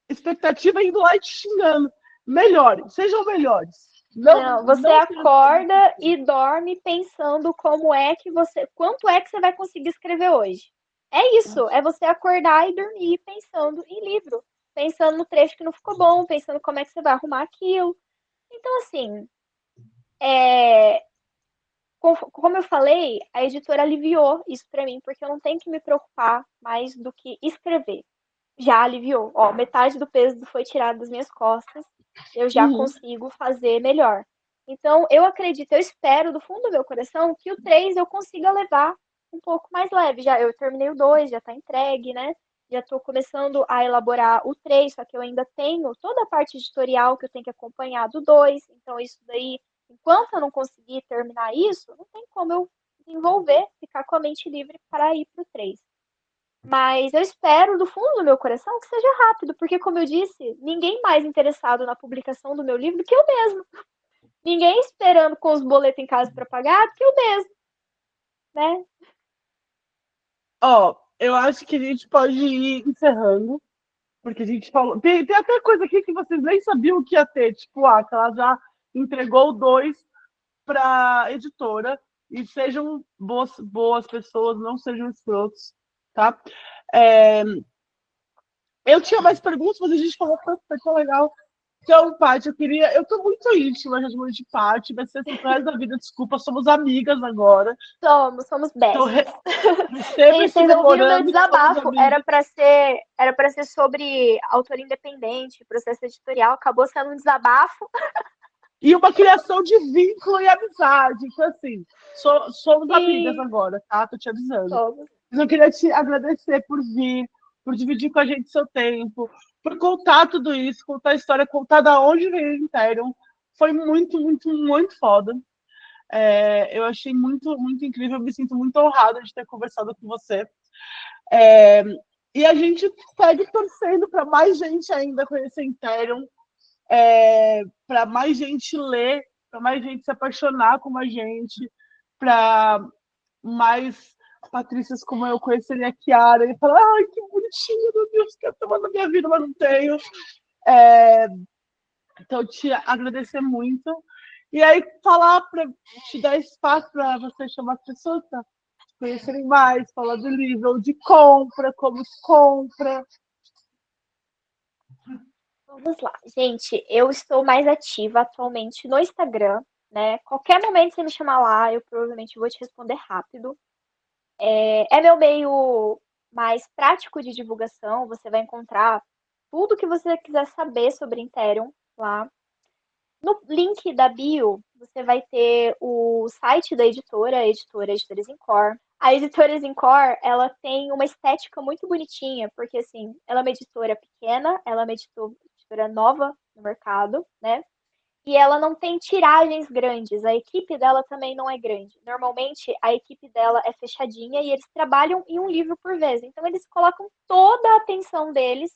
expectativa indo lá e te xingando. Melhores, sejam melhores. Não, você acorda e dorme pensando quanto é que você vai conseguir escrever hoje. É isso, é você acordar e dormir pensando em livro, pensando no trecho que não ficou bom, pensando como é que você vai arrumar aquilo. Então, assim, como eu falei, a editora aliviou isso para mim, porque eu não tenho que me preocupar mais do que escrever. Já aliviou. Ó, metade do peso foi tirado das minhas costas, eu já consigo fazer melhor. Então, eu acredito, eu espero do fundo do meu coração que o 3 eu consiga levar um pouco mais leve. Eu terminei o 2, já está entregue, né? Já estou começando a elaborar o 3, só que eu ainda tenho toda a parte editorial que eu tenho que acompanhar do 2. Então, isso daí, enquanto eu não conseguir terminar isso, não tem como eu desenvolver, ficar com a mente livre para ir para o 3. Mas eu espero do fundo do meu coração que seja rápido, porque, como eu disse, ninguém mais interessado na publicação do meu livro do que eu mesmo. Ninguém esperando com os boletos em casa para pagar do que eu mesmo, né? Eu acho que a gente pode ir encerrando, porque a gente falou. Tem até coisa aqui que vocês nem sabiam que ia ter, tipo, que ela já entregou o 2 para editora. E sejam boas pessoas, não sejam escrotos, tá? Eu tinha mais perguntas, mas a gente falou tanto, foi tão legal. Então, Paty, eu tô muito íntima já de Paty, vai ser assim pro resto da vida, desculpa, somos amigas agora. Somos bestas. Sempre Vocês ouviram meu desabafo, era para ser sobre autor independente, processo editorial, acabou sendo um desabafo. E uma criação de vínculo e amizade. Então, assim, somos amigas agora, tá? Tô te avisando. Somos. Mas eu queria te agradecer por vir, por dividir com a gente seu tempo, por contar tudo isso, contar a história, contar da onde veio o Imperium. Foi muito, muito, muito foda. Eu achei muito, muito incrível. Eu me sinto muito honrada de ter conversado com você. E a gente segue torcendo para mais gente ainda conhecer Imperium, para mais gente ler, para mais gente se apaixonar como a gente, para mais Patrícias como eu conheceria a Chiara e falar, ai, que bonitinha, meu Deus, quero tomar na minha vida, mas não tenho. Então, te agradecer muito. E aí, falar para te dar espaço para você chamar as pessoas para conhecerem mais, falar do livro, de compra, como se compra. Vamos lá, gente. Eu estou mais ativa atualmente no Instagram, né? Qualquer momento que você me chamar lá, eu provavelmente vou te responder rápido. É meu meio mais prático de divulgação. Você vai encontrar tudo que você quiser saber sobre Imperium lá. No link da bio, você vai ter o site da editora, a editora Editoras Incor. A Editoras Incor, ela tem uma estética muito bonitinha, porque, assim, ela é uma editora pequena, ela é uma editora nova no mercado, né? E ela não tem tiragens grandes, a equipe dela também não é grande. Normalmente, a equipe dela é fechadinha e eles trabalham em um livro por vez. Então, eles colocam toda a atenção deles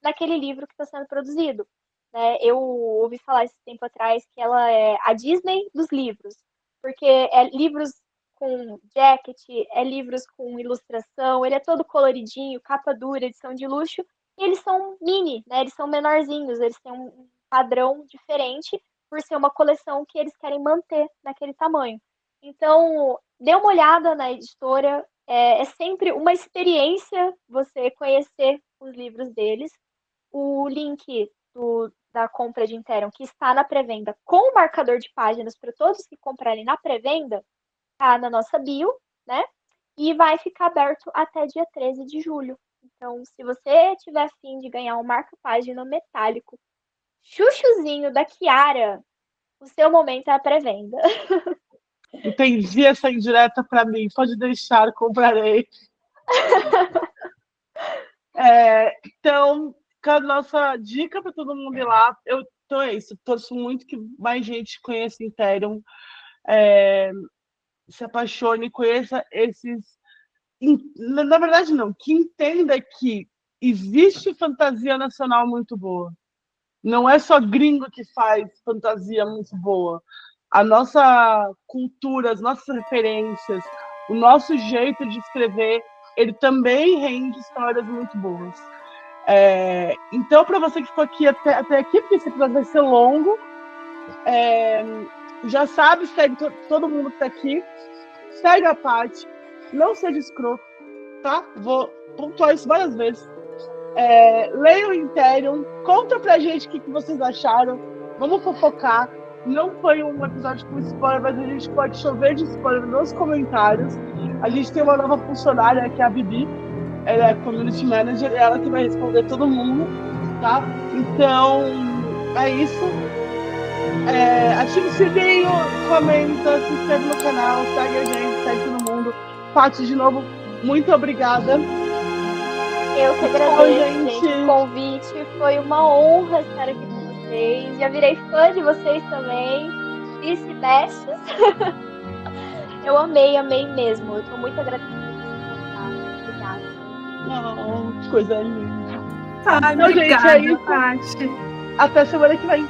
naquele livro que está sendo produzido. Né? Eu ouvi falar esse tempo atrás que ela é a Disney dos livros, porque é livros com jacket, é livros com ilustração, ele é todo coloridinho, capa dura, edição de luxo, e eles são mini, né? Eles são menorzinhos, eles têm um padrão diferente por ser uma coleção que eles querem manter naquele tamanho. Então, dê uma olhada na editora, é sempre uma experiência você conhecer os livros deles. O link da compra de Imperium, que está na pré-venda com o marcador de páginas para todos que comprarem na pré-venda, está na nossa bio, né? E vai ficar aberto até dia 13 de julho. Então, se você tiver afim de ganhar um marca-página metálico chuchuzinho da Chiara, o seu momento é a pré-venda. Entendi essa indireta para mim. Pode deixar, comprarei. Então, a nossa dica para todo mundo ir lá. Então é isso. Torço muito que mais gente conheça Imperium, se apaixone, conheça esses. Na verdade, não. Que entenda que existe fantasia nacional muito boa. Não é só gringo que faz fantasia muito boa. a nossa cultura, as nossas referências, o nosso jeito de escrever, ele também rende histórias muito boas. Então, para você que ficou aqui até aqui, porque esse episódio vai ser longo, já sabe, segue todo mundo que está aqui, segue a Paty, não seja escroto, tá? Vou pontuar isso várias vezes. Leia o Imperium, conta pra gente o que vocês acharam, vamos fofocar. Não foi um episódio com spoiler, mas a gente pode chover de spoiler nos comentários. A gente tem uma nova funcionária, que é a Bibi. Ela é Community Manager, é ela que vai responder todo mundo, tá? Então, é isso. Ativa o sininho, comenta, se inscreve no canal, segue a gente, segue todo mundo. Paty, de novo, muito obrigada. Eu que agradeço, gente, o convite. Foi uma honra estar aqui com vocês. Já virei fã de vocês também. Vice-bestas. Eu amei mesmo. Eu tô muito agradecida por contar. Obrigada. Que coisa linda. Ai, Então, obrigada, gente, é isso. Paty. Até semana que vem.